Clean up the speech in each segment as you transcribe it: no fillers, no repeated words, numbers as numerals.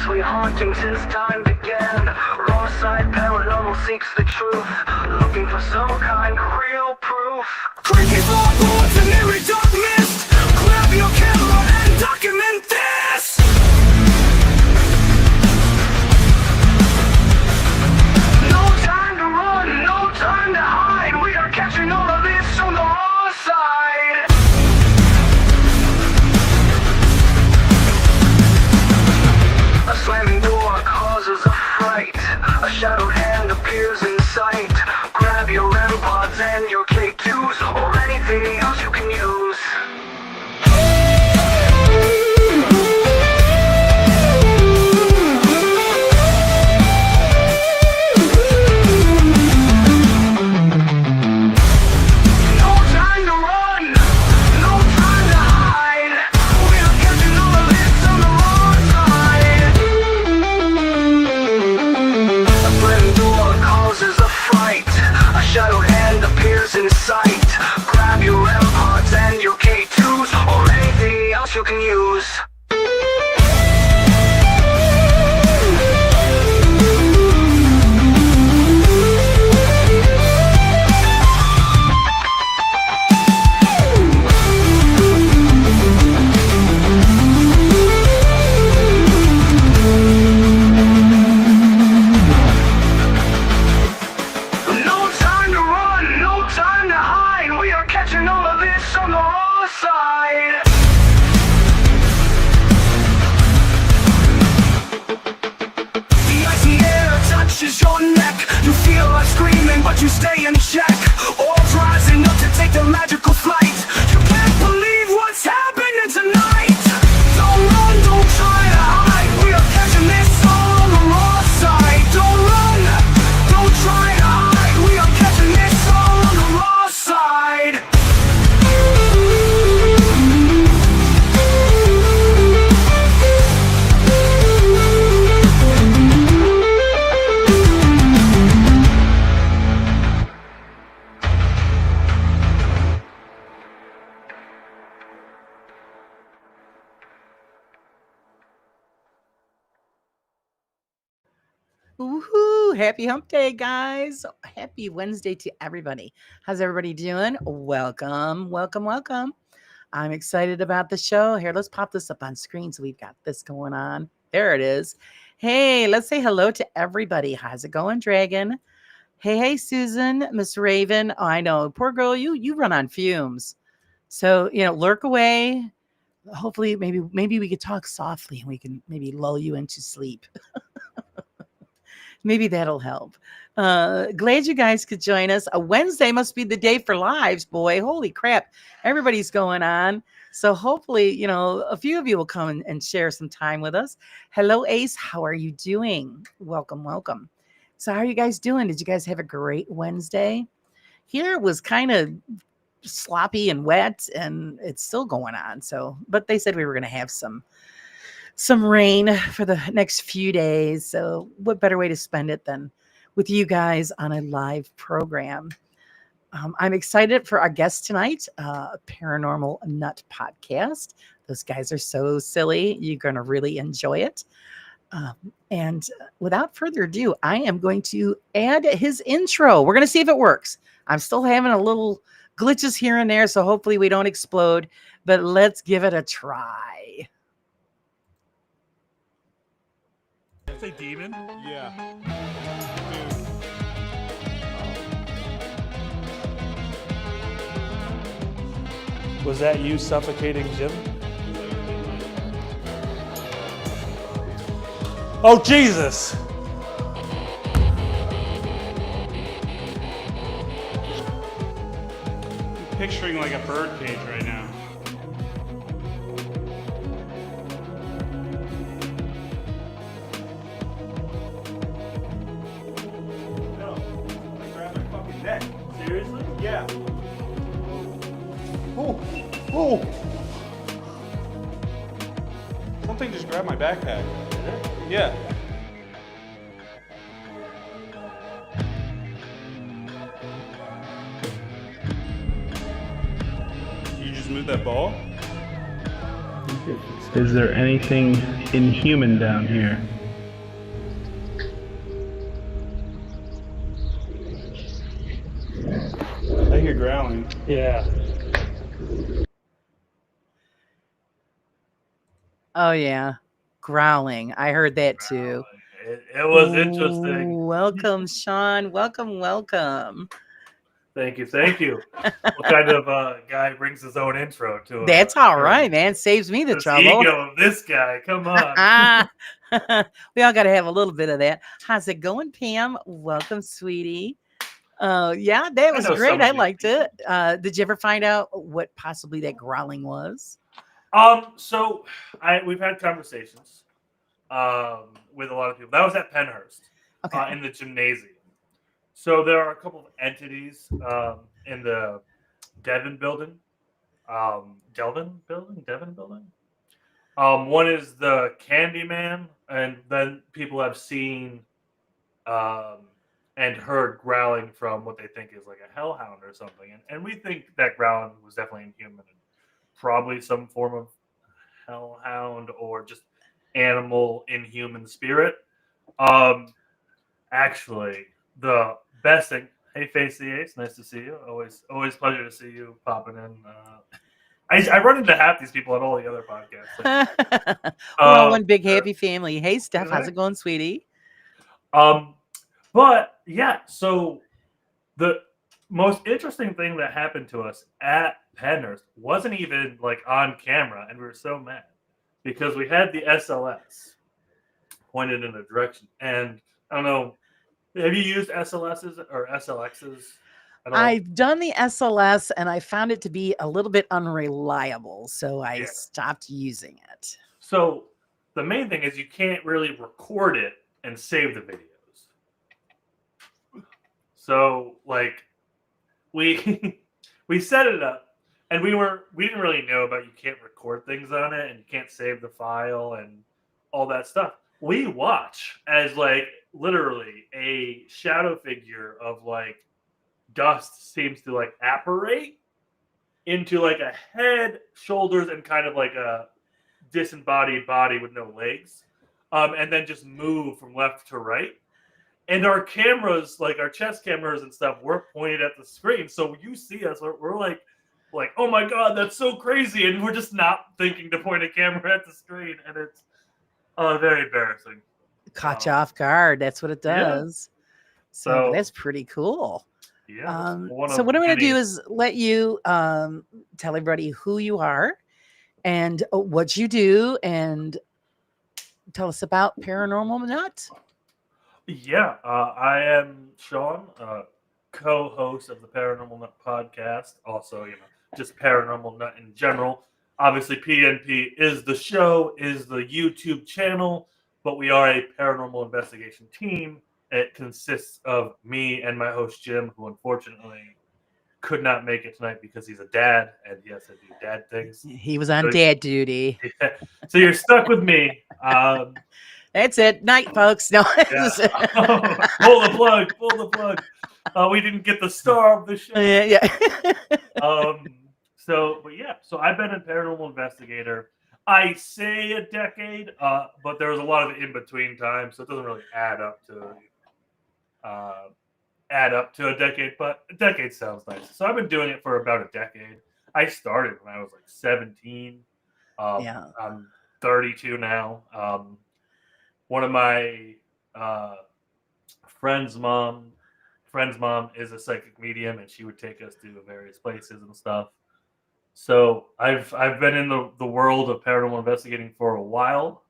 ghostly haunting since time began. Raw side paranormal seeks the truth, looking for some kind of real proof. Creepy floorboards and eerie dark mist, grab your camera and document this. No time to run, no time to hide. We are catching all of this from the raw side. A slamming door causes a fright. A shadowed hand appears in sight. Grab your REM pods and your K2s, or anything else you can use. No time to run, no time to hide. We are catching all of this on the wrong side. A slamming door causes a fright. A shadowed hand appears in sight. Grab your REM pods and your K2s, or anything else you can use. No time to run, no time to hide. We are catching all of this on the raw side. The icy air touches your neck. You feel like screaming, but you stay in check. Orbs rising up to take the magical flight. You can't believe what's happening tonight. Don't run, don't try to hide. We are catching this all on the raw side. Don't run, don't try to hide. We are catching this all on the raw side. Woohoo! Happy hump day, guys. Happy Wednesday to everybody. How's everybody doing? Welcome, welcome, welcome. I'm excited about the show. Here, let's pop this up on screen so we've got this going on. There it is. Hey, let's say hello to everybody. How's it going, Dragon? Hey, Susan, Miss Raven. Oh, I know. Poor girl, you run on fumes. So, lurk away. Hopefully, maybe we could talk softly and we can maybe lull you into sleep. Maybe that'll help. Glad you guys could join us. A Wednesday must be the day for lives, boy. Holy crap. Everybody's going on. So hopefully, a few of you will come and share some time with us. Hello, Ace. How are you doing? Welcome, welcome. So how are you guys doing? Did you guys have a great Wednesday? Here it was kind of sloppy and wet, and it's still going on. But they said we were going to have some rain for the next few days. So what better way to spend it than with you guys on a live program? I'm excited for our guest tonight, Paranormal Nut Podcast. Those guys are so silly. You're going to really enjoy it. And without further ado, I am going to add his intro. We're going to see if it works. I'm still having a little glitches here and there, so hopefully we don't explode, but let's give it a try. Say demon? Yeah. Was that you suffocating Jim? Oh, Jesus! I'm picturing like a bird cage right now. No, I grabbed my fucking neck. Seriously? Yeah. Oh, oh! Something just grabbed my backpack. Yeah. You just moved that ball? Is there anything inhuman down here? I hear growling. Yeah. Oh yeah, growling. I heard that too. It was interesting. Welcome, Sean. Welcome. Thank you. Thank you. What kind of guy brings his own intro to That's all right, man. Saves me the This trouble. ego of this guy. Come on. Ah, we all got to have a little bit of that. How's it going, Pam? Welcome, sweetie. Yeah, that was know great. some of I these liked it. Did you ever find out what possibly that growling was? So we've had conversations with a lot of people. That was at Penhurst Okay. in the gymnasium. So there are a couple of entities in the Devon building. Devon building. One is the Candyman, and then people have seen and heard growling from what they think is like a hellhound or something. And we think that growling was definitely inhuman and probably some form of hellhound or just animal inhuman spirit. Actually, the best thing. Hey, Face the Ace, nice to see you. Always pleasure to see you popping in. I run into half these people on all the other podcasts. We're all one big happy family. Hey, Steph, how's right. it going, sweetie? But yeah, so the most interesting thing that happened to us at Penhurst wasn't even like on camera, and we were so mad because we had the SLS pointed in a direction, and I don't know. Have you used SLSs or SLXs at all? I've done the SLS and I found it to be a little bit unreliable, so I stopped using it. So the main thing is you can't really record it and save the videos. So like we we set it up and we didn't really know about you can't record things on it and you can't save the file and all that stuff. We watch as like literally a shadow figure of like dust seems to like apparate into like a head, shoulders, and kind of like a disembodied body with no legs, and then just move from left to right. And our cameras, like our chest cameras and stuff, were pointed at the screen. So you see us, we're like, oh my god, that's so crazy, and we're just not thinking to point a camera at the screen, and it's very embarrassing. Caught you off guard. That's what it does. Yeah. So that's pretty cool. Yeah. So what I'm going to do is let you tell everybody who you are and what you do, and tell us about Paranormal Nut. Yeah, I am Sean, co-host of the Paranormal Nut Podcast. Also, just Paranormal Nut in general. Obviously, PNP is the show, is the YouTube channel, but we are a paranormal investigation team. It consists of me and my host, Jim, who unfortunately could not make it tonight because he's a dad and he has to do dad things. He was on dad duty. Yeah. So you're stuck with me. That's it. Night, folks. No. Yeah. Pull the plug. We didn't get the star of the show. Yeah. So I've been a paranormal investigator. I say a decade, but there was a lot of in-between time, so it doesn't really add up to a decade, but a decade sounds nice. So I've been doing it for about a decade. I started when I was like 17. I'm 32 now. One of my friend's mom is a psychic medium, and she would take us to various places and stuff. So I've been in the world of paranormal investigating for a while.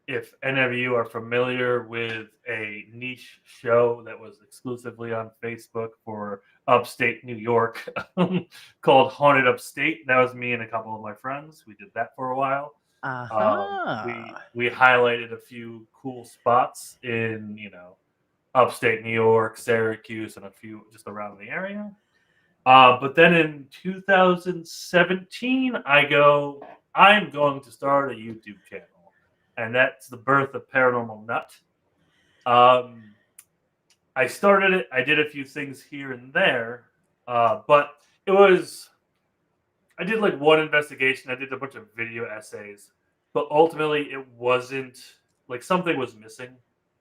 If any of you are familiar with a niche show that was exclusively on Facebook for upstate New York called Haunted Upstate, that was me and a couple of my friends. We did that for a while. We highlighted a few cool spots in, upstate New York, Syracuse, and a few just around the area. But then in 2017, I'm going to start a YouTube channel. And that's the birth of Paranormal Nut. I started it. I did a few things here and there. But it was I did like one investigation. I did a bunch of video essays, but ultimately it wasn't like something was missing.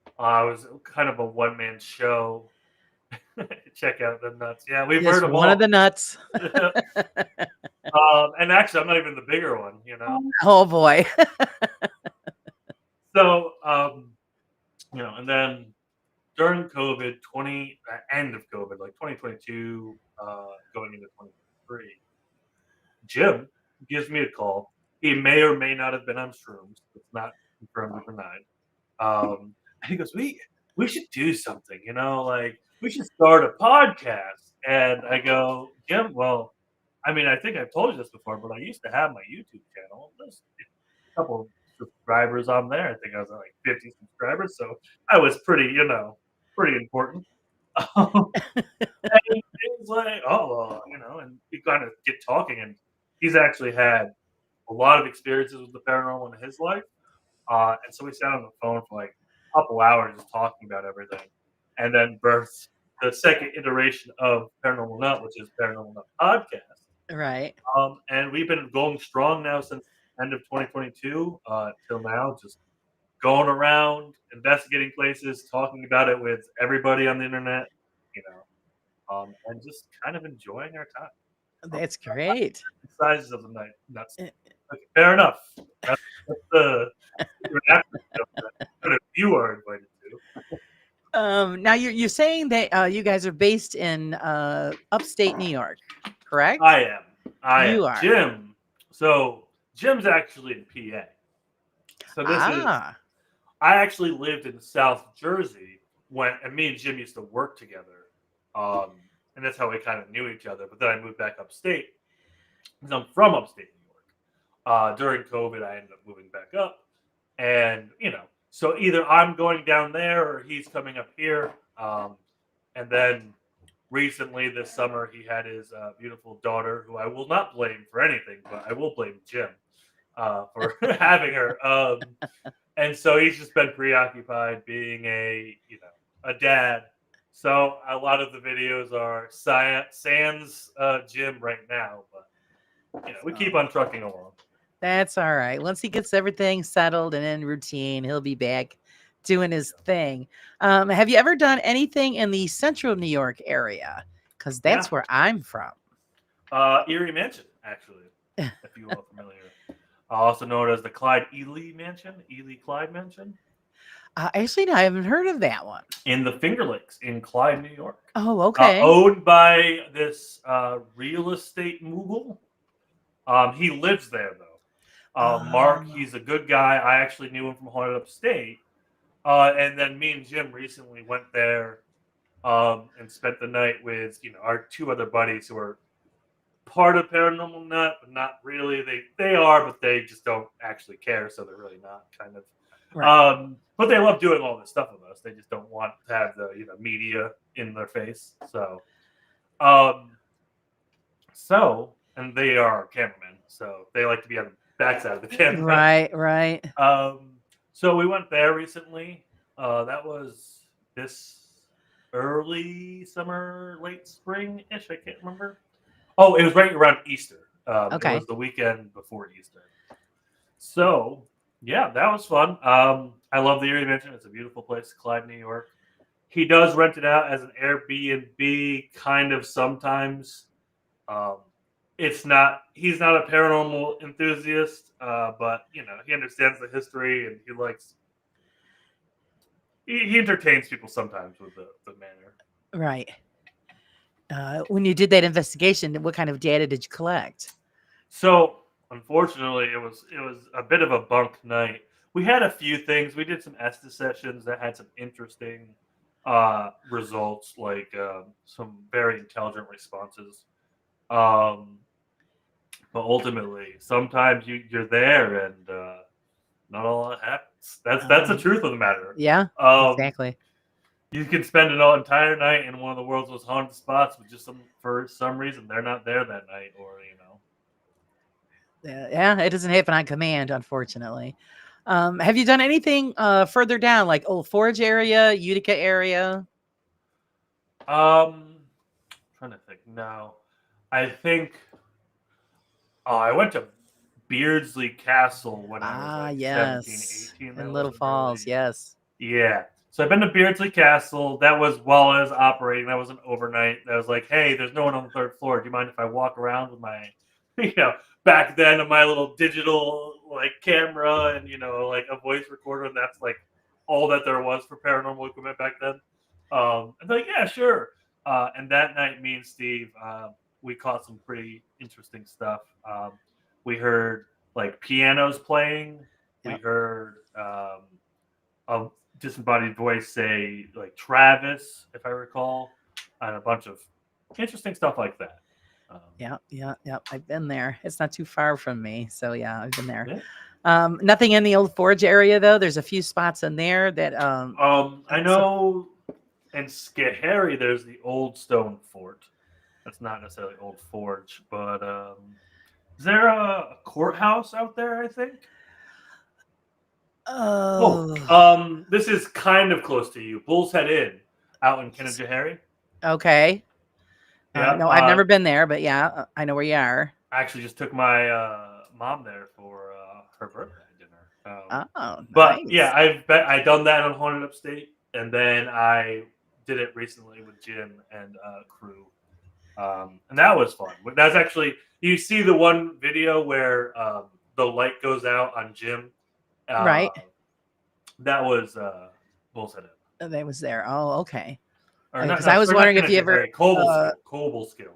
It was kind of a one-man show. Check out the nuts. Yeah, we've Just heard them one of all. the nuts. And actually, I'm not even the bigger one, you know. Oh boy. So, and then during COVID, end of COVID, like 2022, going into 2023, Jim gives me a call. He may or may not have been on shrooms. It's not confirmed or denied. And he goes, we should do something, like we should start a podcast. And I go, Jim, well, I mean, I think I've told you this before, but I used to have my YouTube channel. There's a couple of subscribers on there. I think I was at like 50 subscribers, so I was pretty important. And he was like, oh, well, and we kind of get talking, and he's actually had a lot of experiences with the paranormal in his life. And so we sat on the phone for like a couple hours just talking about everything, and then birthed the second iteration of Paranormal Nut, which is Paranormal Nut Podcast. Right. And we've been going strong now since end of 2022 till now, just going around, investigating places, talking about it with everybody on the internet, and just kind of enjoying our time. That's great. The sizes of the nuts. Okay, fair enough. That's the that you are invited to. Now you're saying that you guys are based in upstate New York, correct? I am. You are. Jim. So Jim's actually in PA. So this is. I actually lived in South Jersey and me and Jim used to work together, and that's how we kind of knew each other. But then I moved back upstate because I'm from upstate New York. During COVID, I ended up moving back up, and so either I'm going down there or he's coming up here. And then recently this summer, he had his beautiful daughter, who I will not blame for anything, but I will blame Jim for having her. And so he's just been preoccupied being a dad. So a lot of the videos are sans Jim right now, but we keep on trucking along. That's all right. Once he gets everything settled and in routine, he'll be back doing his thing. Have you ever done anything in the central New York area? Because that's where I'm from. Erie Mansion, actually, if you are familiar. Also known as the Clyde Ely Mansion, Ely Clyde Mansion. Actually, no, I haven't heard of that one. In the Finger Lakes in Clyde, New York. Oh, okay. Owned by this real estate mogul. He lives there, though. Mark, he's a good guy. I actually knew him from Haunted Upstate. And then me and Jim recently went there and spent the night with our two other buddies who are part of Paranormal Nut, but not really. They are, but they just don't actually care, so they're really not, kind of. Right. But they love doing all this stuff with us. They just don't want to have the media in their face. So, and they are cameramen, so they like to be on the backside of the camera. Right. So we went there recently. That was this early summer, late spring-ish. I can't remember. Oh, it was right around Easter. Okay. It was the weekend before Easter. So, yeah, that was fun. I love the Erie Mansion. It's a beautiful place, Clyde, New York. He does rent it out as an Airbnb, kind of sometimes. He's not a paranormal enthusiast, but he understands the history and he entertains people sometimes with the manner. Right. When you did that investigation, what kind of data did you collect? So, unfortunately, it was a bit of a bunk night. We had a few things. We did some Estes sessions that had some interesting results, like some very intelligent responses. But ultimately, sometimes you're there and not a lot happens. That's the truth of the matter. Yeah, exactly. You can spend an entire night in one of the world's most haunted spots, but just for some reason they're not there that night, or Yeah, it doesn't happen on command, unfortunately. Have you done anything further down, like Old Forge area, Utica area? Trying to think. No, I think Oh, I went to Beardsley Castle when I was like 17, Yes. 18. In That Little wasn't Falls, really... yes. Yeah. So I've been to Beardsley Castle. That was while I was operating. That was an overnight. That was like, hey, there's no one on the third floor. Do you mind if I walk around with my, back then my little digital like camera and like a voice recorder, and that's like all that there was for paranormal equipment back then. I'm like, yeah, sure. And that night, me and Steve, we caught some pretty interesting stuff. We heard like pianos playing. We Yep. heard a disembodied voice say like Travis, if I recall, and a bunch of interesting stuff like that. Yeah. I've been there. It's not too far from me. So yeah, I've been there. Yeah. Nothing in the Old Forge area though. There's a few spots in there that I know in Skahari there's the old stone fort. That's not necessarily Old Forge, but is there a courthouse out there? I think. This is kind of close to you. Bull's Head Inn out in Kenajahari. Okay. Yeah. No, I've never been there, but yeah, I know where you are. I actually just took my mom there for her birthday dinner. Oh, But nice. yeah, I done that on Haunted Upstate, and then I did it recently with Jim and crew, and that was fun. That's actually, you see the one video where the light goes out on Jim, Right. That was Bull's Head Inn. That was there. Oh, okay. Or Because not, I was or wondering not if you ever Cobleskill.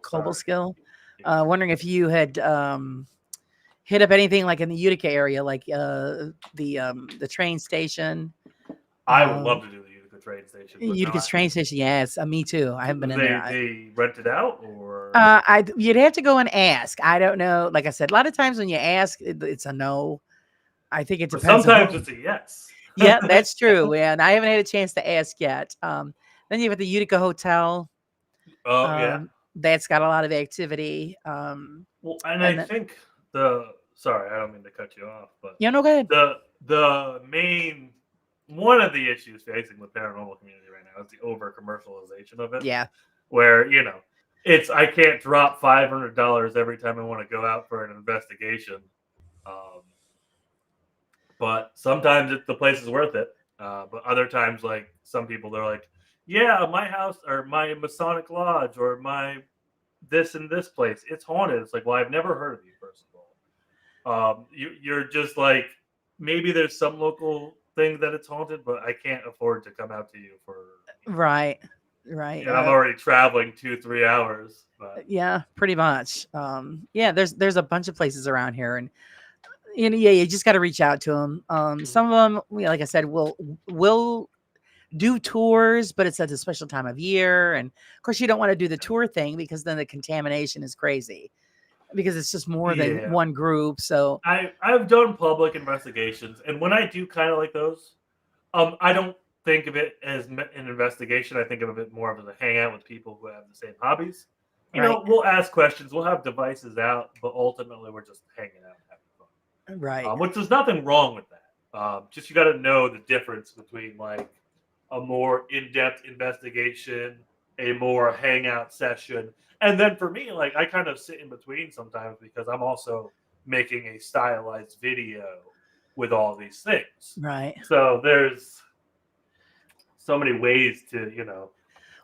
Cobleskill. Yeah. Wondering if you had hit up anything like in the Utica area, like the train station. I would love to do the Utica train station. but Utica's no, train station, yes. Me too. I haven't been in there. They rent it out, or You'd have to go and ask. I don't know. Like I said, a lot of times when you ask, it's a no. I think it but depends. sometimes it's a yes. Yeah, that's true. And I haven't had a chance to ask yet. Then you have the Utica Hotel. Oh yeah. That's got a lot of activity. Well, and I think sorry, I don't mean to cut you off, but Yeah, no, go ahead. the main one of the issues facing the paranormal community right now is the over commercialization of it. Yeah. Where I can't drop $500 every time I want to go out for an investigation. But sometimes the place is worth it. But other times, like some people, they're like, yeah, my house or my Masonic Lodge or my this and this place, it's haunted. It's like, well, I've never heard of you, first of all. You're just like, maybe there's some local thing that it's haunted, but I can't afford to come out to you for... Right. And I'm already traveling 2-3 hours. But... Yeah, pretty much. Yeah, there's a bunch of places around here, and you just got to reach out to them. Some of them, like I said, will do tours, but it's at a special time of year, and of course you don't want to do the tour thing because then the contamination is crazy, because it's just more than one group. So I've done public investigations, and when I do kind of like those, I don't think of it as an investigation. I think of it more of as a hangout with people who have the same hobbies. You know, we'll ask questions, we'll have devices out, but ultimately we're just hanging out and having fun. Right. Which there's nothing wrong with that. Just you got to know the difference between like a more in-depth investigation, a more hangout session, and then for me, like I kind of sit in between sometimes because I'm also making a stylized video with all these things. Right. So there's so many ways to,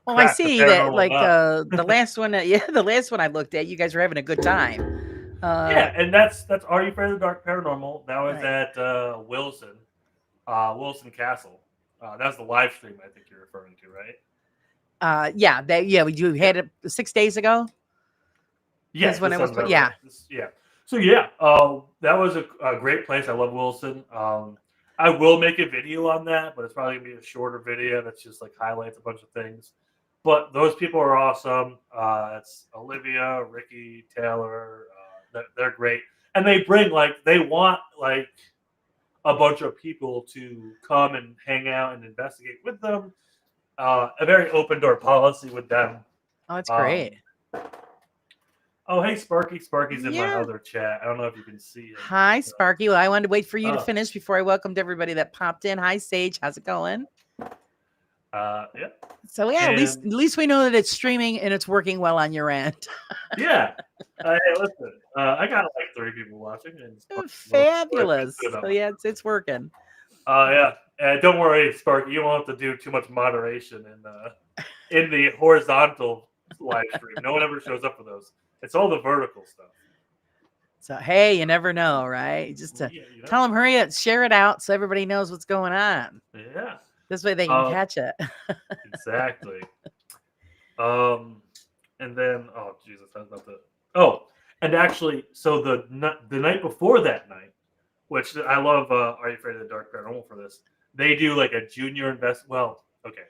Well, I see that like the last one, the last one I looked at, you guys were having a good time. Yeah, and that's Are You Afraid of the Dark Paranormal? That was at Wilson Castle. That's the live stream I think you're referring to, right? We do had it 6 days ago. Yes, when it was, yeah. So that was a great place. I love Wilson. I will make a video on that, but it's probably gonna be a shorter video that's just like highlights a bunch of things. But those people are awesome. It's Olivia, Ricky, Taylor. They're great, and they want a bunch of people to come and hang out and investigate with them. A very open door policy with them. Oh, that's great. Oh, hey, Sparky. Sparky's in my other chat. I don't know if you can see it. Hi, Sparky. Well, I wanted to wait for you to finish before I welcomed everybody that popped in. Hi, Sage. How's it going? Yeah. So yeah, And- at least we know that it's streaming and it's working well on your end. Yeah. Hey, listen, I got like 3 people watching, and it's fun. Fabulous. Good about So yeah, it's working. Yeah. Don't worry, Sparky. You won't have to do too much moderation in the horizontal live stream. No one ever shows up for those. It's all the vertical stuff. So hey, you never know, right? Just to Yeah, you know? tell them hurry up, share it out so everybody knows what's going on. Yeah. This way they can catch it. Exactly. And then Jesus, I was about to. Oh, and actually, so the night before that night, which I love. Are You Afraid of the Dark Paranormal for this? They do like a junior Well, okay,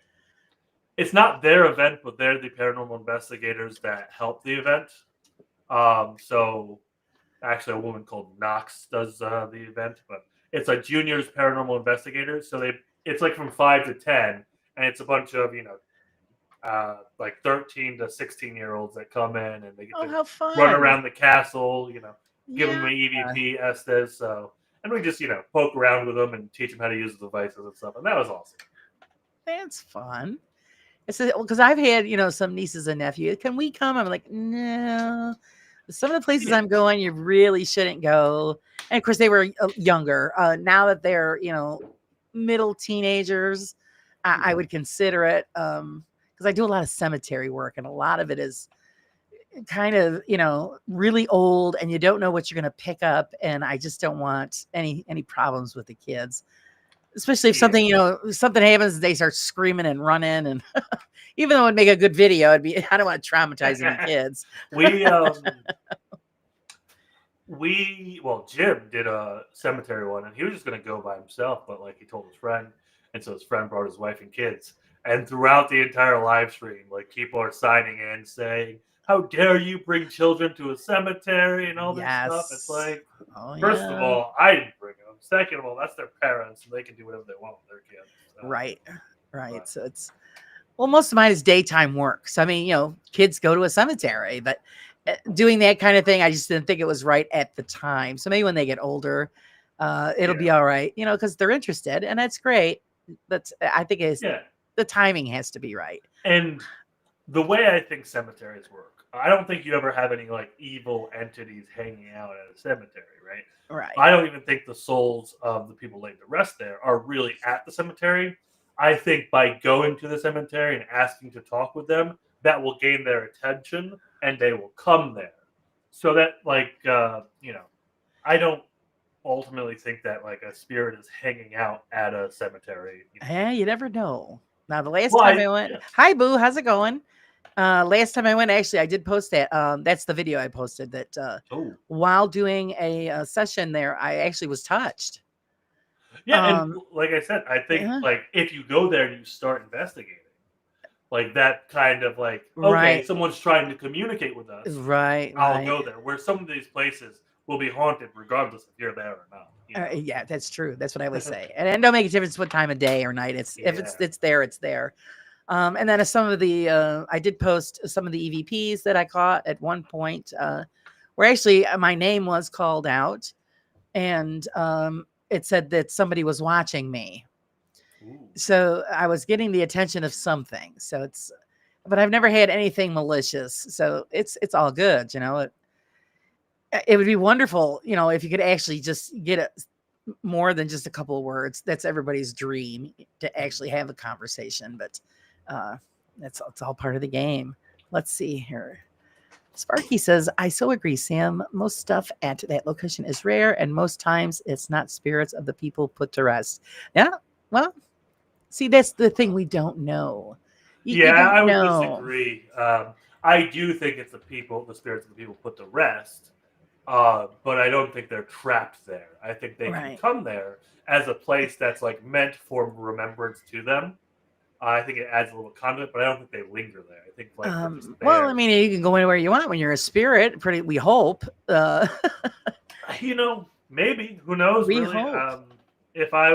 it's not their event, but they're the paranormal investigators that help the event. So actually, a woman called Knox does the event, but it's a juniors paranormal investigators. So it's like from 5 to 10, and it's a bunch of like 13 to 16-year-olds that come in and they get How to fun. run around the castle, give them Yeah. the EVP Estes. And we just, poke around with them and teach them how to use the devices and stuff. And that was awesome. That's fun. It's because I've had, some nieces and nephews. Can we come? I'm like, no. Some of the places I'm going, you really shouldn't go. And of course, they were younger. Now that they're, middle teenagers, I would consider it. Because I do a lot of cemetery work, and a lot of it is kind of, really old, and you don't know what you're going to pick up. And I just don't want any problems with the kids. Especially if something happens, they start screaming and running, and even though it'd make a good video, I don't want to traumatize any kids. Jim did a cemetery one, and he was just going to go by himself, but like he told his friend, and so his friend brought his wife and kids. And throughout the entire live stream, like people are signing in saying, "How dare you bring children to a cemetery?" and all this stuff. It's like, first of all, I didn't bring them. Second of all, that's their parents, and they can do whatever they want with their kids. Right. So most of mine is daytime work. So I mean, kids go to a cemetery, but doing that kind of thing, I just didn't think it was right at the time. So maybe when they get older, it'll be all right, because they're interested, and that's great. I think the timing has to be right. And the way I think cemeteries work, I don't think you ever have any like evil entities hanging out at a cemetery, right? Right. I don't even think the souls of the people laid to rest there are really at the cemetery. I think by going to the cemetery and asking to talk with them, that will gain their attention and they will come there. So that I don't ultimately think that like a spirit is hanging out at a cemetery. Yeah, you never know. Now, the last time I went, hi, Boo, how's it going? Last time I went, actually, I did post that. That's the video I posted that while doing a session there, I actually was touched. Yeah, and like I said, I think like if you go there and you start investigating, like that kind of like, okay, someone's trying to communicate with us. Right. I'll go there. Where some of these places will be haunted regardless if you're there or not. Yeah, that's true. That's what I would say. And it don't make a difference what time of day or night. If it's there, it's there. And then some of the I did post some of the EVPs that I caught at one point, where actually my name was called out, and it said that somebody was watching me. Ooh. So I was getting the attention of something. So but I've never had anything malicious. So it's all good. It would be wonderful, if you could actually just get more than just a couple of words. That's everybody's dream, to actually have a conversation. But it's all part of the game. Let's see here. Sparky says, I so agree, Sam. Most stuff at that location is rare, and most times it's not spirits of the people put to rest. Yeah, well, see, that's the thing we don't know. I would disagree. I do think it's the spirits of the people put to rest, but I don't think they're trapped there. I think they can come there as a place that's like meant for remembrance to them. I think it adds a little conduit, but I don't think they linger there. I think like they're just there. Well, I mean, you can go anywhere you want when you're a spirit. We hope. Maybe. Who knows? We really? hope. If I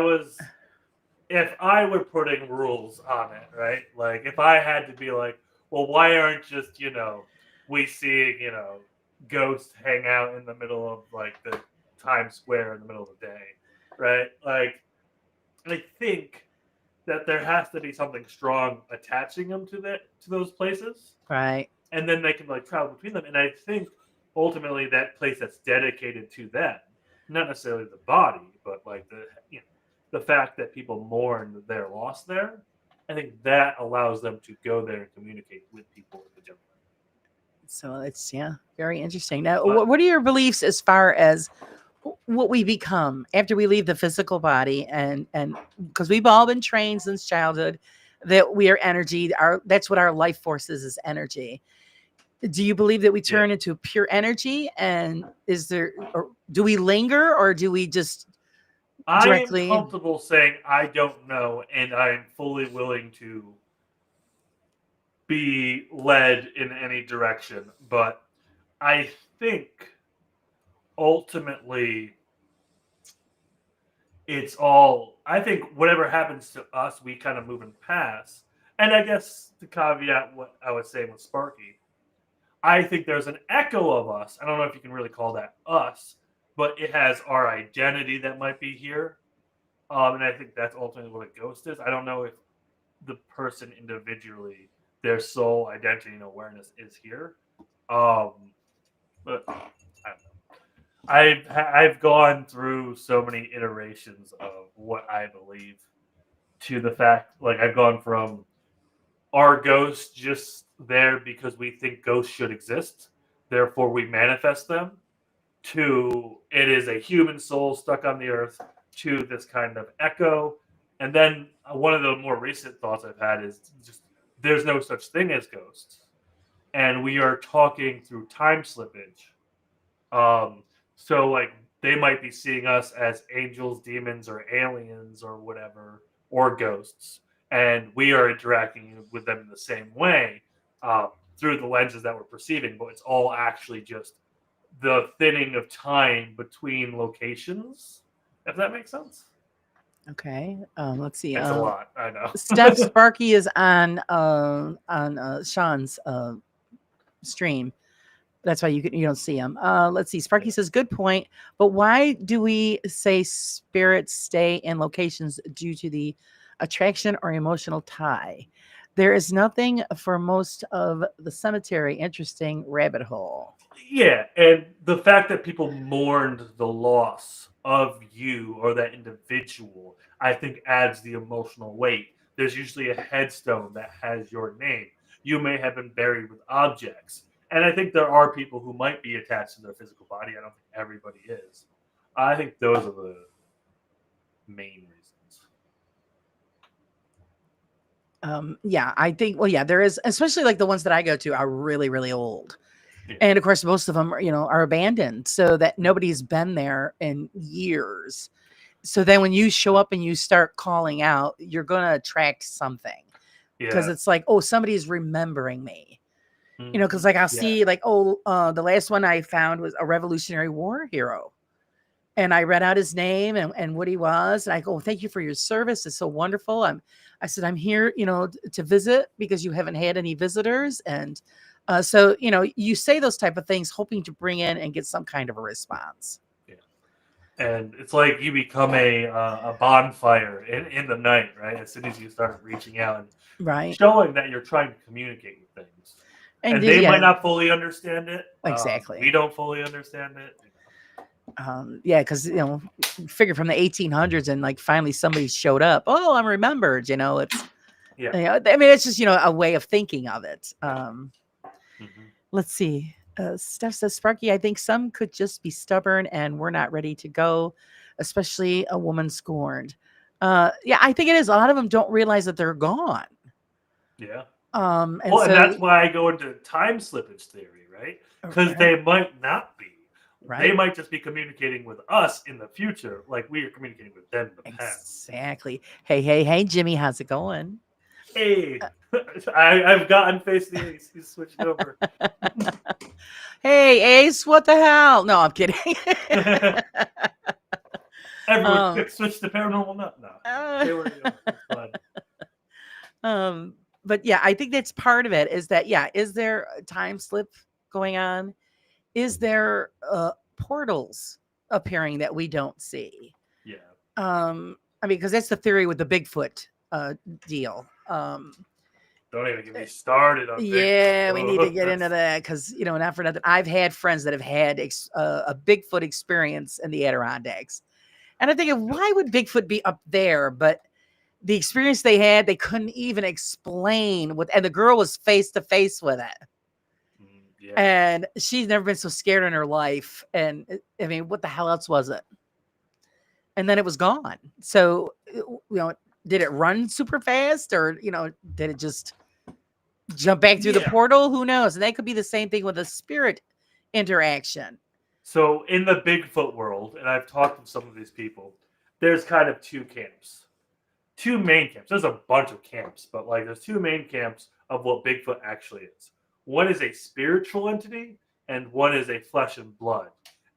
were putting rules on it, right? Like if I had to be like, well, why aren't just we seeing ghosts hang out in the middle of like the Times Square in the middle of the day, right? Like I think that there has to be something strong attaching them to those places, Right. and then they can like travel between them. And I think ultimately that place that's dedicated to them, not necessarily the body, but like the fact that people mourn their loss there. I think that allows them to go there and communicate with people in the general. So it's very interesting. Now, But- what are your beliefs as far as what we become after we leave the physical body? And because we've all been trained since childhood that we are energy. That's what our life force is energy. Do you believe that we turn into pure energy? And or do we linger, or do we just directly? I am comfortable saying I don't know, and I'm fully willing to be led in any direction. But I think ultimately I think whatever happens to us, we kind of moving past. And I guess to caveat what I was saying with Sparky, I think there's an echo of us. I don't know if you can really call that us, but it has our identity that might be here. And I think that's ultimately what a ghost is. I don't know if the person individually, their soul, identity, and awareness is here. But I don't know. I've gone through so many iterations of what I believe to the fact, like I've gone from are ghosts just there because we think ghosts should exist, therefore we manifest them, to it is a human soul stuck on the earth, to this kind of echo. And then one of the more recent thoughts I've had is just there's no such thing as ghosts. And we are talking through time slippage. So like they might be seeing us as angels, demons, or aliens or whatever, or ghosts. And we are interacting with them in the same way through the lenses that we're perceiving, but it's all actually just the thinning of time between locations, if that makes sense. Okay. Let's see. It's a lot, I know. Steph Sparky is on Sean's stream. That's why you don't see him. Let's see. Sparky says, good point. But why do we say spirits stay in locations due to the attraction or emotional tie? There is nothing for most of the cemetery. Interesting rabbit hole. Yeah, and the fact that people mourned the loss of you or that individual, I think adds the emotional weight. There's usually a headstone that has your name. You may have been buried with objects. And I think there are people who might be attached to their physical body. I don't think everybody is. I think those are the main reasons. I think, there is, especially like the ones that I go to are really, really old. Yeah. And of course, most of them are abandoned so that nobody's been there in years. So then when you show up and you start calling out, you're going to attract something because it's like, oh, somebody's remembering me. Because like I'll see like, the last one I found was a Revolutionary War hero. And I read out his name and what he was. And I go, thank you for your service. It's so wonderful. I said, I'm here, to visit because you haven't had any visitors. And so, you say those type of things, hoping to bring in and get some kind of a response. Yeah. And it's like you become a bonfire in the night, right? As soon as you start reaching out and showing that you're trying to communicate with things. And they might not fully understand it. Exactly. We don't fully understand it. Because figure from the 1800s and like finally somebody showed up. Oh, I'm remembered. It's it's just a way of thinking of it. Let's see. Steph says, Sparky, I think some could just be stubborn and we're not ready to go, especially a woman scorned. I think it is. A lot of them don't realize that they're gone. Yeah. And that's why I go into time slippage theory, right? Because they might not be. Right. They might just be communicating with us in the future, like we are communicating with them in the past. Exactly. Hey, Jimmy, how's it going? Hey, I've gotten face the Ace. He's switched over. Hey, Ace, what the hell? No, I'm kidding. Everyone quick switch to Paranormal Nut now. They were fun. But I think that's part of it. Is that is there a time slip going on? Is there portals appearing that we don't see? Yeah. Because that's the theory with the Bigfoot deal. Don't even get me started on Yeah, we need to Bigfoot. get into that because, not for nothing. I've had friends that have had a Bigfoot experience in the Adirondacks. And I'm thinking, why would Bigfoot be up there? But the experience they had, they couldn't even explain and the girl was face to face with it. Yeah. And she's never been so scared in her life. And I mean, what the hell else was it? And then it was gone. So, did it run super fast or, did it just jump back through the portal? Who knows? And that could be the same thing with a spirit interaction. So in the Bigfoot world, and I've talked with some of these people, there's kind of two main camps. There's a bunch of camps, but like there's two main camps of what Bigfoot actually is. One is a spiritual entity, and one is a flesh and blood.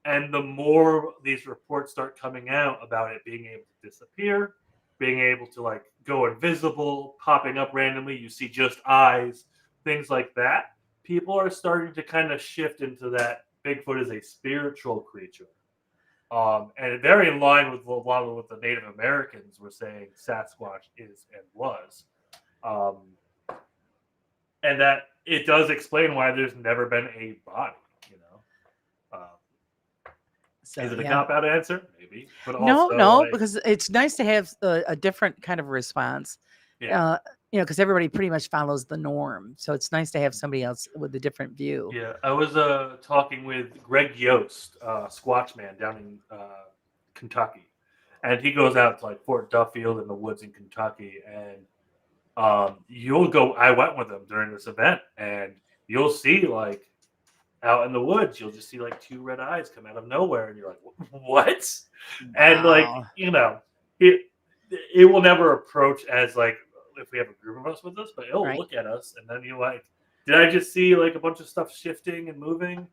And the more these reports start coming out about it being able to disappear, being able to like go invisible, popping up randomly, you see just eyes, things like that, people are starting to kind of shift into that Bigfoot is a spiritual creature. And very in line with a lot of what the Native Americans were saying Sasquatch is and was. And that it does explain why there's never been a body, So, is it a cop-out answer? Maybe. But no, also, because it's nice to have a different kind of response. Yeah. Because everybody pretty much follows the norm. So it's nice to have somebody else with a different view. Yeah, I was talking with Greg Yost, Squatch Man down in Kentucky, and he goes out to like Fort Duffield in the woods in Kentucky, and you'll go. I went with him during this event, and you'll see like out in the woods, you'll just see like two red eyes come out of nowhere, and you're like, what? Wow. And like it will never approach as like if we have a group of us with us, but it'll look at us, and then you're like, did I just see like a bunch of stuff shifting and moving?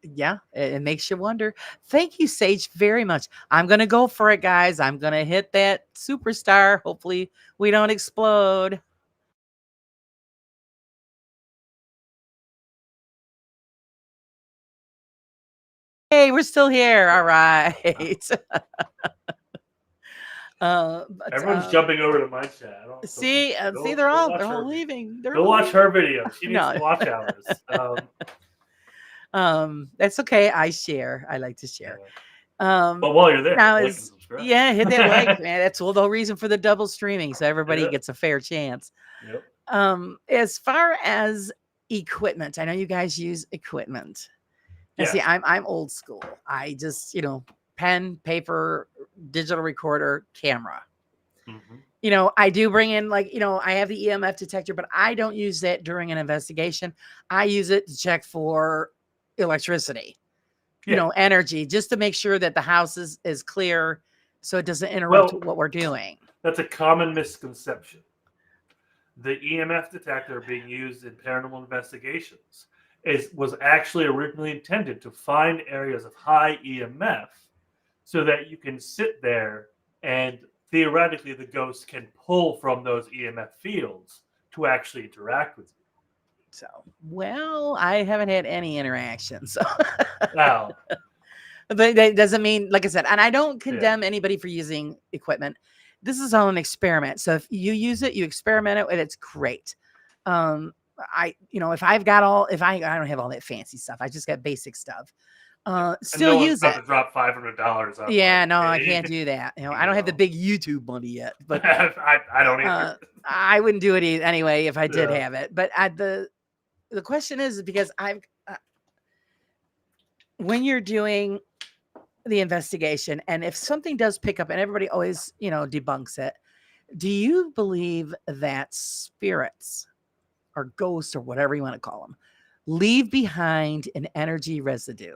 Yeah, it makes you wonder. Thank you, Sage, very much. I'm going to go for it, guys. I'm going to hit that superstar. Hopefully we don't explode. Hey, we're still here. All right. Everyone's jumping over to my chat. See, they're all leaving. They'll watch her video. She needs to watch ours. That's okay. I share. I like to share. But while you're there, like and subscribe. Yeah, hit that like, man. That's the whole reason for the double streaming, so everybody gets a fair chance. Yep. As far as equipment, I know you guys use equipment. And see, I'm old school. I just, pen, paper, digital recorder, camera. Mm-hmm. I do bring in I have the EMF detector, but I don't use that during an investigation. I use it to check for electricity, energy, just to make sure that the house is clear so it doesn't interrupt what we're doing. That's a common misconception. The EMF detector being used in paranormal investigations was actually originally intended to find areas of high EMF so that you can sit there and theoretically the ghost can pull from those EMF fields to actually interact with you. So, well, I haven't had any interactions. So. Wow. But that doesn't mean, like I said, and I don't condemn anybody for using equipment. This is all an experiment. So if you use it, you experiment it, and it's great. If I don't have all that fancy stuff. I just got basic stuff. Still use it. To drop $500 on. Yeah, no, I can't do that. I don't have the big YouTube money yet, but I don't either. I wouldn't do it anyway if I did have it. But the question is because when you're doing the investigation, and if something does pick up, and everybody always debunks it, do you believe that spirits or ghosts or whatever you want to call them leave behind an energy residue?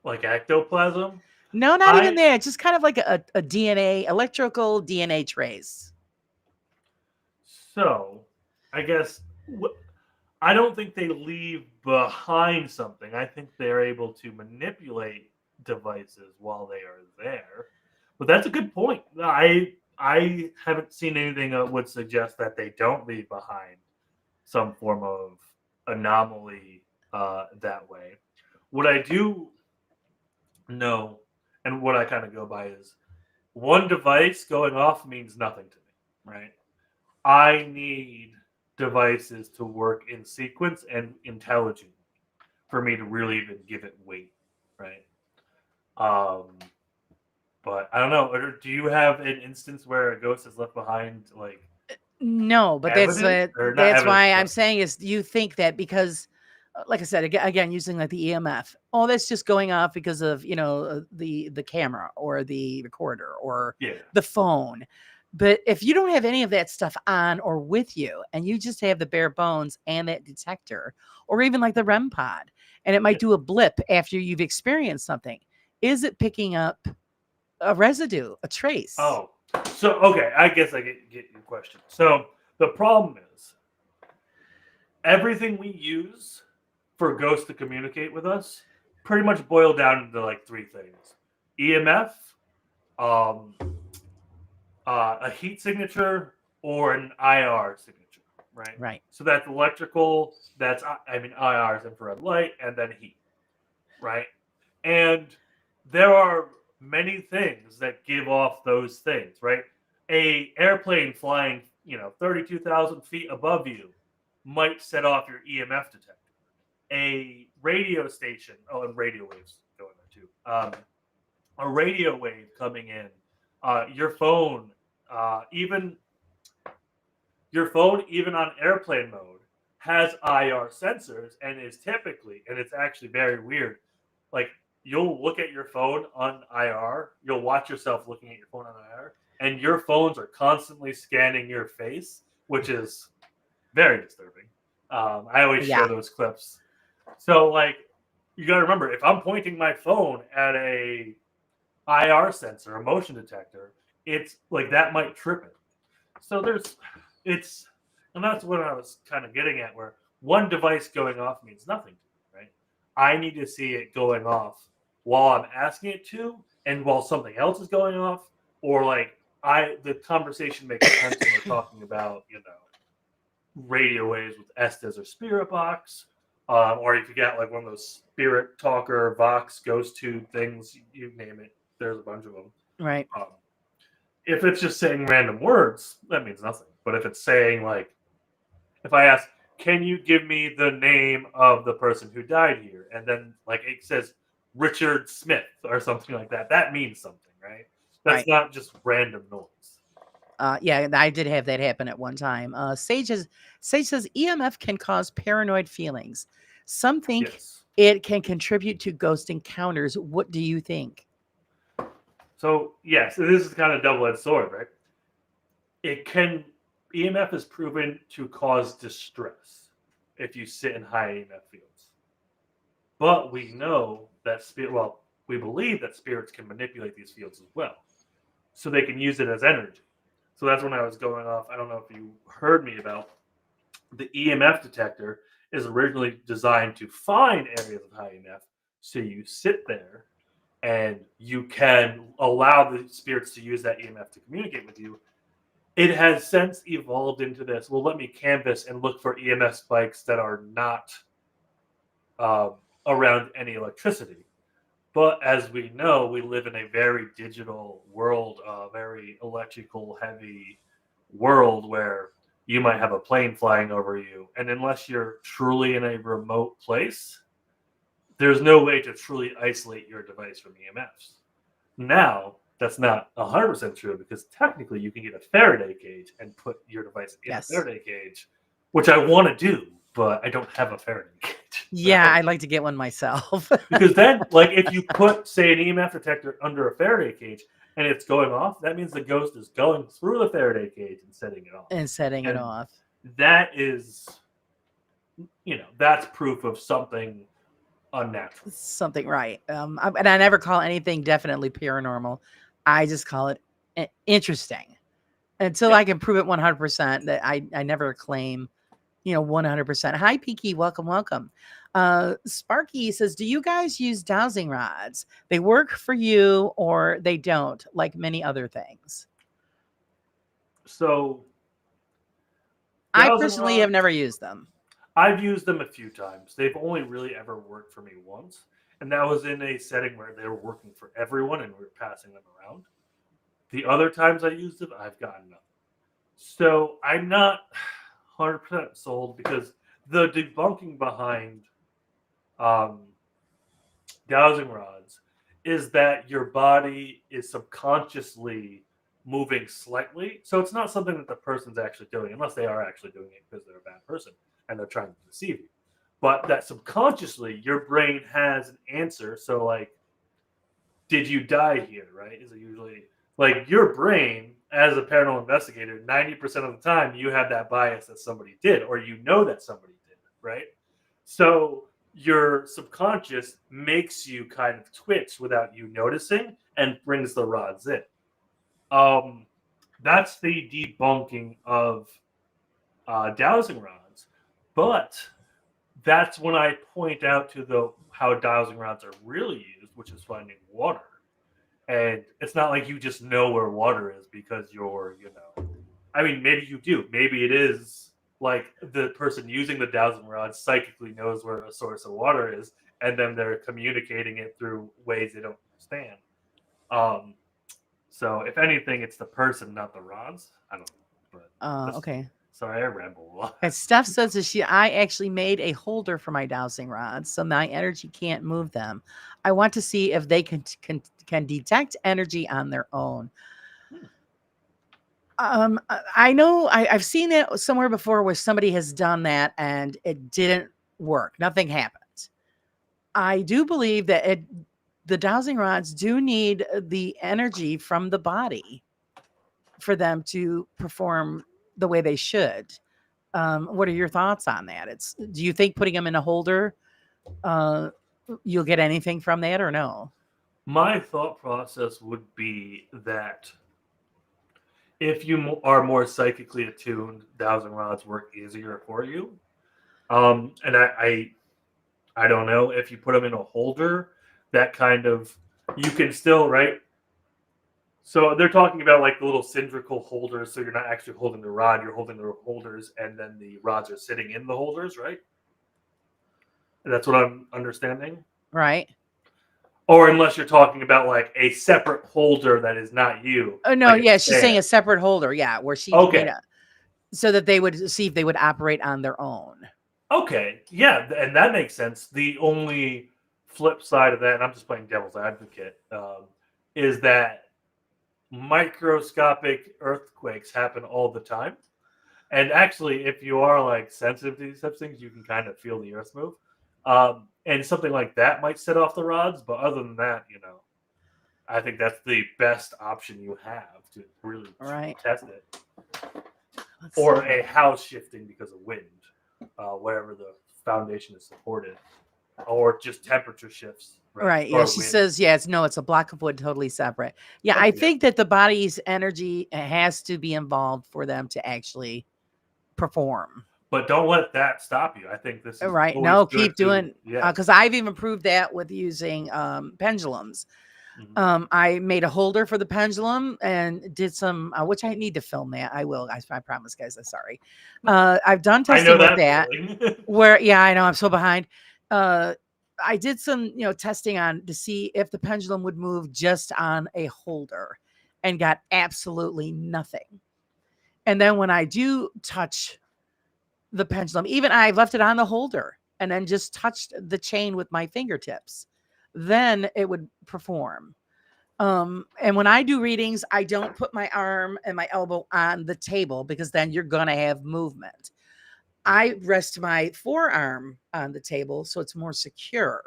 Like ectoplasm? No, not even that. Just kind of like a DNA, electrical DNA trace. So, I guess I don't think they leave behind something. I think they're able to manipulate devices while they are there. But that's a good point. I haven't seen anything that would suggest that they don't leave behind some form of anomaly that way. What I do know, and what I kind of go by is one device going off means nothing to me, right? I need devices to work in sequence and intelligently for me to really even give it weight, right? Um, but I don't know. Do you have an instance where a ghost is left behind, like No, but evidence or not that's evidence? why I'm But saying is, do you think that because, like I said, again, using like the EMF, oh, that's just going off because of the camera or the recorder or yeah, the phone. But if you don't have any of that stuff on or with you, and you just have the bare bones and that detector, or even like the REM pod, and it might Yeah. do a blip after you've experienced something, is it picking up a residue, a trace? oh, so okay, I guess I get your question. So the problem is everything we use for ghosts to communicate with us pretty much boil down into like three things: EMF, um, a heat signature, or an IR signature, right? Right. So that's electrical. That's IR is infrared light, and then heat, right? And there are many things that give off those things, right? A airplane flying, 32,000 feet above you might set off your EMF detector. A radio station, and radio waves go in there too. A radio wave coming in, your phone, even your phone, even on airplane mode, has IR sensors and is typically, and it's actually very weird. Like you'll look at your phone on IR, you'll watch yourself looking at your phone on IR, and your phones are constantly scanning your face, which is very disturbing. I always Yeah. show those clips. So, like, you got to remember, if I'm pointing my phone at a IR sensor, a motion detector, it's like that might trip it. So and that's what I was kind of getting at, where one device going off means nothing to me, right? I need to see it going off while I'm asking it to, and while something else is going off, or like the conversation makes sense when we're talking about, radio waves with Estes or Spirit Box, or if you got like one of those Spirit Talker, Vox, Ghost Tube things, you name it. There's a bunch of them. Right. If it's just saying random words, that means nothing. But if it's saying like, if I ask, can you give me the name of the person who died here? And then like it says Richard Smith or something like that, that means something, right? That's Right. not just random noise. Yeah, I did have that happen at one time. Sage says EMF can cause paranoid feelings. Some think Yes. it can contribute to ghost encounters. What do you think? So yes, this is kind of double-edged sword, right? EMF is proven to cause distress if you sit in high EMF fields. But we know that we believe that spirits can manipulate these fields as well. So they can use it as energy. So that's when I was going off. I don't know if you heard me about the EMF detector is originally designed to find areas of high EMF. So you sit there and you can allow the spirits to use that EMF to communicate with you. It has since evolved into this. Well, let me canvas and look for EMF spikes that are not around any electricity. But as we know, we live in a very digital world, a very electrical heavy world where you might have a plane flying over you. And unless you're truly in a remote place, there's no way to truly isolate your device from EMFs. Now, that's not 100% true because technically you can get a Faraday cage and put your device in Yes. a Faraday cage, which I want to do, but I don't have a Faraday cage. Yeah, So- I'd like to get one myself. because then, like, if you put, say, an EMF detector under a Faraday cage and it's going off, that means the ghost is going through the Faraday cage and setting it off. And setting it And off. that is, that's proof of something unnatural. Something right. And I never call anything definitely paranormal. I just call it interesting until Yeah. I can prove it 100%. That I never claim, 100%. Hi, Peaky. Welcome. Sparky says, do you guys use dowsing rods? They work for you or they don't, like many other things. So, I dowsing personally have rods- never used them. I've used them a few times. They've only really ever worked for me once. And that was in a setting where they were working for everyone and we were passing them around. The other times I used it, I've gotten nothing. So I'm not 100% sold because the debunking behind um, dowsing rods is that your body is subconsciously moving slightly. So it's not something that the person's actually doing, unless they are actually doing it because they're a bad person and they're trying to deceive you. But that subconsciously, your brain has an answer. So, like, did you die here, right? Is it usually like your brain, as a paranormal investigator, 90% of the time you have that bias that somebody did, or you know that somebody did, right? So your subconscious makes you kind of twitch without you noticing and brings the rods in. That's the debunking of dowsing rods. But that's when I point out to the how dowsing rods are really used, which is finding water. And it's not like you just know where water is because you're, I mean, maybe you do. Maybe it is like the person using the dowsing rod psychically knows where a source of water is, and then they're communicating it through ways they don't understand. So if anything, it's the person, not the rods. I don't know. But Okay. Sorry, I ramble a lot. And Steph says that I actually made a holder for my dowsing rods, so my energy can't move them. I want to see if they can detect energy on their own. I know I've seen it somewhere before where somebody has done that and it didn't work. Nothing happened. I do believe that the dowsing rods do need the energy from the body for them to perform the way they should. What are your thoughts on that? Do you think putting them in a holder, you'll get anything from that or no? My thought process would be that if you are more psychically attuned, dowsing rods work easier for you. And I don't know if you put them in a holder, that kind of you can still right. So they're talking about like the little cylindrical holders. So you're not actually holding the rod; you're holding the holders, and then the rods are sitting in the holders, right? That's what I'm understanding. Right. Or unless you're talking about like a separate holder that is not you. Oh no, like yeah, she's saying a separate holder, yeah, where she Okay. so that they would see if they would operate on their own. Okay, yeah, and that makes sense. The only flip side of that, and I'm just playing devil's advocate, is that microscopic earthquakes happen all the time. And actually, if you are like sensitive to these types of things, you can kind of feel the earth move. And something like that might set off the rods. But other than that, I think that's the best option you have to really test it. Or a house shifting because of wind, wherever the foundation is supported, or just temperature shifts. Right. Yeah. She says, it's a block of wood, totally separate. Yeah. I think that the body's energy has to be involved for them to actually perform. But don't let that stop you. I think this is right. No, keep doing. Because I've even proved that with using pendulums. Mm-hmm. I made a holder for the pendulum and did some, which I need to film that. I will. I promise, guys. I'm sorry. I've done testing with that. Where, I know I'm so behind. I did some, testing to see if the pendulum would move just on a holder, and got absolutely nothing. And then when I do touch the pendulum, even I've left it on the holder and then just touched the chain with my fingertips, then it would perform. And when I do readings, I don't put my arm and my elbow on the table because then you're going to have movement. I rest my forearm on the table so it's more secure.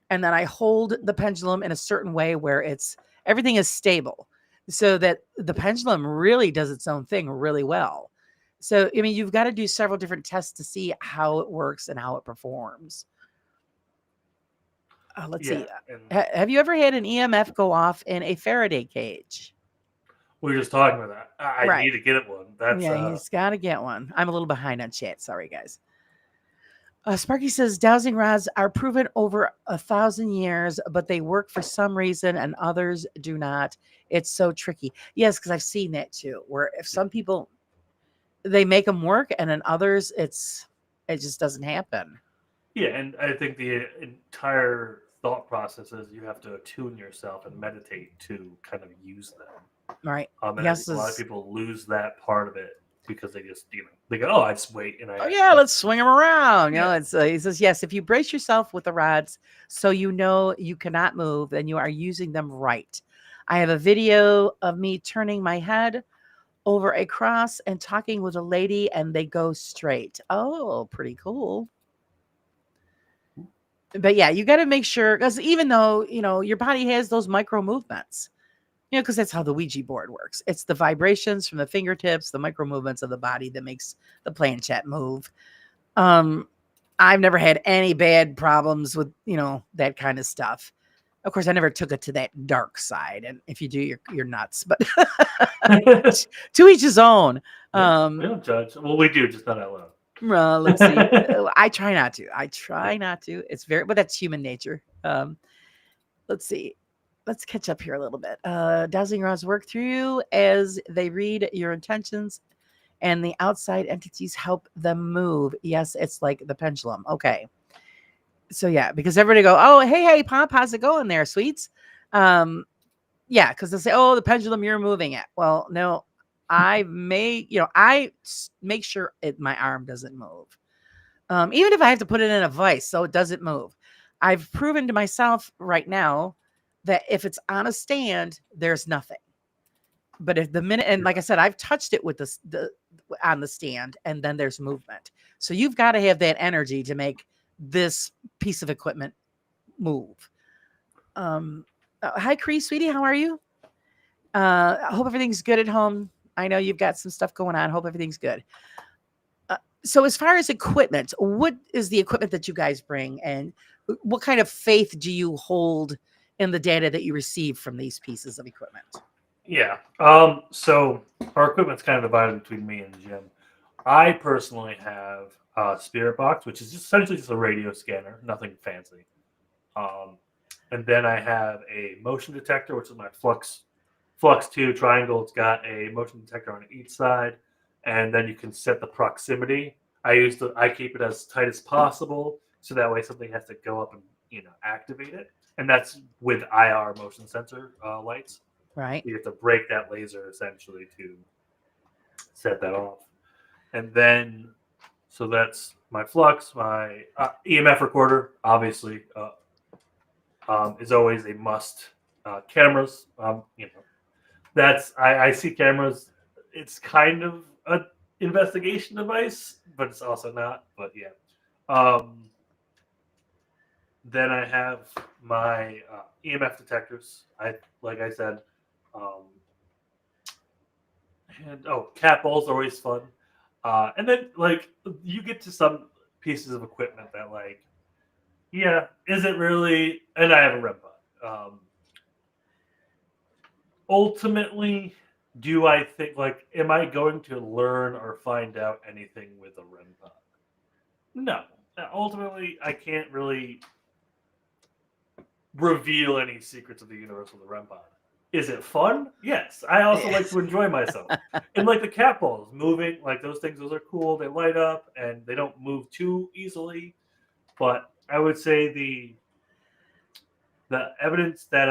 And then I hold the pendulum in a certain way where everything is stable so that the pendulum really does its own thing really well. So, I mean, you've got to do several different tests to see how it works and how it performs. Let's see. Have you ever had an EMF go off in a Faraday cage? We were just talking about that. I need to get one. He's got to get one. I'm a little behind on chat. Sorry, guys. Sparky says dowsing rods are proven over 1,000 years, but they work for some reason and others do not. It's so tricky. Yes, because I've seen that too, where if some people, they make them work and then others, it just doesn't happen. Yeah, and I think the entire thought process is you have to attune yourself and meditate to kind of use them. Right. And I Yes. think a lot of people lose that part of it because they just, they go, oh, I just wait. And Oh yeah, let's swing them around. You know, Yeah. it's he says yes. If you brace yourself with the rods, so you know you cannot move, then you are using them right. I have a video of me turning my head over a cross and talking with a lady, and they go straight. Oh, pretty cool. But yeah, you got to make sure, because even though your body has those micro movements, because that's how the Ouija board works. It's the vibrations from the fingertips, the micro movements of the body that makes the planchette move. I've never had any bad problems with, that kind of stuff. Of course, I never took it to that dark side. And if you do, you're nuts. But to each his own. We don't judge. Well, we do, just not out loud. Let's see. I try not to. It's but that's human nature. Let's see. Let's catch up here a little bit. Dowsing rods work through you as they read your intentions, and the outside entities help them move. Yes, it's like the pendulum. Okay. So yeah, because everybody go, oh, hey, Pop, how's it going there, sweets? Yeah, because they'll say, oh, the pendulum, you're moving it. Well, no, I make sure my arm doesn't move. Even if I have to put it in a vise so it doesn't move. I've proven to myself right now that if it's on a stand, there's nothing. But if the minute, and like I said, I've touched it with the on the stand, and then there's movement. So you've got to have that energy to make this piece of equipment move. Hi, Cree, sweetie, how are you? I hope everything's good at home. I know you've got some stuff going on. Hope everything's good. So as far as equipment, what is the equipment that you guys bring, and what kind of faith do you hold in the data that you receive from these pieces of equipment? Yeah. So our equipment's kind of divided between me and Jim. I personally have a spirit box, which is essentially just a radio scanner, nothing fancy. And then I have a motion detector, which is my Flux 2 triangle. It's got a motion detector on each side, and then you can set the proximity. I keep it as tight as possible, so that way something has to go up and activate it, and that's with IR motion sensor lights. Right. You have to break that laser essentially to set that off. And then, so that's my Flux, my EMF recorder, obviously, is always a must. Cameras, that's, I see cameras. It's kind of an investigation device, but it's also not. But yeah. Then I have my EMF detectors. Like I said, and cat balls are always fun. And then you get to some pieces of equipment that is it really? And I have a REM pod. Ultimately, do I think am I going to learn or find out anything with a REM pod? No. Ultimately, I can't really reveal any secrets of the universe with a REM pod. Is it fun? Yes. I also like to enjoy myself. And the cat balls moving, those things, those are cool. They light up and they don't move too easily. But I would say the evidence that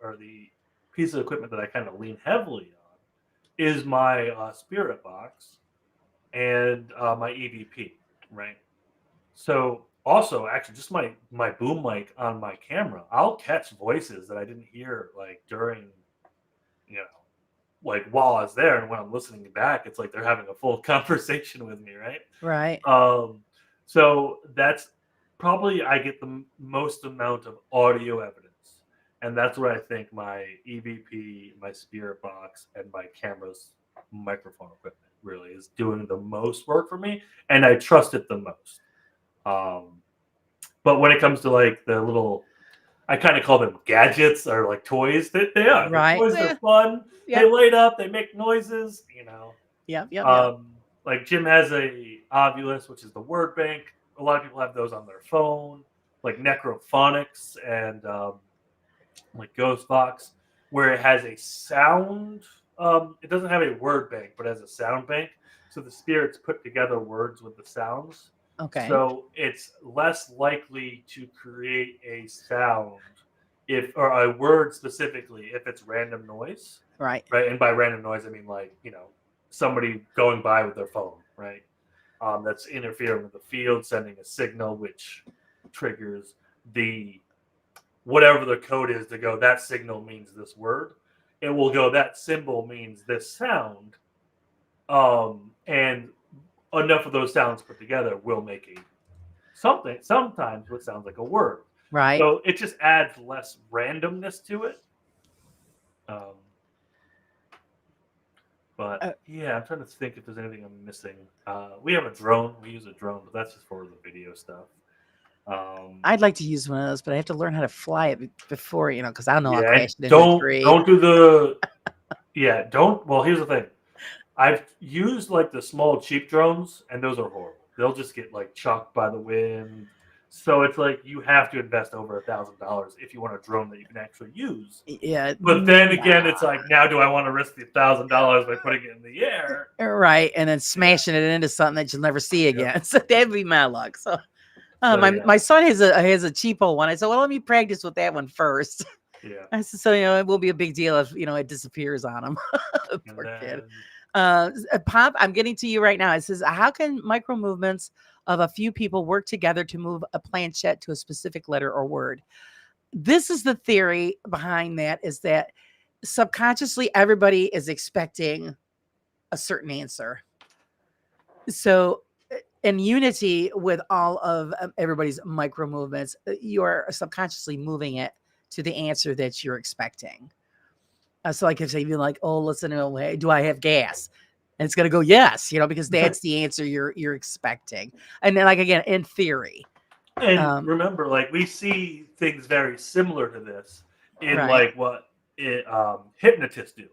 or the piece of equipment that I kind of lean heavily on is my spirit box and my EVP, right? So also, actually, just my boom mic on my camera, I'll catch voices that I didn't hear during, while I was there, and when I'm listening back, it's like they're having a full conversation with me, right? Right. So that's probably I get the most amount of audio evidence, and that's where I think my EVP, my spirit box, and my camera's microphone equipment really is doing the most work for me, and I trust it the most. But when it comes to the little, I kind of call them gadgets or toys. They are. Right. Toys are fun. Yep. They light up. They make noises. Yep. Jim has a Ovilus, which is the word bank. A lot of people have those on their phone, like Necrophonics and Ghostbox, where it has a sound. It doesn't have a word bank, but it has a sound bank. So the spirits put together words with the sounds. Okay. So it's less likely to create a sound or a word specifically, if it's random noise, Right. right? And by random noise, I mean like, somebody going by with their phone, right? That's interfering with the field, sending a signal, which triggers the whatever the code is to go. That signal means this word. It will go. That symbol means this sound, and enough of those sounds put together will make something. Sometimes what sounds like a word. Right. So it just adds less randomness to it. But yeah, I'm trying to think if there's anything I'm missing. We have a drone. We use a drone, but that's just for the video stuff. I'd like to use one of those, but I have to learn how to fly it before, because I know I'll Yeah, crash it and into a tree. don't do the don't. Well, here's the thing. I've used like the small cheap drones, and those are horrible. They'll just get like chucked by the wind. So it's like you have to invest over $1,000 if you want a drone that you can actually use. Yeah. But then again, it's like, now do I want to risk the $1,000 by putting it in the air? Right. And then smashing it into something that you'll never see again. So that'd be my luck. So, my son has a cheapo one. I said, well, let me practice with that one first. Yeah. I said, so, it will be a big deal if, it disappears on him. Poor kid. Pop, I'm getting to you right now. It says, how can micro movements of a few people work together to move a planchette to a specific letter or word? This is the theory behind that, is that subconsciously everybody is expecting a certain answer. So in unity with all of everybody's micro movements, you are subconsciously moving it to the answer that you're expecting. So like if you're like, oh, listen, do I have gas? And it's going to go, yes, because that's the answer you're expecting. And then, like, again, in theory. And remember, like, we see things very similar to this in like what hypnotists do,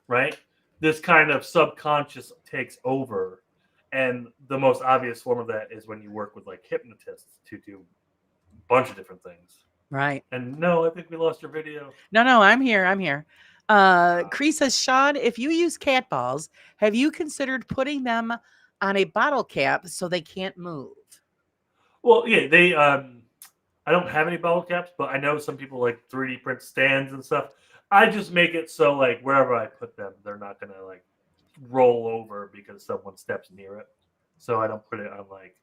right? This kind of subconscious takes over. And the most obvious form of that is when you work with like hypnotists to do a bunch of different things. Right. And no, I think we lost your video. No, I'm here. Cree says, Sean, if you use cat balls, have you considered putting them on a bottle cap so they can't move? Well, yeah, they I don't have any bottle caps, but I know some people like 3D print stands and stuff. I just make it so like wherever I put them, they're not gonna like roll over because someone steps near it. So I don't put it on like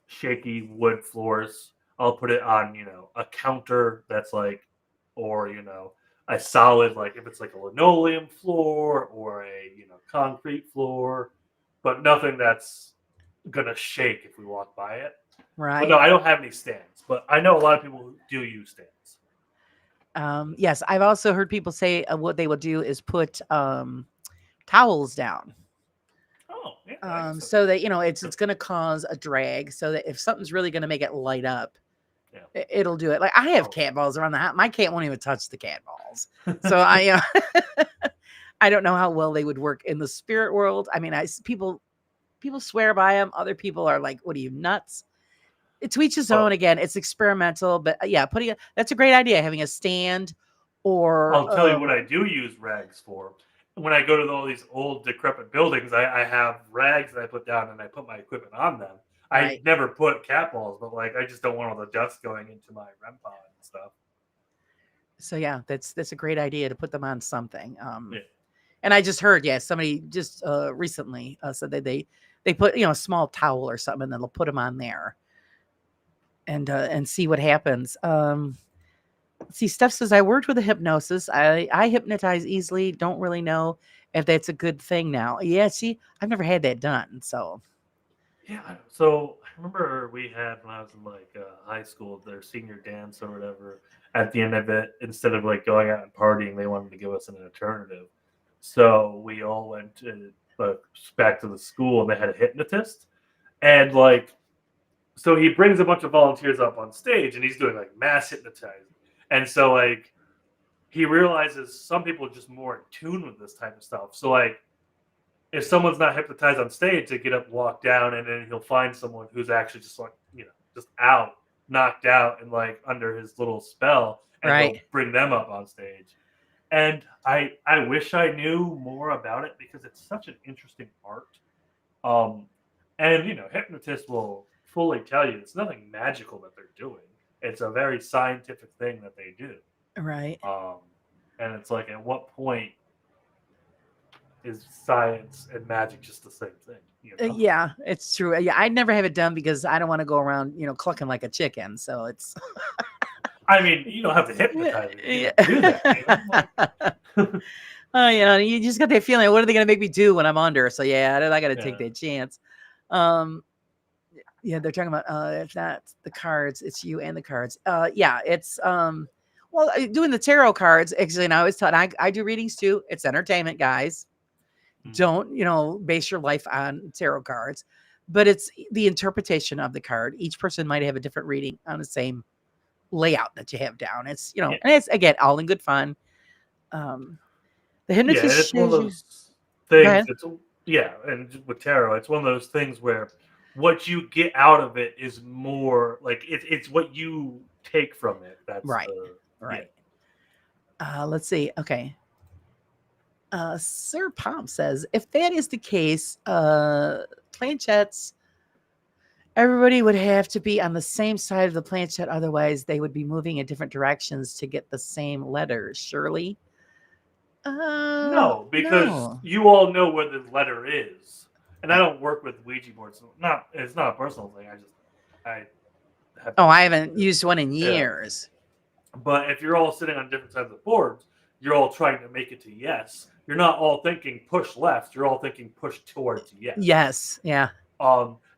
shaky wood floors. I'll put it on, a counter that's like, or a solid, like if it's like a linoleum floor or a concrete floor, but nothing that's gonna shake if we walk by it. Right. But no, I don't have any stands, but I know a lot of people who do use stands. Yes, I've also heard people say what they will do is put towels down. Oh, yeah. So that it's going to cause a drag, so that if something's really going to make it light up, it'll do it. Like I have cat balls around the house. My cat won't even touch the cat balls. So I don't know how well they would work in the spirit world. I mean, people swear by them. Other people are like, "What are you, nuts?" To each his own. Again, it's experimental, but that's a great idea. Having a stand, or I'll tell you what I do use rags for. When I go to all these old decrepit buildings, I have rags that I put down and I put my equipment on them. I never put cat balls, but like I just don't want all the dust going into my REM pod and stuff. So yeah, that's a great idea to put them on something. And I just heard, somebody just recently said that they put a small towel or something, and then they'll put them on there and see what happens. See, Steph says, I worked with a hypnosis. I hypnotize easily. Don't really know if that's a good thing now. Yeah, see, I've never had that done. So yeah, so I remember we had, when I was in like high school, their senior dance or whatever. At the end of it, instead of like going out and partying, they wanted to give us an alternative. So we all went back to the school, and they had a hypnotist. And like, so he brings a bunch of volunteers up on stage, and he's doing like mass hypnotizing. And so like, he realizes some people are just more in tune with this type of stuff. So like, if someone's not hypnotized on stage, they get up, walk down, and then he'll find someone who's actually just like, just out, knocked out, and like under his little spell, and he'll bring them up on stage. And I wish I knew more about it because it's such an interesting art. And hypnotists will fully tell you it's nothing magical that they're doing. It's a very scientific thing that they do. Right. And it's like, at what point is science and magic just the same thing? You know? Yeah, it's true. Yeah, I'd never have it done because I don't want to go around, clucking like a chicken. So it's I mean, you don't have to hypnotize it. You yeah. can do that. You know? Like, Oh, you just got that feeling. What are they going to make me do when I'm under? So yeah, I got to take Yeah. that chance. Yeah, they're talking about it's not the cards, it's you and the cards. Yeah, it's well, doing the tarot cards. Actually, and I always taught I do readings too. It's entertainment, guys. Don't base your life on tarot cards, but it's the interpretation of the card. Each person might have a different reading on the same layout that you have down. It's Yeah. and it's again all in good fun. The Yeah, hypnotist it's one of shows you. those Go things. ahead. And with tarot, it's one of those things where what you get out of it is more like it's what you take from it. That's Right. the Right. Let's see. Okay. Sir Pomp says, if that is the case, planchettes, everybody would have to be on the same side of the planchette. Otherwise, they would be moving in different directions to get the same letters. Surely? No, because No. you all know where the letter is, and I don't work with Ouija boards. So it's not a personal thing. I have. Oh, I haven't used one in Yeah. years. But if you're all sitting on different sides of the board, you're all trying to make it to yes. You're not all thinking push left. You're all thinking push towards yes. Yes. Yeah.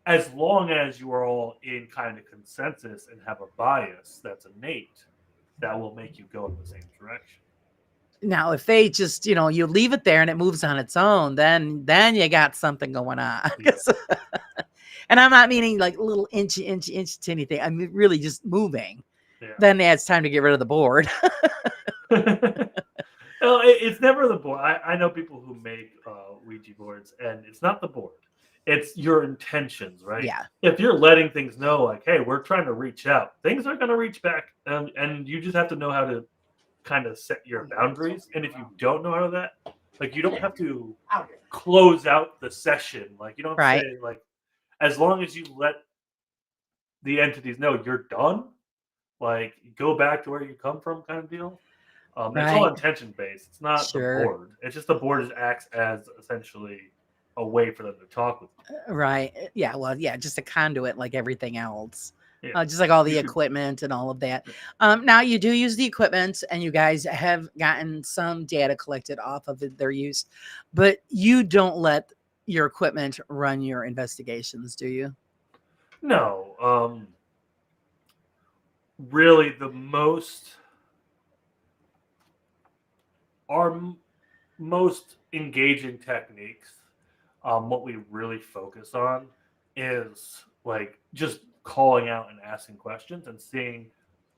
As long as you are all in kind of consensus and have a bias that's innate, that will make you go in the same direction. Now, if they just, you leave it there and it moves on its own, then you got something going on. Yeah. And I'm not meaning like little inch to anything. I mean, really just moving. Yeah. Then it's time to get rid of the board. No, it's never the board. I know people who make Ouija boards, and it's not the board. It's your intentions, right? Yeah. If you're letting things know, like, hey, we're trying to reach out, things are going to reach back. And you just have to know how to kind of set your boundaries. And if you don't know how to that, like, you don't have to close out the session. Like, you don't have to say, like, as long as you let the entities know you're done, like, go back to where you come from kind of deal. It's all intention based. It's not the board. It's just the board just acts as essentially a way for them to talk with you. Right. Yeah. Well, yeah, just a conduit like everything else. Yeah. Just like all the equipment and all of that. Now you do use the equipment and you guys have gotten some data collected off of their use, but you don't let your equipment run your investigations, do you? No. Really, our most engaging techniques, what we really focus on is like just calling out and asking questions and seeing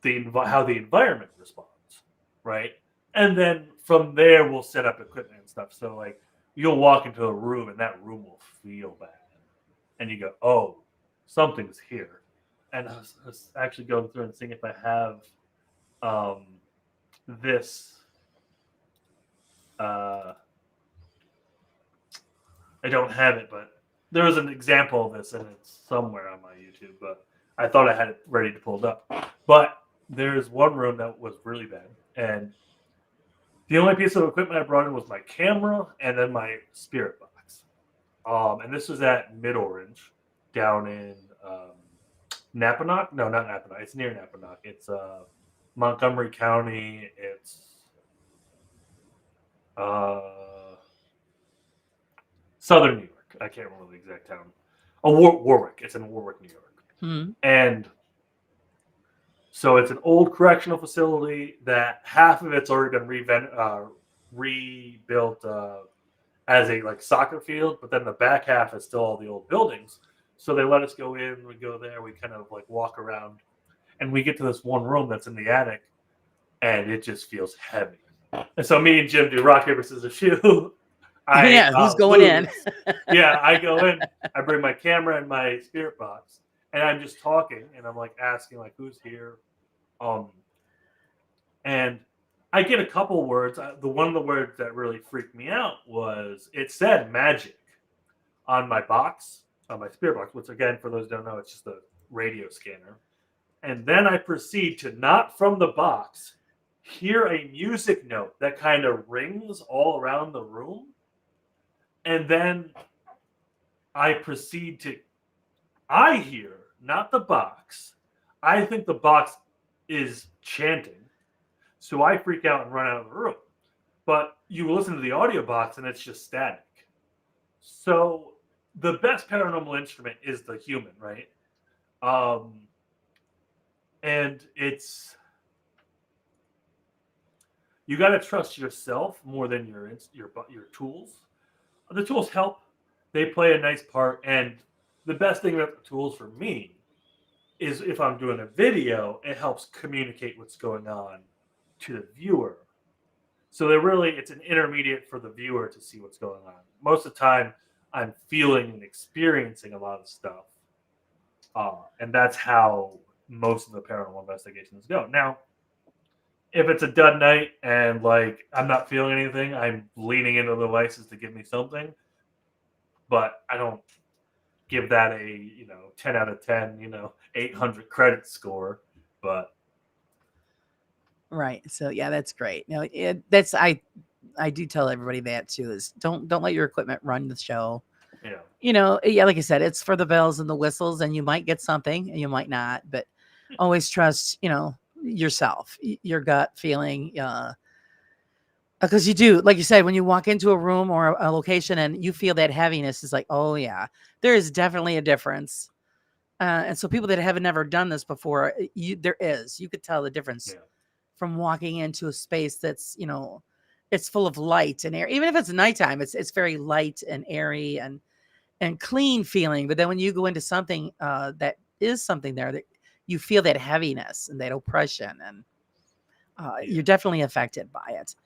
how the environment responds, right? And then from there, we'll set up equipment and stuff. So like you'll walk into a room and that room will feel bad, and you go, "Oh, something's here." And I was actually going through and seeing if I have this. I don't have it, but there was an example of this, and it's somewhere on my YouTube. But I thought I had it ready to pull it up. But there's one room that was really bad, and the only piece of equipment I brought in was my camera and then my spirit box. And this was at Mid Orange, down in Napanock. No, not Napanock. It's near Napanock. It's Montgomery County. It's Southern New York. I can't remember the exact town. Warwick. It's in Warwick, New York. And so it's an old correctional facility that half of it's already been rebuilt as a like soccer field, but then the back half is still all the old buildings. So they let us go in. We go there. We kind of like walk around, and we get to this one room that's in the attic, and it just feels heavy. And so me and Jim do rock, paper, scissors, shoot. Who's going in? Yeah, I go in. I bring my camera and my spirit box, and I'm just talking, and I'm like asking, like, who's here? And I get a couple words. One of the words that really freaked me out was it said magic on my box, on my spirit box, which again, for those who don't know, it's just a radio scanner. And then I proceed to, not from the box, hear a music note that kind of rings all around the room. And then I proceed to, I hear, not the box. I think the box is chanting. So I freak out and run out of the room. But you listen to the audio box and it's just static. So the best paranormal instrument is the human, right? And it's, you got to trust yourself more than your tools. The tools help; they play a nice part. And the best thing about the tools for me is if I'm doing a video, it helps communicate what's going on to the viewer. So it's an intermediate for the viewer to see what's going on. Most of the time, I'm feeling and experiencing a lot of stuff, and that's how most of the paranormal investigations go. Now, if it's a dud night and like I'm not feeling anything, I'm leaning into the devices to give me something, but I don't give that a 10 out of 10, 800 credit score. But Right. So yeah, that's great. No, I do tell everybody that too, is don't let your equipment run the show. yeah, Yeah, like I said, it's for the bells and the whistles, and you might get something and you might not, but always trust, yourself, your gut feeling. Because you do, like you said, when you walk into a room or a location and you feel that heaviness, is like, oh yeah, there is definitely a difference. And so people that have never done this before, you could tell the difference yeah, from walking into a space that's, it's full of light and air. Even if it's nighttime, it's very light and airy and clean feeling. But then when you go into something that is something there, that you feel that heaviness and that oppression, and you're definitely affected by it.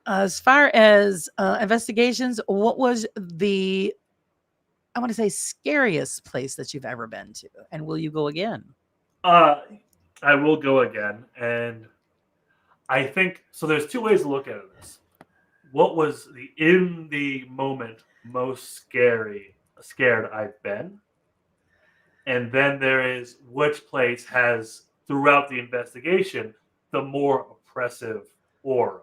As far as investigations, what was the, I want to say, scariest place that you've ever been to? And will you go again? I will go again, and I think so. There's two ways to look at this. What was in the moment most scared I've been, and then there is which place has throughout the investigation the more oppressive aura.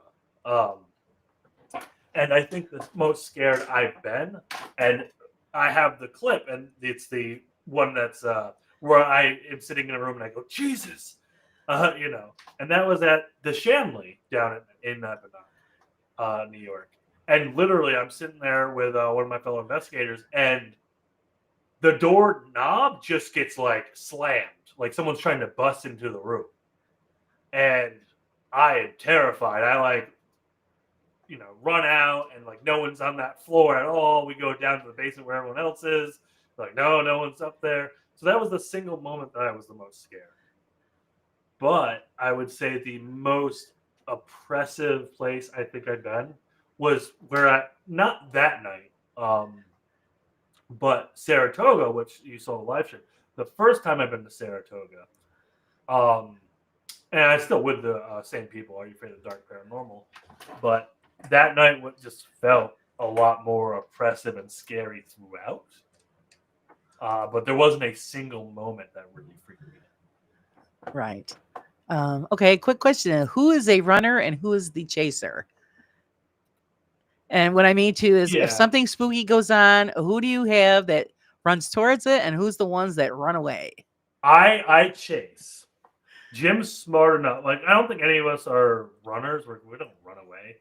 And I think the most scared I've been, and I have the clip, and it's the one that's where I am sitting in a room and I go, Jesus, and that was at the Shanley down in New York. And literally, I'm sitting there with one of my fellow investigators, and the door knob just gets like slammed, like someone's trying to bust into the room. And I am terrified. I run out, and like no one's on that floor at all. We go down to the basement where everyone else is. Like, no one's up there. So that was the single moment that I was the most scared. But I would say the most oppressive place I think I've been was not that night, but Saratoga, which you saw the live stream. The first time I've been to Saratoga, and I still with the same people. Are You Afraid of the Dark Paranormal? But that night just felt a lot more oppressive and scary throughout. But there wasn't a single moment that really freaked me out. Right. Okay, quick question. Who is a runner and who is the chaser? And what I mean too is, if something spooky goes on, who do you have that runs towards it, and who's the ones that run away? I chase. Jim's smart enough. Like, I don't think any of us are runners. We don't run away.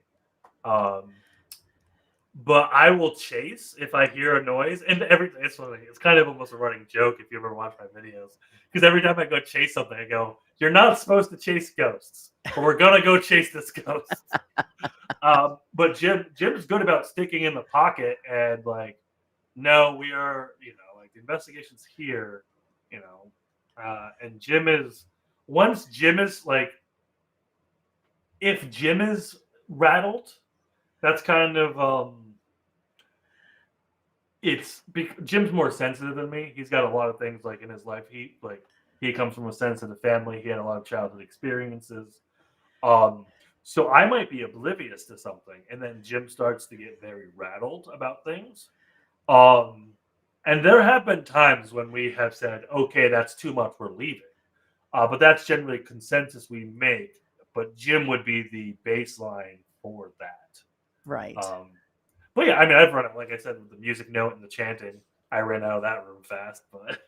But I will chase if I hear a noise. And it's funny. It's kind of almost a running joke if you ever watch my videos. Because every time I go chase something, I go, "You're not supposed to chase ghosts, but we're gonna go chase this ghost." But Jim's good about sticking in the pocket and like, no, we are, like the investigation's here, and once Jim is like, if Jim is rattled, that's kind of Jim's more sensitive than me. He's got a lot of things like in his life. He comes from a sensitive family. He had a lot of childhood experiences. So I might be oblivious to something, and then Jim starts to get very rattled about things. And there have been times when we have said, "Okay, that's too much. We're leaving." But that's generally consensus we make but Jim would be the baseline for that. Right. But yeah, I mean, I've run it, like I said, with the music note and the chanting. I ran out of that room fast, but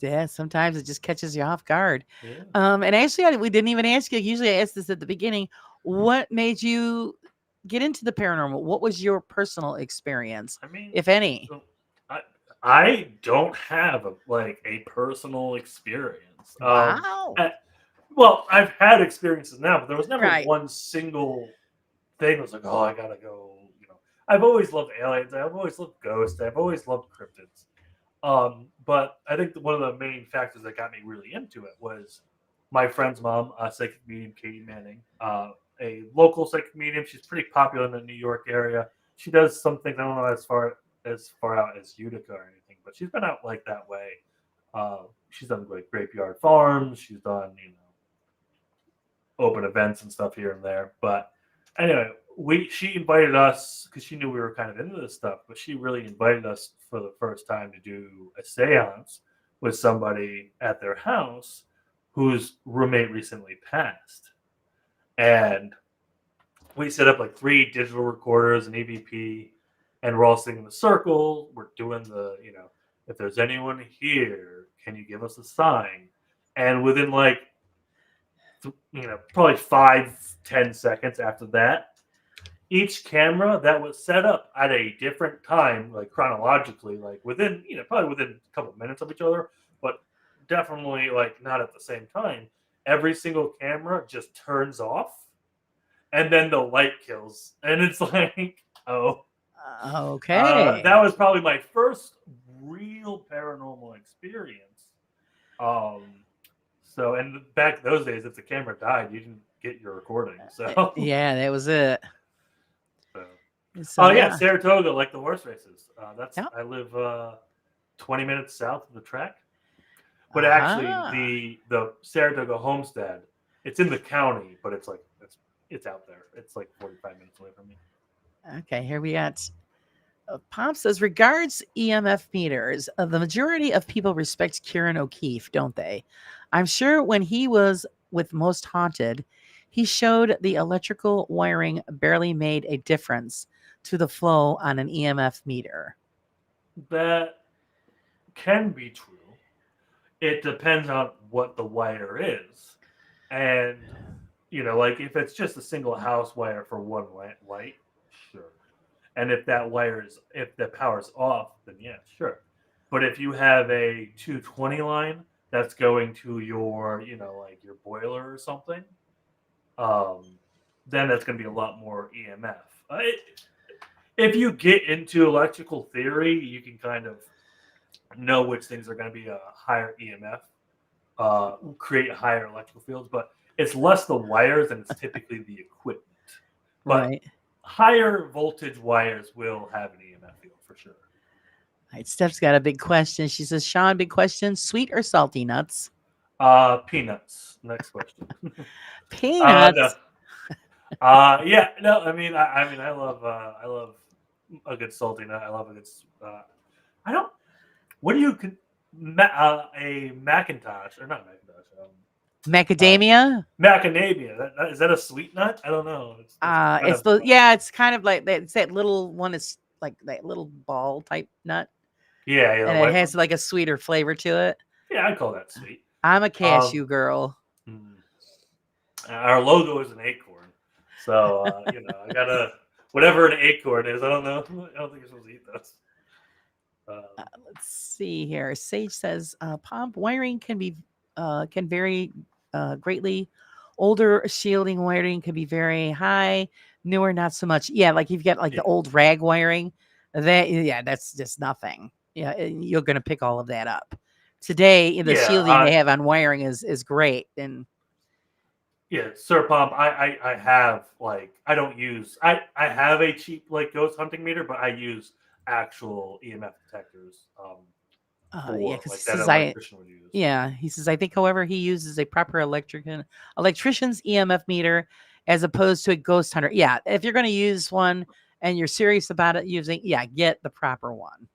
Yeah, sometimes it just catches you off guard. yeah. And actually, we didn't even ask you. Usually, I ask this at the beginning. What made you get into the paranormal? What was your personal experience, I mean, if any? I don't have a personal experience. Wow. Well, I've had experiences now, but there was never Right. one single thing that was like, oh, I gotta go. I've always loved aliens. I've always loved ghosts. I've always loved cryptids. But I think one of the main factors that got me really into it was my friend's mom, psychic medium Katie Manning, a local psychic medium. She's pretty popular in the New York area. She does some things, I don't know as far out as Utica or anything, but she's been out like that way. She's done like graveyard farms. She's done open events and stuff here and there. But anyway, she invited us because she knew we were kind of into this stuff, but she really invited us for the first time to do a seance with somebody at their house whose roommate recently passed. And we set up like 3 digital recorders, an EVP, and we're all sitting in a circle. We're doing the, if there's anyone here, can you give us a sign? And within probably 5-10 seconds after that, each camera that was set up at a different time, like chronologically, like within, probably within a couple of minutes of each other, but definitely like not at the same time. Every single camera just turns off, and then the light kills, and it's like, oh, Okay. that was probably my first real paranormal experience. So, and back those days, if the camera died, you didn't get your recording. So Yeah, that was it. So, So, yeah, Saratoga, like the horse races. Yeah. I live 20 minutes south of the track. But actually, the Saratoga homestead, it's in the county, but it's out there. It's like 45 minutes away from me. Okay, here we got. Pop says, regards EMF meters. The majority of people respect Kieran O'Keefe, don't they? I'm sure when he was with Most Haunted, he showed the electrical wiring barely made a difference to the flow on an EMF meter. That can be true. It depends on what the wire is. And, like if it's just a single house wire for one light, sure. And if the power's off, then yeah, sure. But if you have a 220 line that's going to your, like your boiler or something, then that's going to be a lot more EMF. If you get into electrical theory, you can kind of know which things are going to be a higher EMF, create higher electrical fields, but it's less the wires and it's typically the equipment. But Right. higher voltage wires will have an EMF field for sure. All right, Steph's got a big question. She says, Sean, big question. Sweet or salty nuts? Peanuts. Next question. Peanuts. No. Yeah. No. I mean, I love a good salty nut. I love a good. I don't. What do you a Macintosh or not Macintosh? Macadamia. Macadamia. Is that a sweet nut? I don't know. It's It's kind of like that. It's that little one. Is like that little ball type nut. Yeah. And it has like a sweeter flavor to it. Yeah, I'd call that sweet. I'm a cashew girl. Our logo is an acorn, so I gotta whatever an acorn is. I don't know. I don't think you're supposed to eat those. Let's see here. Sage says, "Pump wiring can vary greatly. Older shielding wiring can be very high. Newer, not so much. Yeah, like you've got the old rag wiring. That's just nothing. Yeah, you're gonna pick all of that up. Today, the shielding they have on wiring is great. And yeah, Sir Pump, I have I don't use I have a cheap ghost hunting meter, but I use actual EMF detectors. Because he says, I think, however, he uses a proper electrician's EMF meter as opposed to a ghost hunter. Yeah, if you're going to use one and you're serious about it using, get the proper one.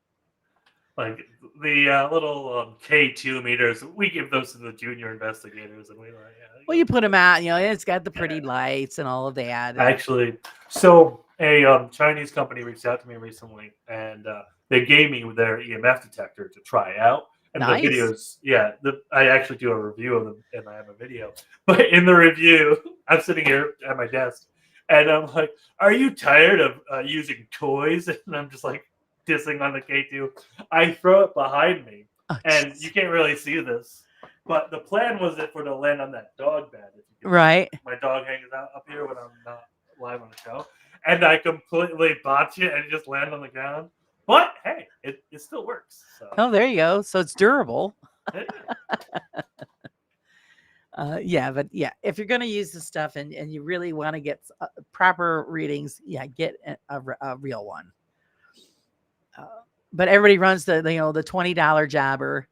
Like the little K2 meters, we give those to the junior investigators, and we like, yeah. Well, you put them out, it's got the pretty lights and all of that. Actually, so a Chinese company reached out to me recently, and they gave me their EMF detector to try out. And Nice. the videos, I actually do a review of them, and I have a video. But in the review, I'm sitting here at my desk, and I'm like, "Are you tired of using toys?" And I'm just like dissing on the K2. I throw it behind me, and you can't really see this, but the plan was for it to land on that dog bed. Right. My dog hangs out up here when I'm not live on the show, and I completely botch it and it just lands on the ground. But hey, it still works. So. Oh, there you go. So it's durable. Yeah. But if you're going to use this stuff and you really want to get proper readings, get a real one. But everybody runs the $20 jobber,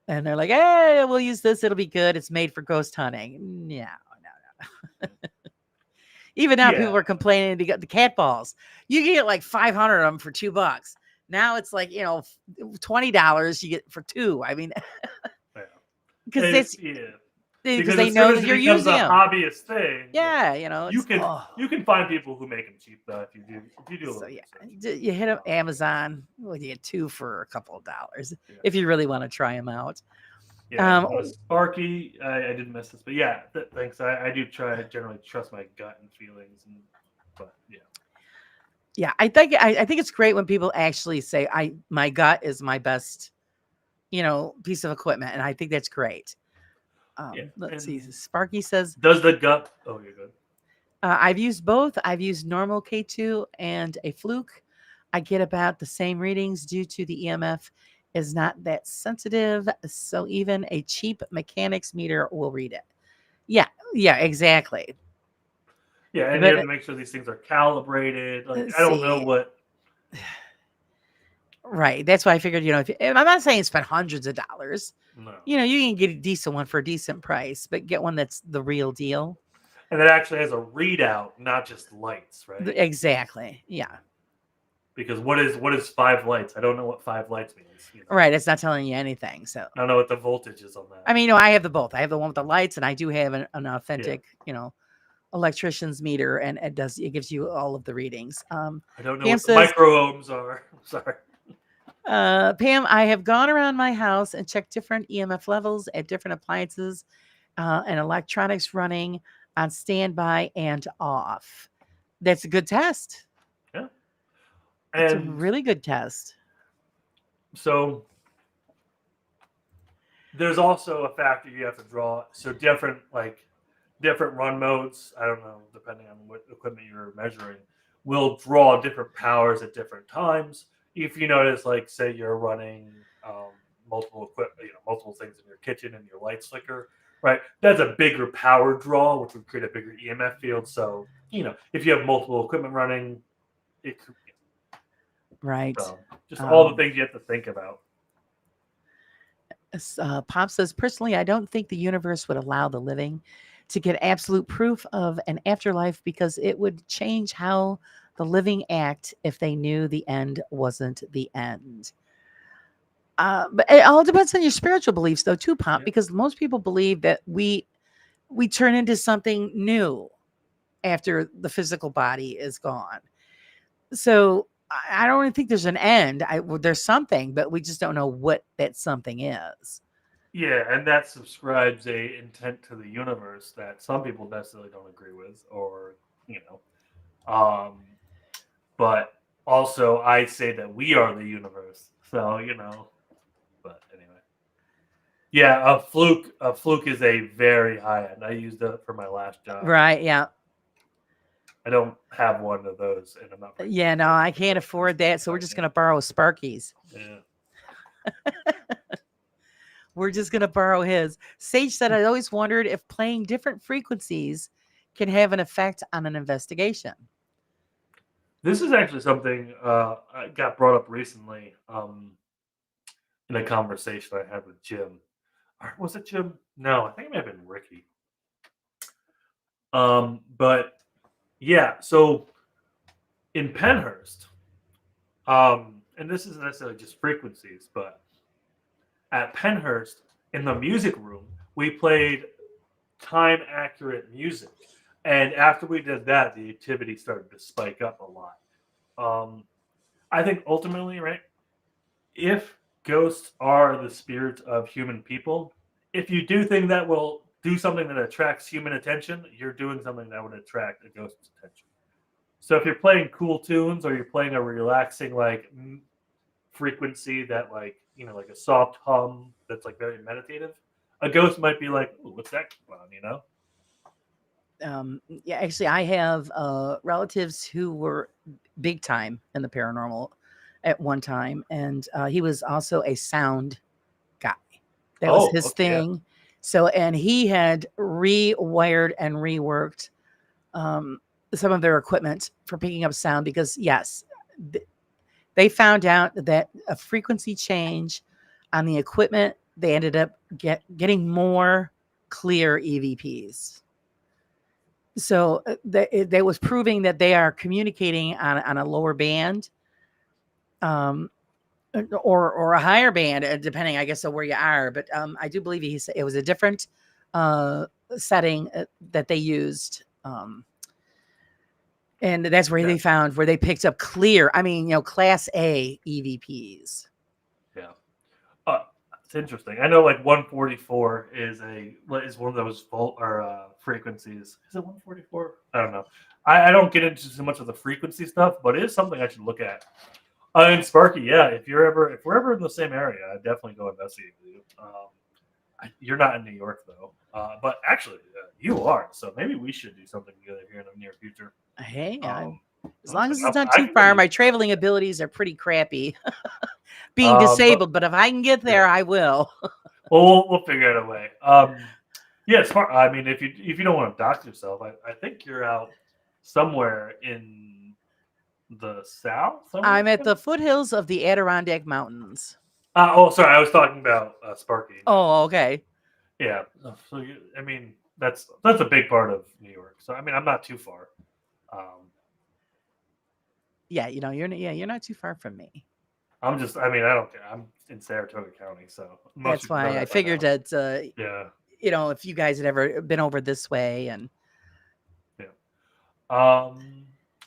and they're like, "Hey, we'll use this. It'll be good. It's made for ghost hunting." No. Even now, people are complaining to get the cat balls. You can get like 500 of them for $2. Now it's like $20 you get for 2. I mean, because because they know that you're using a them. hobbyist thing. Yeah, you can find people who make them cheap though if you do. So you hit up Amazon. Well, you get 2 for a couple of dollars if you really want to try them out. Yeah, Sparky, I didn't miss this, but thanks. I do generally trust my gut and feelings, I think it's great when people actually say, my gut is my best, piece of equipment, and I think that's great. Let's see. Sparky says, "Does the gut?" Oh, you're good. I've used both. I've used normal K2 and a Fluke. I get about the same readings due to the EMF is not that sensitive, so even a cheap mechanics meter will read it. Yeah, exactly. Yeah, and you have to make sure these things are calibrated. Like, I don't know what. Right. That's why I figured, I'm not saying spend hundreds of dollars. No. You can get a decent one for a decent price, but get one that's the real deal. And it actually has a readout, not just lights, right? Exactly. Yeah. Because what is 5 lights? I don't know what 5 lights means. Right. It's not telling you anything. So I don't know what the voltage is on that. I mean, I have the both. I have the one with the lights, and I do have an authentic, electrician's meter, and it gives you all of the readings. I don't know what the micro ohms are. I'm sorry. Pam, I have gone around my house and checked different EMF levels at different appliances and electronics running on standby and off. That's a good test. Yeah. It's a really good test. So there's also a factor you have to draw. So different run modes, I don't know, depending on what equipment you're measuring, will draw different powers at different times. If you notice, like, say you're running multiple equipment, multiple things in your kitchen and your lights flicker, right? That's a bigger power draw, which would create a bigger EMF field. So, if you have multiple equipment running, it could. Right. So just all the things you have to think about. Pop says, personally, I don't think the universe would allow the living to get absolute proof of an afterlife because it would change how the living act if they knew the end wasn't the end. But it all depends on your spiritual beliefs, though, too, Pop, because most people believe that we turn into something new after the physical body is gone. So I don't really think there's an end. There's something, but we just don't know what that something is. Yeah, and that subscribes a intent to the universe that some people necessarily don't agree with, or but also I say that we are the universe. So but anyway, yeah, a fluke is a very high end. I used it for my last job. Right. Yeah. I don't have one of those, and I'm not. Yeah, no, I can't afford that, so we're just gonna borrow Sparky's. Yeah. We're just gonna borrow his. Sage said, I always wondered if playing different frequencies can have an effect on an investigation. This is actually something I got brought up recently in a conversation I had with Jim. Or was it Jim? No, I think it may have been Ricky. But yeah, so in Penhurst, and this isn't necessarily just frequencies, but at Penhurst in the music room, we played time accurate music. And after we did that, the activity started to spike up a lot. I think ultimately, right, if ghosts are the spirits of human people, if you do think that will do something that attracts human attention, you're doing something that would attract a ghost's attention. So if you're playing cool tunes or you're playing a relaxing frequency that like a soft hum that's like very meditative, a ghost might be like, "Ooh, what's that on?" Yeah, actually, I have relatives who were big time in the paranormal at one time, and he was also a sound guy. That was his Okay, yeah. thing. So, and he had rewired and reworked some of their equipment for picking up sound because, yes, they found out that a frequency change on the equipment, they ended up getting more clear EVPs. So they was proving that they are communicating on a lower band, or a higher band, depending, I guess, on where you are. But I do believe he said it was a different setting that they used, and that's where they found where they picked up clear. I mean, Class A EVPs. Yeah. It's interesting. I know like 144 is one of those volt or frequencies. Is it 144? I don't know. I don't get into too much of the frequency stuff, but it is something I should look at. And Sparky, yeah, if we're ever in the same area, I'd definitely go investigate with you. You're not in New York though, but actually you are. So maybe we should do something together here in the near future. Hey, as long as it's not too far, my traveling abilities are pretty crappy. Being disabled, but if I can get there, I will. Well, we'll figure out a way. Yeah, it's smart. I mean, if you don't want to dox yourself, I think you're out somewhere in the south. I'm at the foothills of the Adirondack Mountains. Sorry, I was talking about Sparky. Oh, okay. Yeah. So I mean, that's a big part of New York. So I mean, I'm not too far. Yeah, you're not too far from me. I don't care. I'm in Saratoga County, so that's why I figured that. Yeah. If you guys had ever been over this way, and yeah.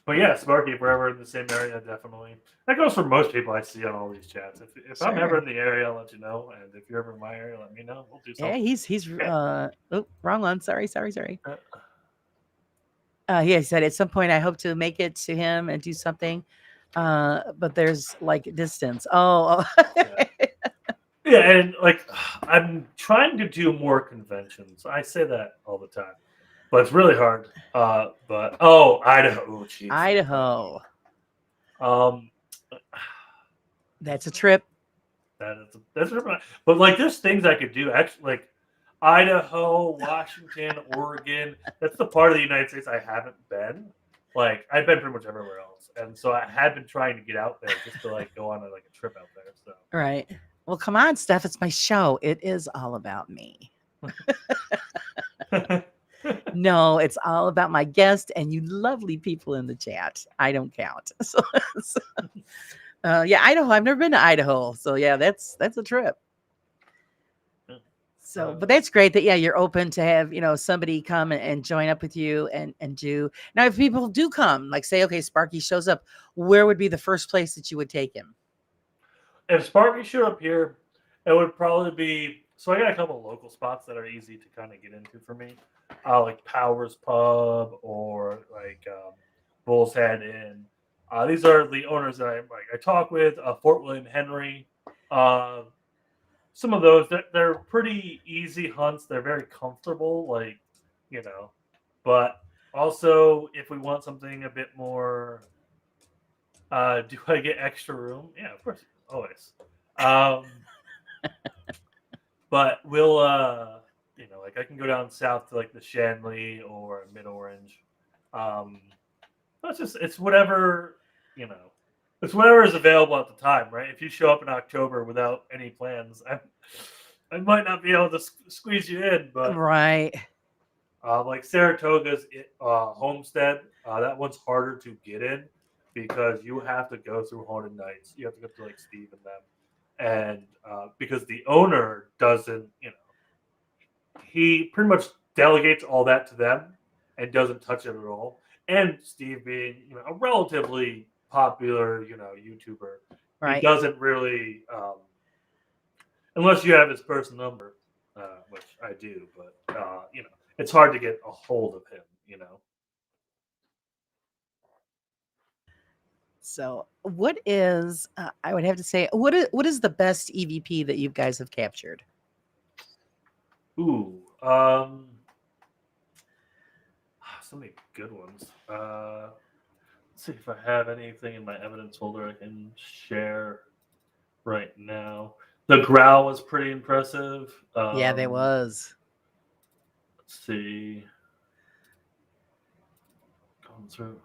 But yeah, Sparky, if we're ever in the same area, definitely. That goes for most people I see on all these chats. If I'm ever in the area, I'll let you know. And if you're ever in my area, let me know. We'll do something. Yeah, he's wrong one. Sorry. He said at some point I hope to make it to him and do something. But there's like distance. Yeah, and like I'm trying to do more conventions. I say that all the time. But it's really hard. But Idaho. Oh, geez. Idaho. That's a trip. That's a trip. But like, there's things I could do. Actually, like Idaho, Washington, Oregon. That's the part of the United States I haven't been. Like, I've been pretty much everywhere else, and so I had been trying to get out there just to like go on a trip out there. So right. Well, come on, Steph. It's my show. It is all about me. No, it's all about my guest and you lovely people in the chat. I don't count. Yeah, Idaho. I've never been to Idaho. So yeah, that's a trip. So, but that's great that, you're open to have, somebody come and join up with you and do. Now, if people do come, like say, okay, Sparky shows up, where would be the first place that you would take him? If Sparky showed up here, it would probably be, so I got a couple of local spots that are easy to kind of get into for me. Like Powers Pub or like Bull's Head Inn. These are the owners that I talk with. Fort William Henry. Some of those, they're pretty easy hunts. They're very comfortable, But also, if we want something a bit more, do I get extra room? Yeah, of course, always. But we'll, I can go down south to like the Shanley or Mid Orange. It's whatever, it's whatever is available at the time, right? If you show up in October without any plans, I might not be able to squeeze you in, but right. Like Saratoga's Homestead, that one's harder to get in. because you have to go through haunted nights. You have to go through like Steve and them, and because the owner doesn't, he pretty much delegates all that to them and doesn't touch it at all. And Steve being, a relatively popular, YouTuber, he Right. doesn't really, unless you have his personal number, which I do, but it's hard to get a hold of him. So, what is? I would have to say, what is the best EVP that you guys have captured? Ooh, so many good ones. Let's see if I have anything in my evidence folder I can share right now. The growl was pretty impressive. Yeah, there was. Let's see. Going through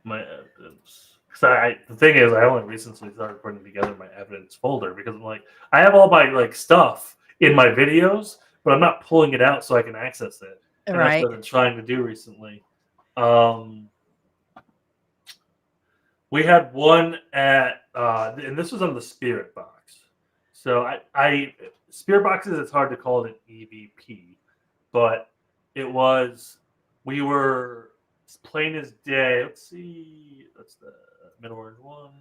my evidence. The thing is, I only recently started putting together my evidence folder because I'm like, I have all my stuff in my videos, but I'm not pulling it out so I can access it. And that's Right. what I've been trying to do recently. We had one at, and this was on the Spirit Box. So I Spirit Boxes, it's hard to call it an EVP, but we were plain as day. Let's see, that's the middle orange one.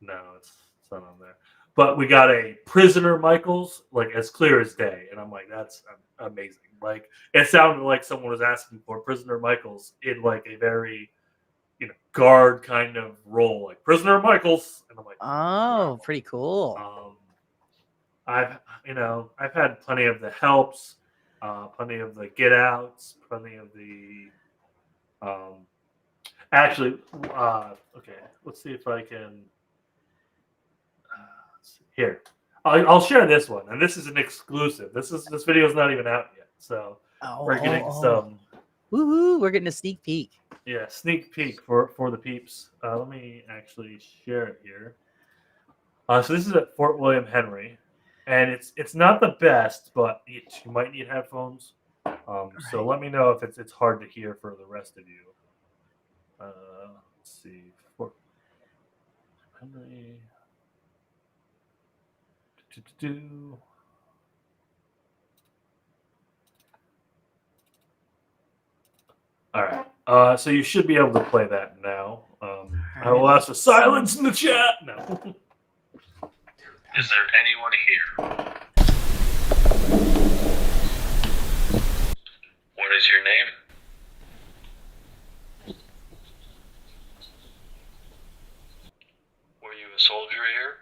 No, it's not on there. But we got a Prisoner Michaels, as clear as day. And I'm like, that's amazing. It sounded like someone was asking for Prisoner Michaels in a very, guard kind of role, like Prisoner Michaels. And I'm like, Oh, pretty cool. I've had plenty of the helps, plenty of the get outs, plenty of the, okay, let's see if I can, here. I'll share this one, and this is an exclusive. This video is not even out yet, so we're getting some. Woohoo! We're getting a sneak peek. Yeah, sneak peek for the peeps. Let me actually share it here. So this is at Fort William Henry, and it's not the best, but you might need headphones. So let me know if it's hard to hear for the rest of you. Let's see, Fort Henry. All right. So you should be able to play that now. I will ask for silence in the chat. No. Is there anyone here? What is your name? Were you a soldier here?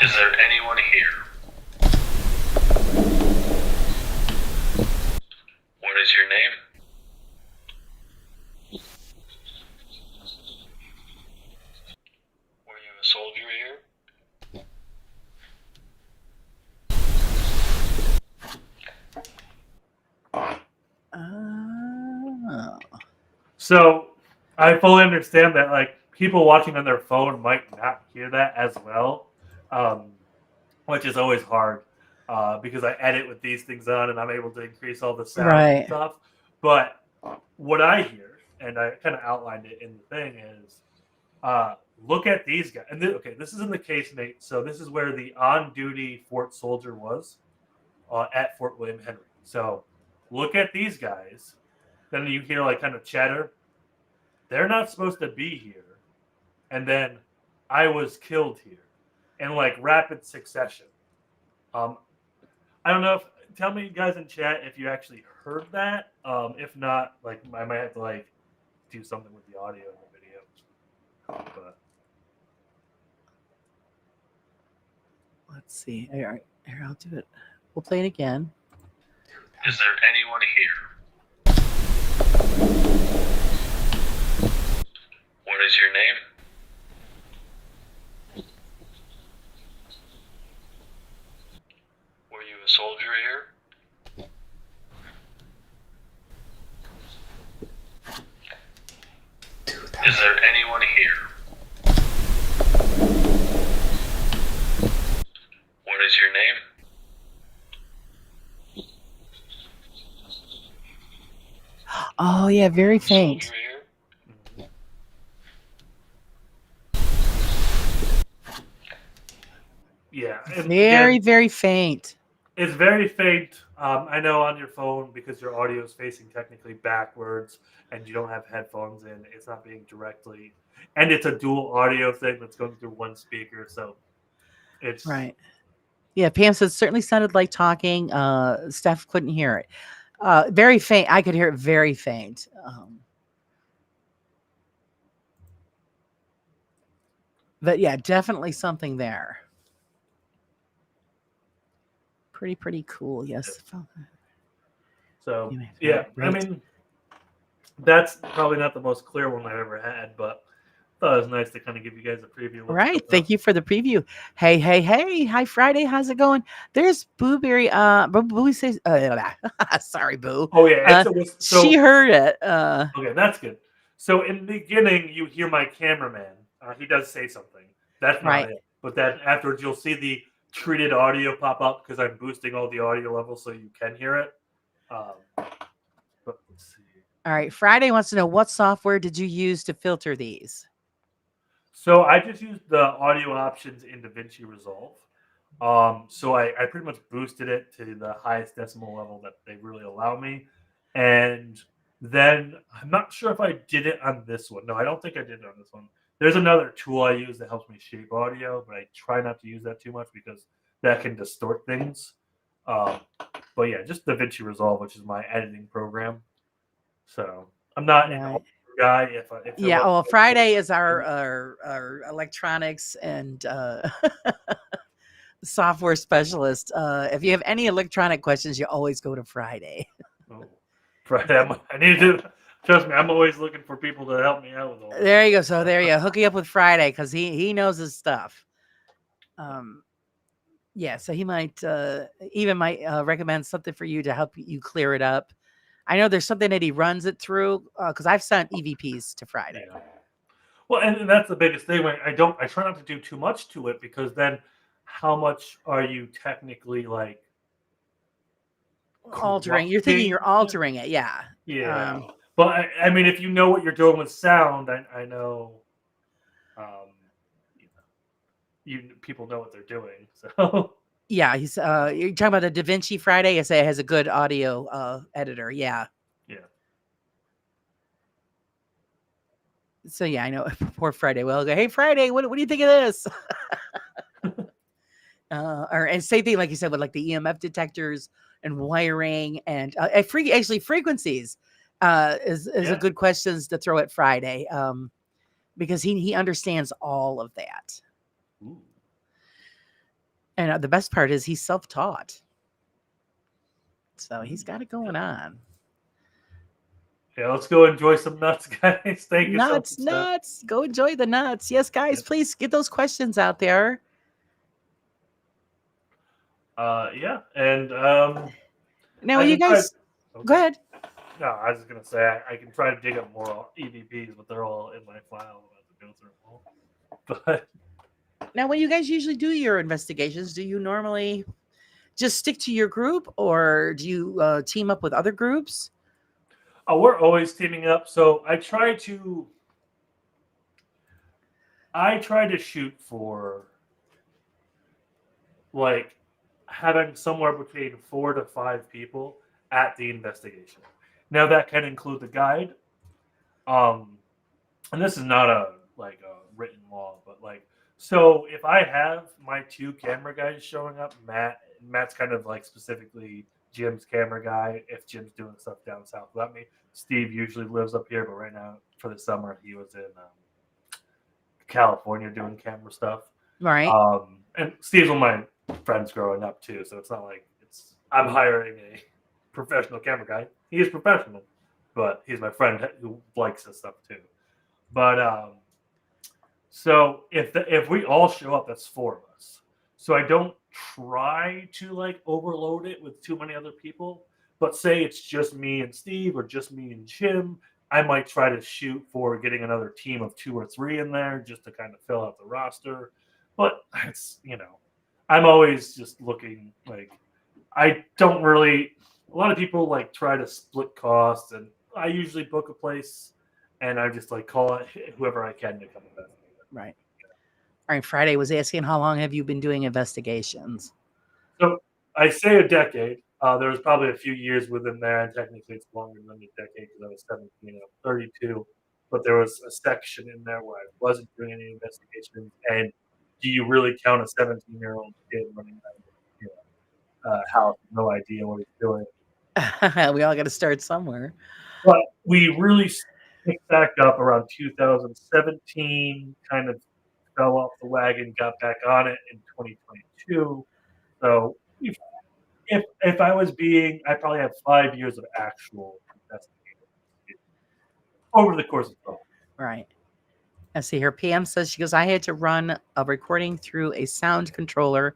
Is there anyone here? What is your name? Were you a soldier here? Oh. So I fully understand that people watching on their phone might not hear that as well, which is always hard because I edit with these things on and I'm able to increase all the sound and stuff. But what I hear, and I kind of outlined it in the thing, is look at these guys. And this is in the case, Nate. So this is where the on-duty Fort soldier was at Fort William Henry. So look at these guys. Then you hear kind of chatter. They're not supposed to be here. And then I was killed here in rapid succession. I don't know tell me guys in chat if you actually heard that. If not, I might have to do something with the audio in the video. But Let's see. All right, here, I'll do it. We'll play it again. is there anyone here? What is your name? Were you a soldier here? Is there anyone here? What is your name? Oh yeah, very faint. Yeah, and Very, again, very faint. it's very faint. I know on your phone because your audio is facing technically backwards and you don't have headphones in. It's not being directly, and it's a dual audio thing that's going through one speaker. So it's Right. Yeah, Pam said certainly sounded like talking. Steph couldn't hear it. Very faint. I could hear it very faint. But yeah, definitely something there. Pretty cool. Yes. so Anyway, yeah. I great. mean, that's probably not the most clear one I've ever had, but I thought it was nice to kind of give you guys a preview. Of what's Right. coming up. Thank you for the preview. Hey. Hi, Friday. How's it going? There's Booberry. Boo says, sorry, Boo. Oh yeah, She heard it. Okay, that's good. So in the beginning, you hear my cameraman. He does say something. That's not Right. it. But then afterwards, you'll see the treated audio pop up because I'm boosting all the audio levels so you can hear it. But let's see. All right. Friday wants to know what software did you use to filter these? So I just used the audio options in DaVinci Resolve. So I pretty much boosted it to the highest decimal level that they really allow me. And then I'm not sure if I did it on this one. No, I don't think I did it on this one. There's another tool I use that helps me shape audio, but I try not to use that too much because that can distort things. But yeah, just DaVinci Resolve, which is my editing program. So I'm not an audio guy. If Yeah. Oh, Friday is our electronics and software specialist. If you have any electronic questions, you always go to Friday. Oh, Friday, I need to trust me. I'm always looking for people to help me out with all this. There you go. So there you go. Hook you up with Friday because he knows his stuff. Yeah. So he might recommend something for you to help you clear it up. I know there's something that he runs it through because I've sent EVPs to Friday. Yeah. Well, and that's the biggest thing. I try not to do too much to it because then how much are you technically like Altering? You're thinking you're altering it. Yeah. Yeah. But I mean, if you know what you're doing with sound, I know, people know what they're doing. So yeah, he's you're talking about the DaVinci Friday. I say it has a good audio editor. Yeah. Yeah. So yeah, I know. Poor Friday. Well, go, hey Friday, what do you think of this? And same thing, like you said, with like the EMF detectors and wiring and frequencies is a good questions to throw at Friday because he understands all of that. Ooh. And the best part is he's self-taught, so he's got it going on. Yeah, let's go enjoy some nuts, guys. Thank you. Nuts. Go enjoy the nuts. Yes, guys, please get those questions out there. Yeah, and now you guys go ahead. No, I was just gonna say I can try to dig up more EVPs, but they're all in my file. I have to go through them all. But now, when you guys usually do your investigations, do you normally just stick to your group, or do you team up with other groups? we're always teaming up. So I try to shoot for like having somewhere between 4 to 5 people at the investigation. Now that can include the guide. And this is not a written law, but so if I have my 2 camera guys showing up, Matt's kind of like specifically Jim's camera guy if Jim's doing stuff down south without me. Steve usually lives up here, but right now for the summer he was in California doing camera stuff. Right. And Steve's one of my friends growing up too, so it's not like I'm hiring a professional camera guy. He is professional, but he's my friend who likes this stuff too. But so if we all show up, that's 4 of us. So I don't try to overload it with too many other people. But say it's just me and Steve or just me and Jim, I might try to shoot for getting another team of 2 or 3 in there just to kind of fill out the roster. But it's I'm always just looking I don't really. A lot of people try to split costs, and I usually book a place, and I just like call it whoever I can to come investigate. Right. All right. Friday was asking how long have you been doing investigations? So I say a decade. There was probably a few years within there, and technically it's longer than a decade because I was 17 and I'm 32. But there was a section in there where I wasn't doing any investigations. And do you really count a 17-year-old kid running out of house with no idea what he's doing? We all got to start somewhere. But we really picked back up around 2017, kind of fell off the wagon, got back on it in 2022. So if I was I probably have 5 years of actual investigation over the course of 12. Right. I see here. PM says she goes, I had to run a recording through a sound controller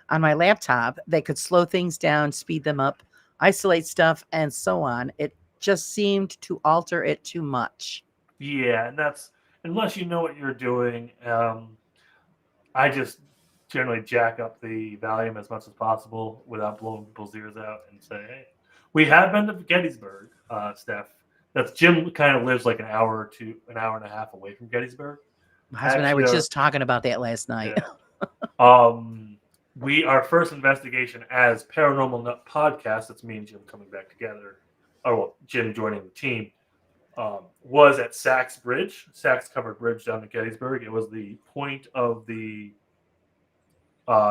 on my laptop that could slow things down, speed them up, isolate stuff, and so on. It just seemed to alter it too much. Yeah, and that's unless you know what you're doing. I just generally jack up the volume as much as possible without blowing people's ears out and say, hey, we have been to Gettysburg, Steph. That's Jim kind of lives like an hour and a half away from Gettysburg. My husband and I were just talking about that last night. Yeah. Our first investigation as Paranormal Nut Podcast, that's me and Jim coming back together, or well, Jim joining the team, was at Sachs Covered Bridge down to Gettysburg. It was the point of the,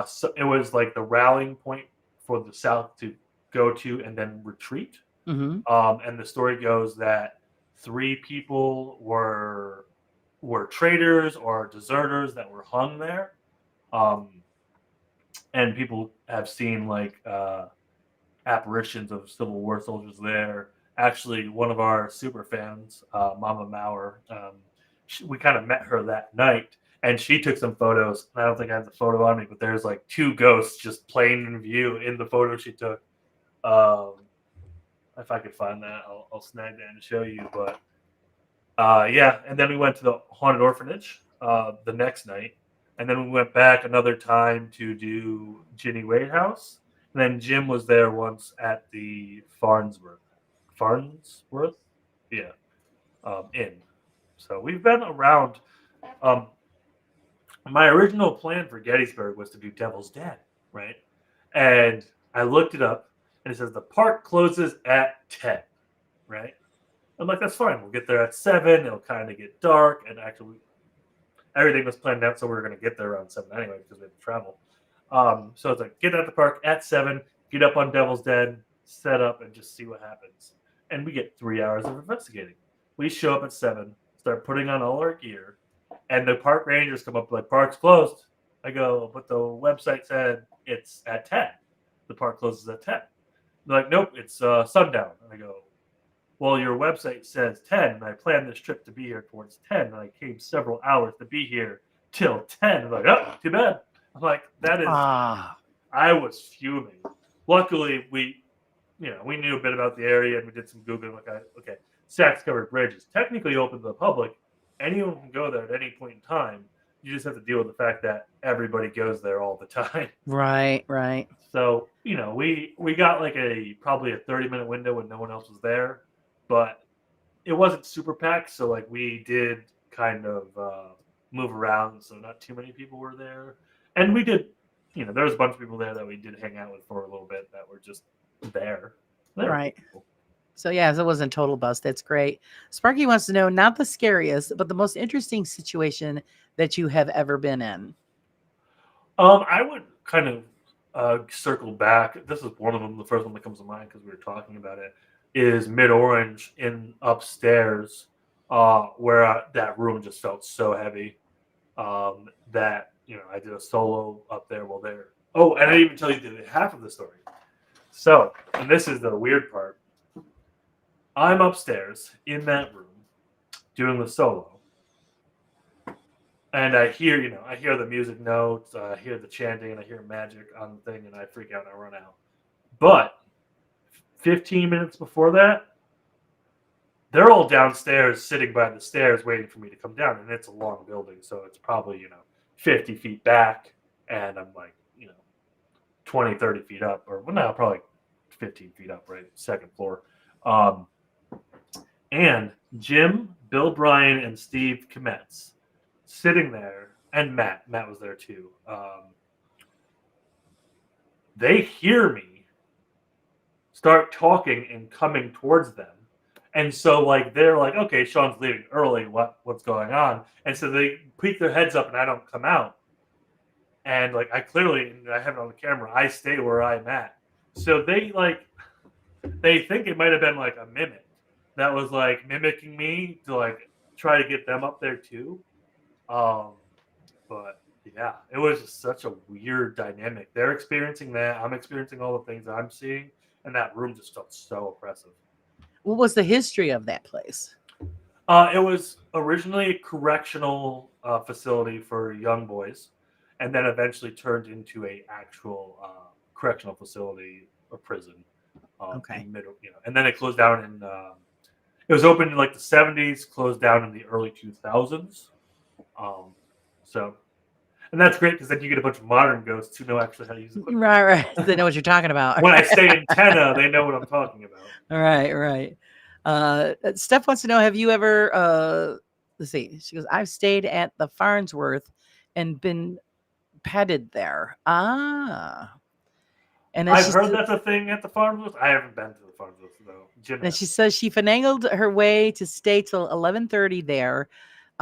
so it was like the rallying point for the South to go to and then retreat. Mm-hmm. And the story goes that 3 people were traitors or deserters that were hung there. And people have seen like apparitions of Civil War soldiers there. Actually, one of our super fans, Mama Maurer, we kind of met her that night, and she took some photos. I don't think I have the photo on me, but there's like 2 ghosts just plain in view in the photo she took. If I could find that, I'll snag that and show you. But yeah, and then we went to the haunted orphanage the next night. And then we went back another time to do Ginny Wade House. And then Jim was there once at the Farnsworth? Yeah. Inn. So we've been around. My original plan for Gettysburg was to do Devil's Den, right? And I looked it up, and it says the park closes at 10, right? I'm like, that's fine. We'll get there at 7. It'll kind of get dark. And actually, everything was planned out, so we were going to get there around 7 anyway because we had to travel. So it's like, get at the park at 7, get up on Devil's Den, set up, and just see what happens. And we get 3 hours of investigating. We show up at 7, start putting on all our gear, and the park rangers come up like, park's closed. I go, but the website said it's at 10. The park closes at 10. They're like, nope, it's sundown. And I go, well, your website says 10, and I planned this trip to be here towards 10, and I came several hours to be here till 10. I'm like, oh, too bad. I'm like, that is, I was fuming. Luckily, we knew a bit about the area, and we did some Googling. Like, okay, Sachs Covered Bridge is technically open to the public. Anyone can go there at any point in time. You just have to deal with the fact that everybody goes there all the time. Right. So, we got like probably a 30-minute window when no one else was there. But it wasn't super packed, so like we did kind of move around, so not too many people were there. And we did, there was a bunch of people there that we did hang out with for a little bit that were just there. Right. So yeah, it wasn't total bust. That's great. Sparky wants to know, not the scariest, but the most interesting situation that you have ever been in. I would kind of circle back. This is one of them, the first one that comes to mind because we were talking about it. Is Mid-Orange in upstairs where that room just felt so heavy that, I did a solo up there while there. Oh, and I didn't even tell you the half of the story. So, and this is the weird part. I'm upstairs in that room doing the solo. And I hear the music notes, I hear the chanting, and I hear magic on the thing, and I freak out and I run out. But 15 minutes before that, they're all downstairs sitting by the stairs waiting for me to come down. And it's a long building, so it's probably, 50 feet back. And I'm like, 20, 30 feet up. Or, well, no, probably 15 feet up, right? Second floor. and Jim, Bill Bryan, and Steve Kometz sitting there, and Matt was there too. They hear me start talking and coming towards them. And so like they're like, okay, Sean's leaving early. What's going on? And so they peek their heads up and I don't come out. And like I have it on the camera, I stay where I'm at. So they think it might have been like a mimic that was like mimicking me to like try to get them up there too. But yeah, it was just such a weird dynamic. They're experiencing that. I'm experiencing all the things I'm seeing. And that room just felt so oppressive. What was the history of that place? It was originally a correctional facility for young boys, and then eventually turned into a actual correctional facility or prison. Okay. And then it closed down in. It was opened in like the 70s, closed down in the early 2000s. And that's great because then you get a bunch of modern ghosts who know actually how to use it. Right. They know what you're talking about. When I say antenna, they know what I'm talking about. Right. Steph wants to know, have you ever, let's see, she goes, I've stayed at the Farnsworth and been petted there. And then I've heard that's a thing at the Farnsworth. I haven't been to the Farnsworth, though. Then she says she finagled her way to stay till 11:30 there.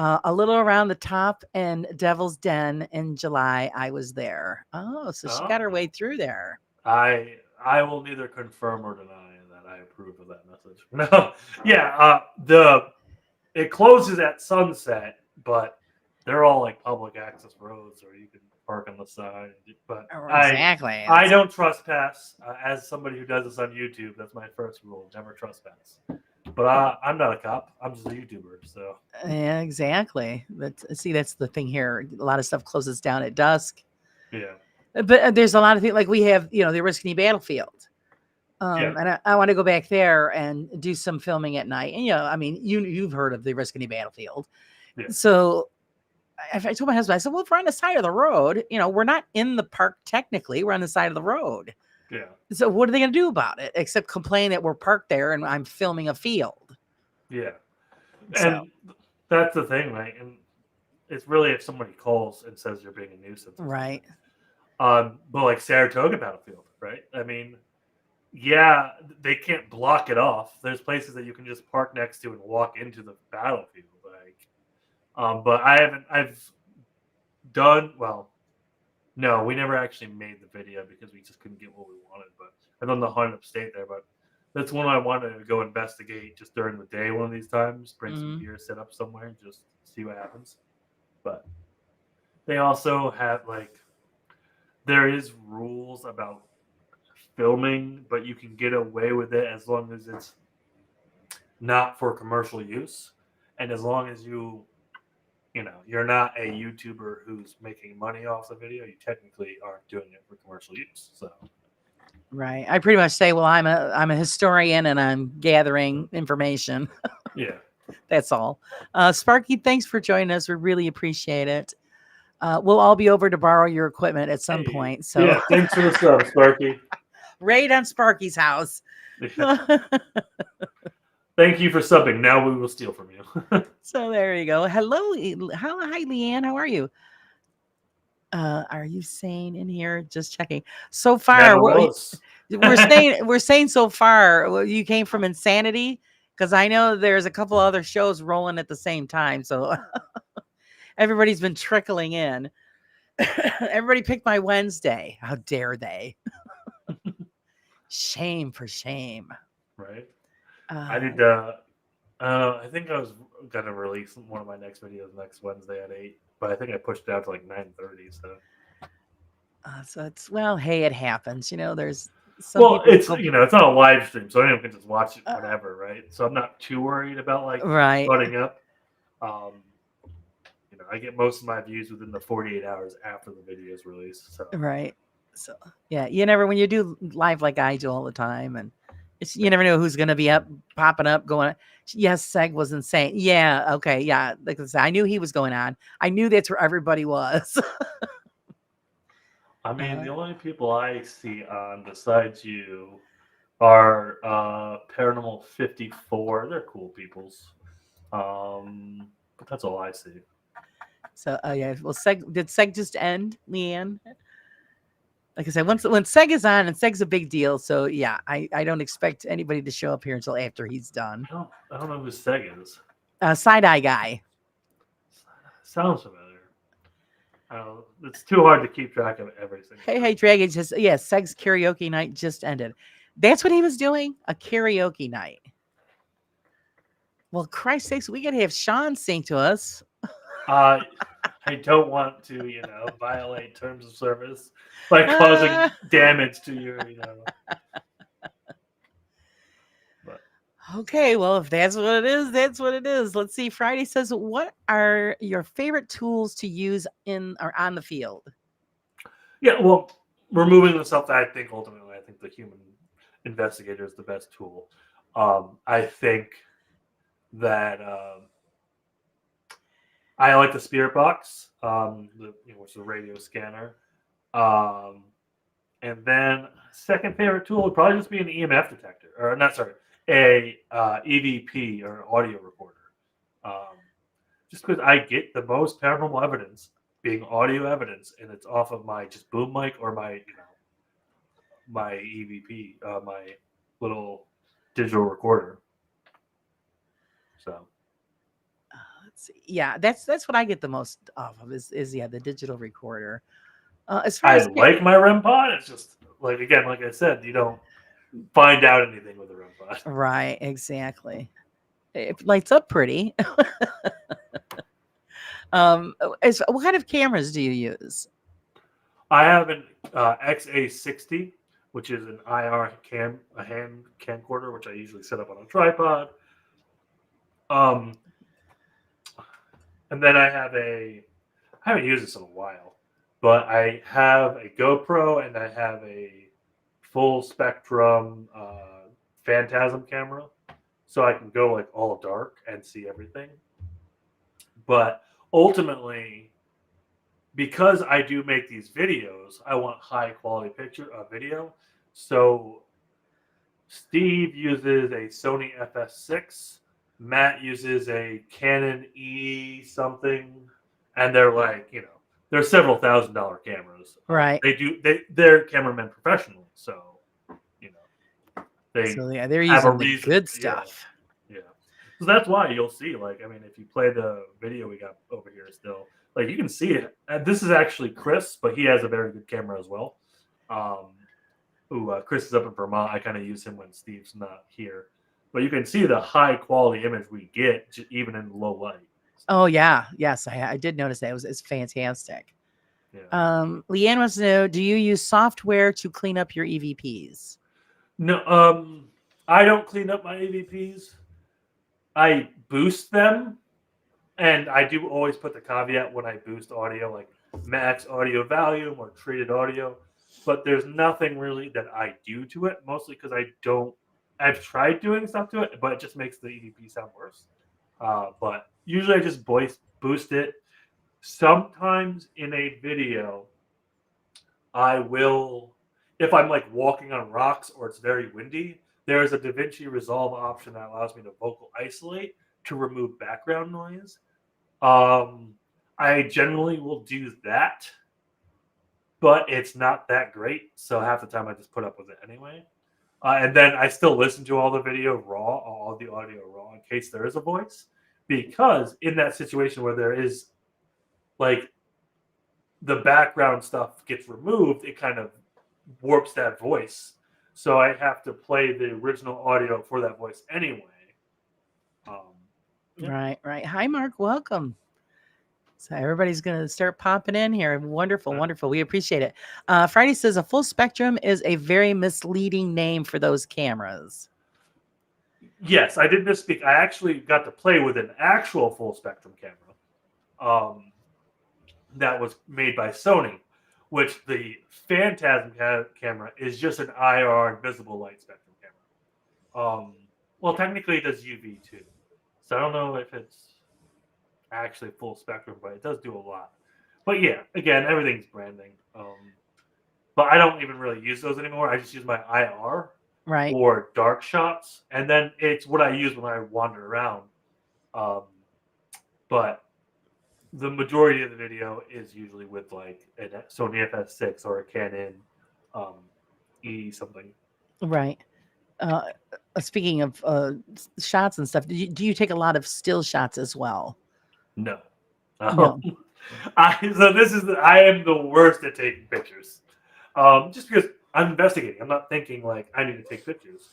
A little around the top and Devil's Den in July. I was there. Oh, so she got her way through there. I will neither confirm or deny that I approve of that message. No, yeah. It closes at sunset, but they're all like public access roads, or you can park on the side. But exactly, I don't trespass. As somebody who does this on YouTube, that's my first rule: never trespass. But I'm not a cop. I'm just a YouTuber. So yeah, exactly. That's the thing here. A lot of stuff closes down at dusk. Yeah. But there's a lot of things like we have, the Oriskany Battlefield. And I want to go back there and do some filming at night. And I mean, you've heard of the Oriskany Battlefield. Yeah. So I told my husband, I said, well, if we're on the side of the road, we're not in the park technically. We're on the side of the road. Yeah. So what are they going to do about it except complain that we're parked there and I'm filming a field? Yeah. And that's the thing, right? And it's really if somebody calls and says you're being a nuisance. Right. But like Saratoga Battlefield, right? I mean, yeah, they can't block it off. There's places that you can just park next to and walk into the battlefield. But I've done, well, no, we never actually made the video because we just couldn't get what we wanted. But I've done the hunt upstate there. But that's one I wanted to go investigate just during the day one of these times. Bring some gear, set up somewhere, just see what happens. But they also have there is rules about filming, but you can get away with it as long as it's not for commercial use, and as long as you're not a YouTuber who's making money off the video, you technically aren't doing it for commercial use. So, right, I pretty much say, well, I'm a historian and I'm gathering information. Yeah, that's all. Sparky, thanks for joining us. We really appreciate it. We'll all be over to borrow your equipment at some point. So yeah, thanks for the sub, Sparky. Raid on Sparky's house. Yeah. Thank you for subbing. Now we will steal from you. So there you go. Hello. Hi, Leanne. How are you? Are you sane in here? Just checking. So far, we're saying so far you came from insanity, because I know there's a couple other shows rolling at the same time. So everybody's been trickling in. Everybody picked my Wednesday. How dare they? Shame for shame. Right. I did. I think I was gonna release one of my next videos next Wednesday at 8, but I think I pushed it out to like 9:30. So it's, well, hey, it happens. There's some. Well, it's it's not a live stream, so anyone can just watch it whenever, right? So I'm not too worried about butting up. I get most of my views within the 48 hours after the video is released. So right. So yeah, you never, when you do live like I do all the time, and you never know who's going to be popping up, going, yes, Seg was insane. Yeah. Okay. Yeah. Like I said, I knew he was going on. I knew that's where everybody was. I mean, the only people I see on besides you are Paranormal 54. They're cool peoples. But that's all I see. So, yeah. Well, did Seg just end, Leanne? Like I said, when Seg is on, and Seg's a big deal. So, yeah, I don't expect anybody to show up here until after he's done. I don't know who Seg is. Side eye guy. Sounds familiar. It's too hard to keep track of everything. Hey, Dragon just Seg's karaoke night just ended. That's what he was doing, a karaoke night. Well, Christ's sakes, we gotta have Sean sing to us. I don't want to, violate terms of service by causing damage to your, But Okay, well, if that's what it is, that's what it is. Let's see. Friday says, what are your favorite tools to use in or on the field? yeah, well, removing the stuff that I think the human investigator is the best tool. I think that I like the spirit box, which is a radio scanner. And then second favorite tool would probably just be an EMF detector, or not, sorry, a EVP or audio recorder. Just because I get the most paranormal evidence being audio evidence, and it's off of my just boom mic or my my EVP, my little digital recorder. So. Let's see. Yeah, that's what I get the most off of is the digital recorder. As far I as like my REM pod. It's just like I said, you don't find out anything with a REM pod. right, exactly. It lights up pretty. What kind of cameras do you use? I have an XA60, which is an IR a hand camcorder, which I usually set up on a tripod. And then I haven't used this in a while, but I have a GoPro and I have a full spectrum Phantasm camera, so I can go like all dark and see everything. But ultimately, because I do make these videos, I want high quality video. So Steve uses a Sony FS6. Matt uses a Canon E something, and they're like, they're several $1,000 cameras. Right. They're cameramen professionally, so they they're have a using the reason, good stuff. Yeah. So that's why you'll see, if you play the video we got over here still, you can see it. This is actually Chris, but he has a very good camera as well. Chris is up in Vermont. I kind of use him when Steve's not here. But you can see the high quality image we get even in low light. Oh yeah, yes, I did notice that. It's fantastic. Yeah. Leanne wants to know: do you use software to clean up your EVPs? No, I don't clean up my EVPs. I boost them, and I do always put the caveat when I boost audio, like max audio volume or treated audio. But there's nothing really that I do to it, mostly because I've tried doing stuff to it, but it just makes the EVP sound worse. But usually I just boost it. Sometimes in a video, I will, if I'm walking on rocks or it's very windy, there is a DaVinci Resolve option that allows me to vocal isolate to remove background noise. I generally will do that, but it's not that great. So half the time I just put up with it anyway. And then I still listen to all the video raw, all the audio raw, in case there is a voice. Because in that situation where there is, the background stuff gets removed, it kind of warps that voice. So I have to play the original audio for that voice anyway. Yeah. Right. Hi, Mark. Welcome. So everybody's going to start popping in here. Wonderful. We appreciate it. Friday says a full spectrum is a very misleading name for those cameras. Yes, I did misspeak. I actually got to play with an actual full spectrum camera that was made by Sony, which the Phantasm camera is just an IR invisible light spectrum camera. Well, technically it does UV too. So I don't know if it's actually full spectrum, but it does do a lot. But yeah, again, everything's branding. But I don't even really use those anymore. I just use my IR Right. or dark shots, and then it's what I use when I wander around. But the majority of the video is usually with like a Sony FS6 or a Canon E something. Right. Uh, Speaking of shots and stuff, do you take a lot of still shots as well? No. No. I am the worst at taking pictures. Just because I'm investigating. I'm not thinking like I need to take pictures.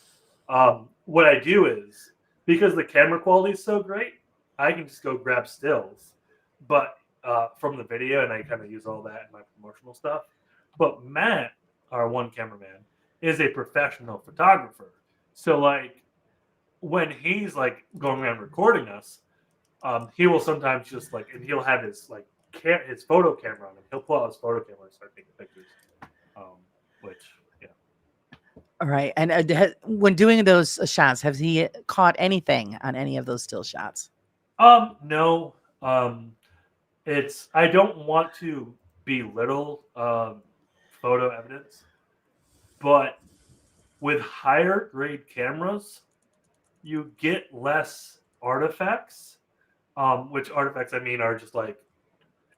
What I do is, because the camera quality is so great, I can just go grab stills, but from the video, and I kind of use all that in my promotional stuff. But Matt, our one cameraman, is a professional photographer. So like when he's like going around recording us, he will sometimes just like, and he'll have his like his photo camera on him. He'll pull out his photo camera and start taking pictures. Which, yeah. All right. And when doing those shots, has he caught anything on any of those still shots? No. I don't want to belittle photo evidence, but with higher grade cameras, you get less artifacts. Which artifacts I mean are just like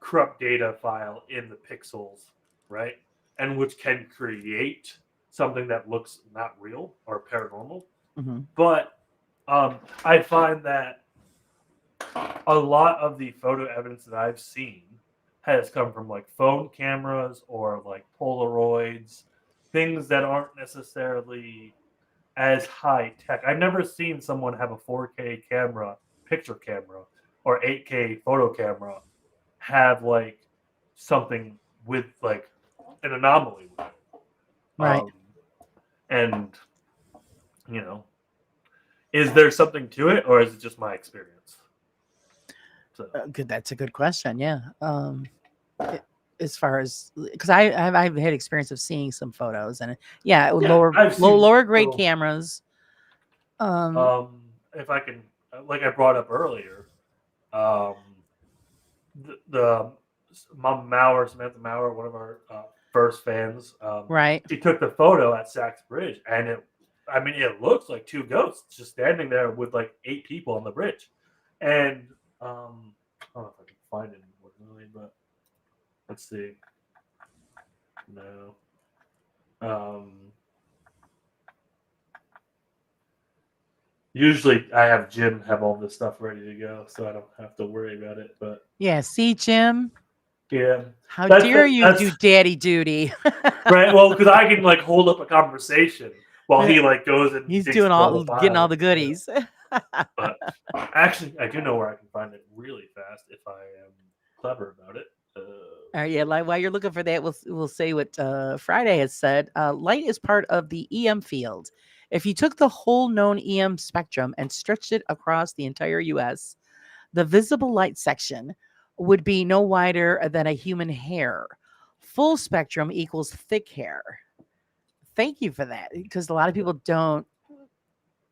corrupt data file in the pixels, right? And which can create something that looks not real or paranormal. Mm-hmm. But I find that a lot of the photo evidence that I've seen has come from like phone cameras or like Polaroids, things that aren't necessarily as high tech. I've never seen someone have a 4K camera, picture camera, or 8K photo camera have like something with like an anomaly with it. Right. And is there something to it, or is it just my experience? So Good. That's a good question. Yeah. As far as, because I've had experience of seeing some photos, and I've seen lower grade little- cameras. if I can, like I brought up earlier, the Samantha Maurer, one of our first fans, Right. she took the photo at Sachs Bridge, and it looks like two ghosts just standing there with like 8 people on the bridge. And I don't know if I can find it anymore, really, but let's see. No. Usually I have Jim have all this stuff ready to go, so I don't have to worry about it. But Yeah. See, Jim, yeah, how That's- dare you that's- do daddy duty? right. Well, because I can like hold up a conversation while he like goes and He's digs doing through the getting all files. the goodies. But actually, I do know where I can find it really fast if I am clever about it. All right, yeah. Like, while you're looking for that, we'll say what Friday has said. Light is part of the EM field. If you took the whole known EM spectrum and stretched it across the entire U.S., the visible light section would be no wider than a human hair. Full spectrum equals thick hair. Thank you for that, because a lot of people don't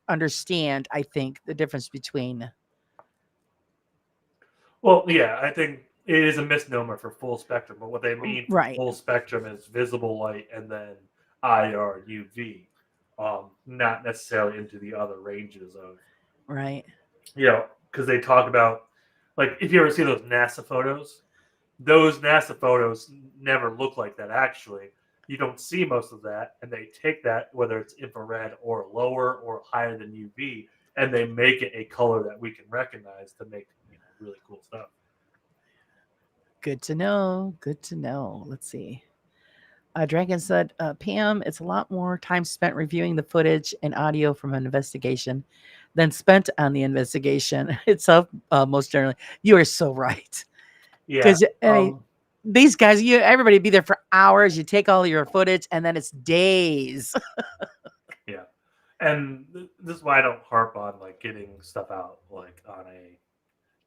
understand, I think, the difference between. Well, yeah, I think it is a misnomer for full spectrum, but what they mean for Right. full spectrum is visible light and then IR, UV, not necessarily into the other ranges of, Right. because they talk about, like, if you ever see those NASA photos never look like that actually. You don't see most of that, and they take that, whether it's infrared or lower or higher than UV, and they make it a color that we can recognize to make really cool stuff. Good to know. Good to know. Let's see. Dragon said, Pam, it's a lot more time spent reviewing the footage and audio from an investigation than spent on the investigation itself, most generally. You are so right. Yeah. Because these guys, everybody be there for hours. You take all your footage, and then it's days. Yeah. And this is why I don't harp on like getting stuff out like on a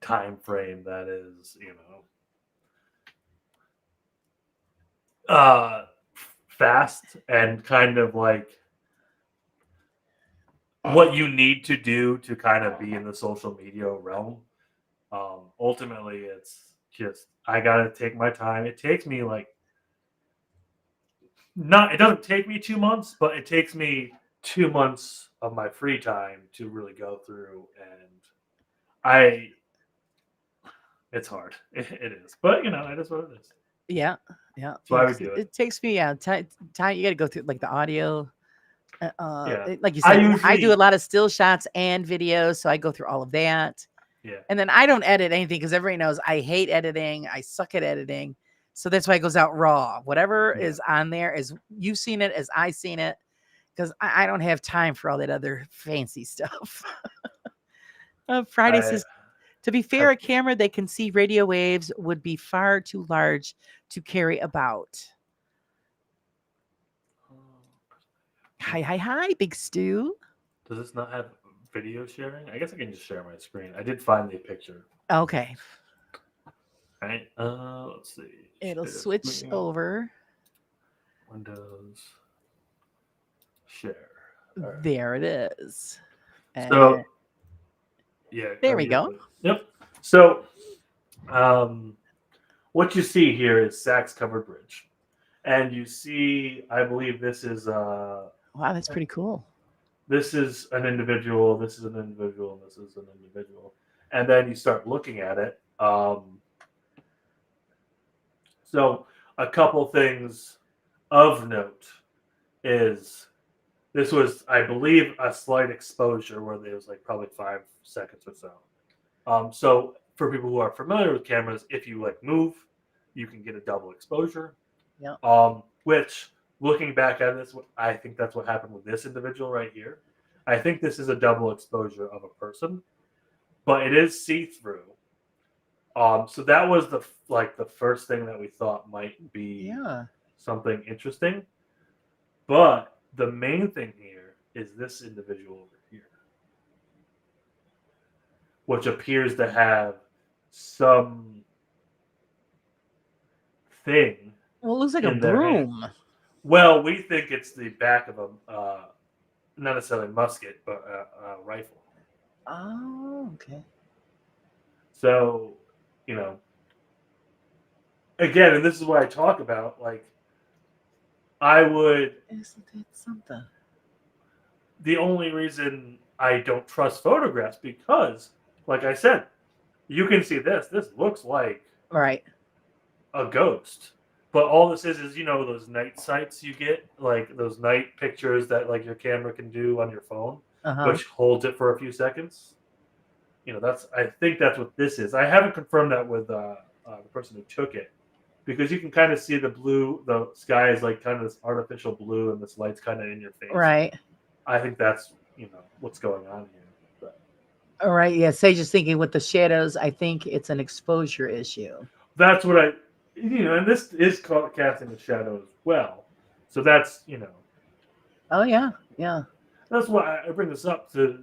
time frame that is, fast and kind of like what you need to do to kind of be in the social media realm. Ultimately, it's just I gotta take my time. It takes me like it doesn't take me 2 months, but it takes me 2 months of my free time to really go through, and it's hard. It is, but it is what it is. Yeah. That's why we 'Cause do it it. takes me time. You got to go through like the audio. Yeah. Like you I said, I do a usually, lot of still shots and videos, so I go through all of that. yeah, And then I don't edit anything because everybody knows I hate editing. I suck at editing. So that's why it goes out raw. Whatever Yeah. is on there is you've seen it as I seen it because I don't have time for all that other fancy stuff. Friday I says, to be fair, have, a camera that can see radio waves would be far too large to carry about. Hi, Big Stu. does this not have video sharing? I guess I can just share my screen. I did find the picture. Okay. All right. Let's see. It'll Share switch screen. over. Windows. Share. All right. There it is. So, And yeah. there we go. Yep. So, what you see here is Sachs Covered Bridge, and you see, I believe this is wow, that's pretty cool. this is an individual, this is an individual, and this is an individual, and then you start looking at it. So, a couple things of note is this was, I believe, a slight exposure where there was like probably 5 seconds or so. So for people who are familiar with cameras, if you like move, you can get a double exposure. Yeah. Which, looking back at this, I think that's what happened with this individual right here. I think this is a double exposure of a person, but it is see-through. So that was the first thing that we thought might be something interesting. But the main thing here is this individual over here, which appears to have some thing. Well, it looks like a in their hand. broom. Well, we think it's the back of a, not necessarily musket, but a rifle. Oh, okay. So, again, and this is what I talk about, like, I would. Isn't it something? The only reason I don't trust photographs because, like I said, you can see this. This looks like Right. a ghost. But all this is those night sights you get, like those night pictures that like your camera can do on your phone, which holds it for a few seconds. I think that's what this is. I haven't confirmed that with the person who took it, because you can kind of see the blue. The sky is like kind of this artificial blue, and this light's kind of in your face. Right. I think that's what's going on here. But All right. Yeah. Sage is thinking with the shadows. I think it's an exposure issue. that's what and this is called casting a shadow as well. So that's Oh yeah. Yeah. that's why I bring this up to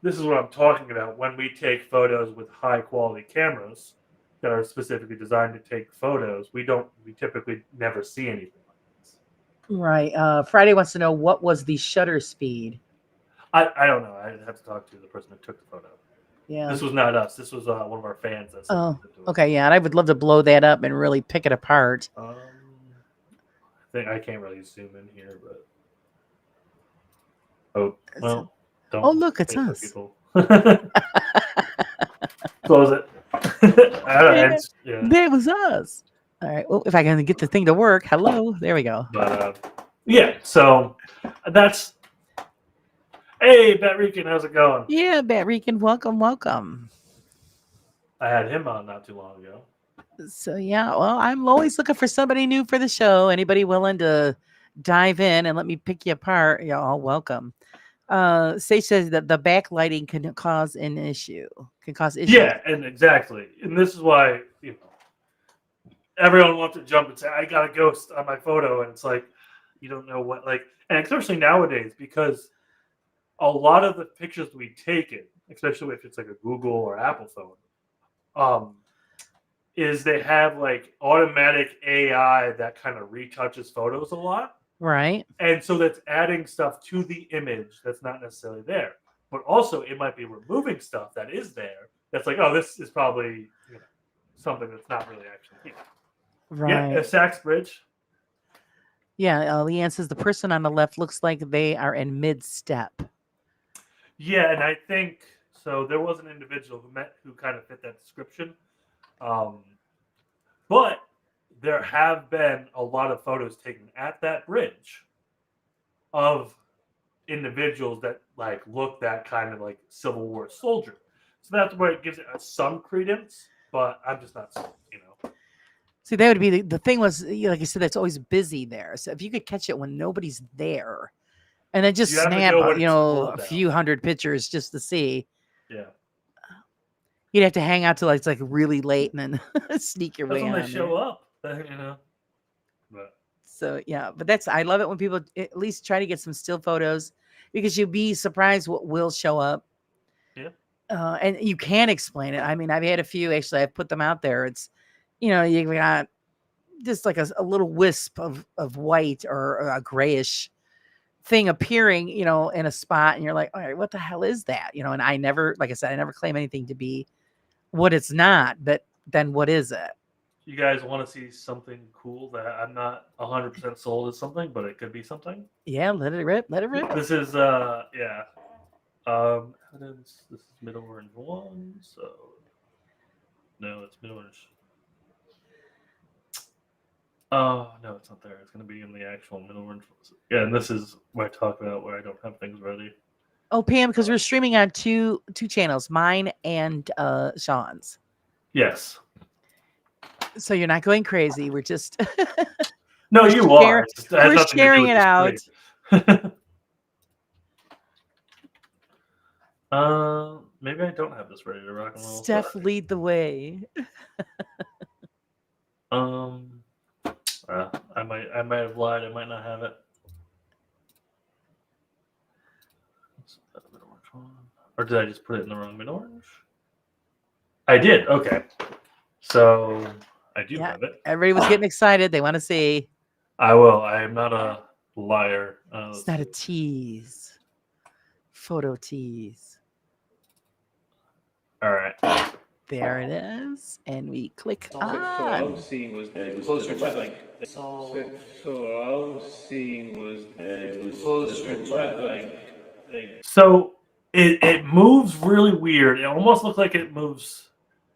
this is what I'm talking about when we take photos with high quality cameras that are specifically designed to take photos. We typically never see anything like this. Right. Friday wants to know what was the shutter speed. I don't know. I'd have to talk to the person who took the photo. Yeah. This was not us. This was one of our fans. That sent it to us. Okay. Yeah. And I would love to blow that up and really pick it apart. I think I can't really zoom in here, but don't. Oh, look, it's pay for us. people. Close it. Yeah. That was us. All right. Well, if I can get the thing to work. Hello. There we go. But yeah, so that's. Hey, Bat Rican, how's it going? Yeah, Bat Rican, welcome. I had him on not too long ago. So yeah, well, I'm always looking for somebody new for the show. Anybody willing to dive in and let me pick you apart? You're all welcome. Sage says that the backlighting can cause an issue. Can cause issues. Yeah, and exactly. And this is why, everyone wants to jump and say, I got a ghost on my photo. And it's like, you don't know what, and especially nowadays, because a lot of the pictures we take it, especially if it's like a Google or Apple phone, is they have like automatic AI that kind of retouches photos a lot. Right. And so that's adding stuff to the image that's not necessarily there. But also it might be removing stuff that is there. That's like, oh, this is probably something that's not really actually here. Right. Yeah, Sachs Bridge. Yeah, Leanne says the person on the left looks like they are in mid-step. Yeah, and I think so. There was an individual who kind of fit that description, but there have been a lot of photos taken at that bridge of individuals that like look that kind of like Civil War soldier. So that's where it gives it some credence, but I'm just not sold, you know. See, that would be the thing was, like I said, it's always busy there. So if you could catch it when nobody's there, and then just You have to snap, go when it's a cool few down. hundred pictures just to see, Yeah, you'd have to hang out till it's like really late and then sneak your that's way when on they show there. up, you know. But So yeah, but I love it when people at least try to get some still photos because you'll be surprised what will show up. yeah, And you can explain it. I mean, I've had a few actually. I've put them out there. It's, you got just like a little wisp of white or a grayish thing appearing, in a spot, and you're like, all right, what the hell is that? And I never, like I said, I never claim anything to be what it's not. But then what is it? you guys want to see something cool that I'm not 100% sold as something, but it could be something. Yeah, let it rip. Let it rip. This is yeah. Evidence. This is Middle Orange 1, so no, it's Middle Orange. Oh no, it's not there. It's gonna be in the actual Middle Orange. Yeah, and this is where I talk about where I don't have things ready. Oh, Pam, because we're streaming on two channels, mine and Sean's. Yes. So you're not going crazy. We're just No, We're you share- are. It just has we're nothing to do sharing with it the out. stream. Maybe I don't have this ready to rock and roll. Steph, lead the way. I might have lied. I might not have it. Or did I just put it in the wrong Middle Orange? I did. Okay. So I do Yeah. have it. Everybody was getting excited. They want to see. I will. I am not a liar. It's not a tease. Photo tease. All right. There it is. And we click So what I on. was seeing was closer to like. So what I was seeing was closer to like. So it moves really weird. It almost looks like it moves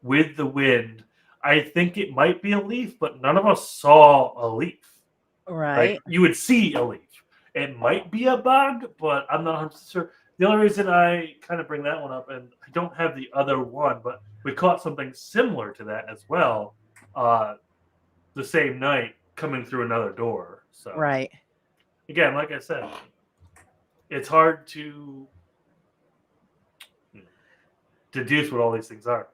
with the wind. I think it might be a leaf, but none of us saw a leaf. Right. Like you would see a leaf. It might be a bug, but I'm not 100% sure. The only reason I kind of bring that one up, and I don't have the other one, but we caught something similar to that as well the same night coming through another door. So Right. again, like I said, it's hard to deduce what all these things are.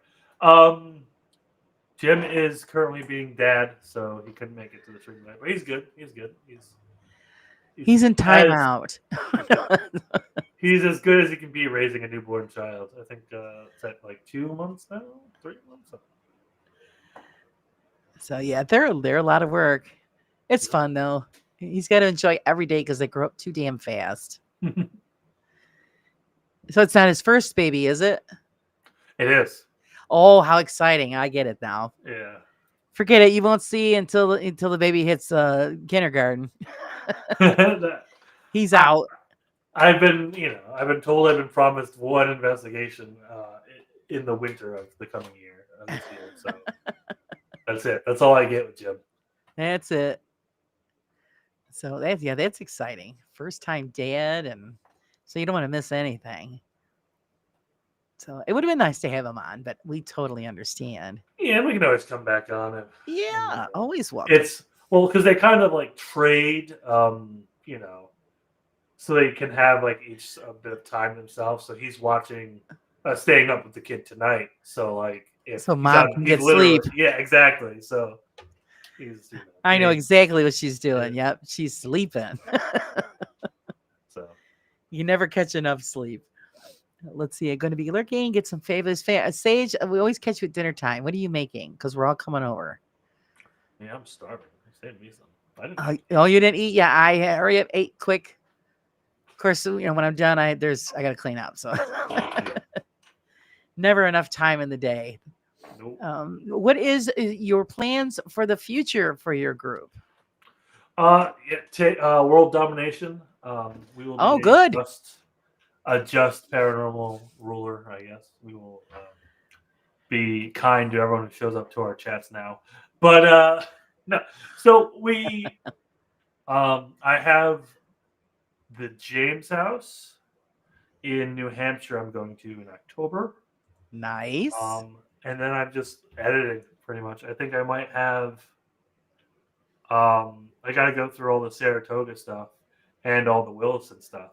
Jim is currently being dad, so he couldn't make it to the stream tonight, but he's good. He's good. He's in timeout. He's as good as he can be raising a newborn child. I think it's at like 2 months now, 3 months. So yeah, they're a lot of work. It's fun though. He's got to enjoy every day because they grow up too damn fast. So it's not his first baby, is it? It is. Oh, how exciting! I get it now. Yeah. Forget it. You won't see until the baby hits kindergarten. He's out. I've been told, I've been promised one investigation in the winter of the coming year. This year, so that's it. That's all I get with Jim. That's it. So that's exciting. First time dad, and so you don't want to miss anything. So it would have been nice to have him on, but we totally understand. Yeah, we can always come back on it. Yeah, always welcome. It's because they kind of like trade, so they can have like each a bit of time themselves. So he's watching, staying up with the kid tonight. So like, if So he's mom can get sleep. Yeah, exactly. So he's. I know exactly what she's doing. Yep, she's sleeping. So you never catch enough sleep. Let's see. I'm going to be lurking. Get some favors. Sage, we always catch you at dinner time. What are you making? Because we're all coming over. yeah, I'm starving. Save me some. I didn't. Oh, you didn't eat? Yeah, I hurry up, ate quick. Of course, when I'm done, I got to clean up. So never enough time in the day. Nope. What is your plans for the future for your group? World domination. We will Oh, be good. a just paranormal ruler, I guess. We will be kind to everyone who shows up to our chats now. But no, so I have the James House in New Hampshire. I'm going to in October. Nice. And then I'm just editing pretty much. I think I might have. I got to go through all the Saratoga stuff and all the Wilson stuff.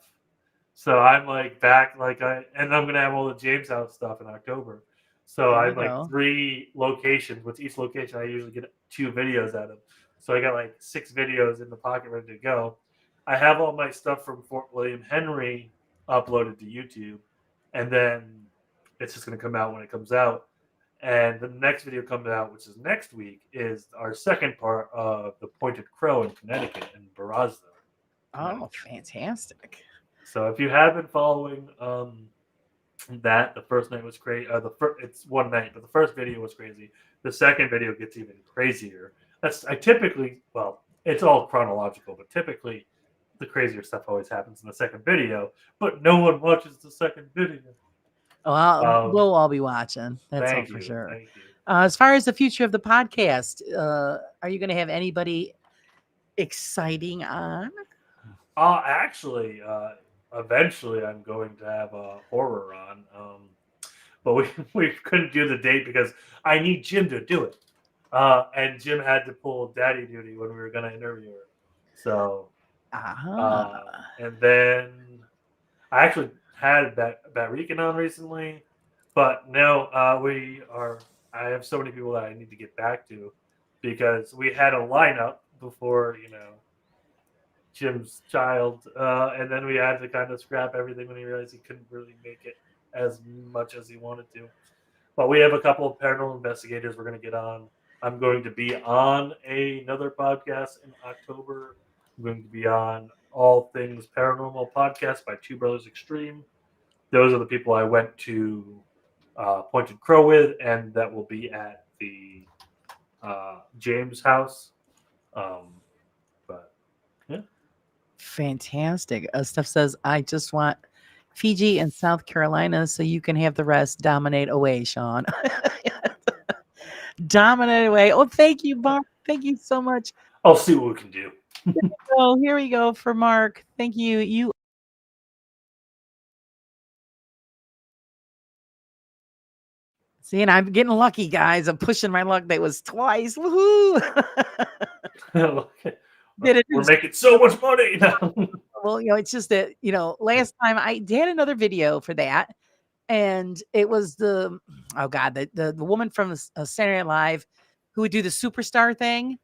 So I'm like back, and I'm gonna have all the James House stuff in October. So There you I'm like go. 3 locations. With each location, I usually get 2 videos out of. So I got like 6 videos in the pocket ready to go. I have all my stuff from Fort William Henry uploaded to YouTube, and then it's just gonna come out when it comes out. And the next video coming out, which is next week, is our second part of the Pointed Crow in Connecticut, in Barazza. Oh, fantastic. So if you have been following that, the first night was crazy. It's one night, but the first video was crazy. The second video gets even crazier. It's all chronological, but typically the crazier stuff always happens in the second video. But no one watches the second video. Well, we'll all be watching. That's all Thank for you. sure. Thank you. As far as the future of the podcast, are you going to have anybody exciting on? Actually, eventually I'm going to have a horror on, but we couldn't do the date because I need Jim to do it, and Jim had to pull daddy duty when we were going to interview her. So, and then I actually had Barican on recently, but no, I have so many people that I need to get back to because we had a lineup before, Jim's child, and then we had to kind of scrap everything when he realized he couldn't really make it as much as he wanted to. But we have a couple of paranormal investigators we're going to get on. I'm going to be on another podcast in October. I'm going to be on All Things Paranormal Podcast by Two Brothers Extreme. Those are the people I went to Pointed Crow with, and that will be at the James House. But yeah. Fantastic. Steph says, I just want Fiji and South Carolina so you can have the rest. Dominate away, Sean. Dominate away. Oh, thank you, Mark. Thank you so much. I'll see what we can do. Oh, here we go for Mark. Thank you. You. See, and I'm getting lucky, guys. I'm pushing my luck. That was twice. Woohoo! We're making so much money now. Well, it's just that, last time I did another video for that, and it was the woman from Saturday Night Live who would do the superstar thing.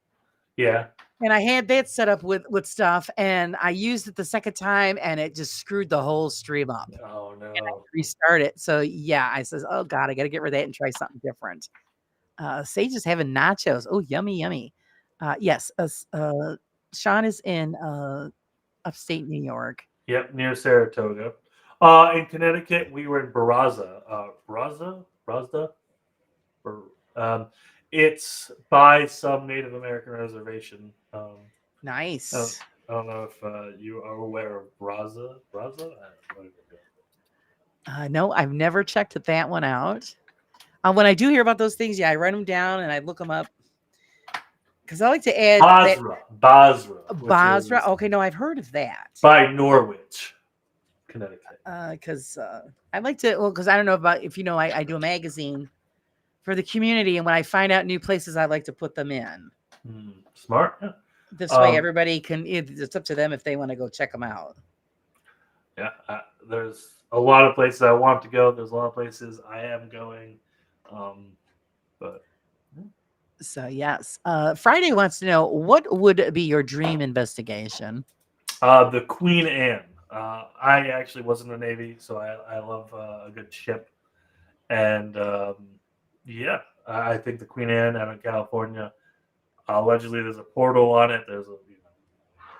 Yeah. And I had that set up with stuff, and I used it the second time, and it just screwed the whole stream up. Oh no! And I restart it. So yeah, I says, oh God, I got to get rid of that and try something different. Sage is having nachos. Oh, yummy, yummy. Yes. Sean is in upstate New York. Yep, near Saratoga. In Connecticut, we were in Barazza. Brazda. It's by some Native American reservation. Nice. I don't know if you are aware of Brazza. No, I've never checked that one out. When I do hear about those things, I write them down and I look them up. Because I like to add Basra. Okay, no, I've heard of that. By Norwich, Connecticut. Because I like to, because I don't know about if I do a magazine for the community, and when I find out new places, I like to put them in. Smart. Yeah. This way, everybody can. It's up to them if they want to go check them out. Yeah, there's a lot of places I want to go. There's a lot of places I am going, but. So yes, Friday wants to know, what would be your dream investigation? The Queen Anne. I actually was in the Navy, so I love a good ship, and yeah, I think the Queen Anne out in California. Allegedly, there's a portal on it. There's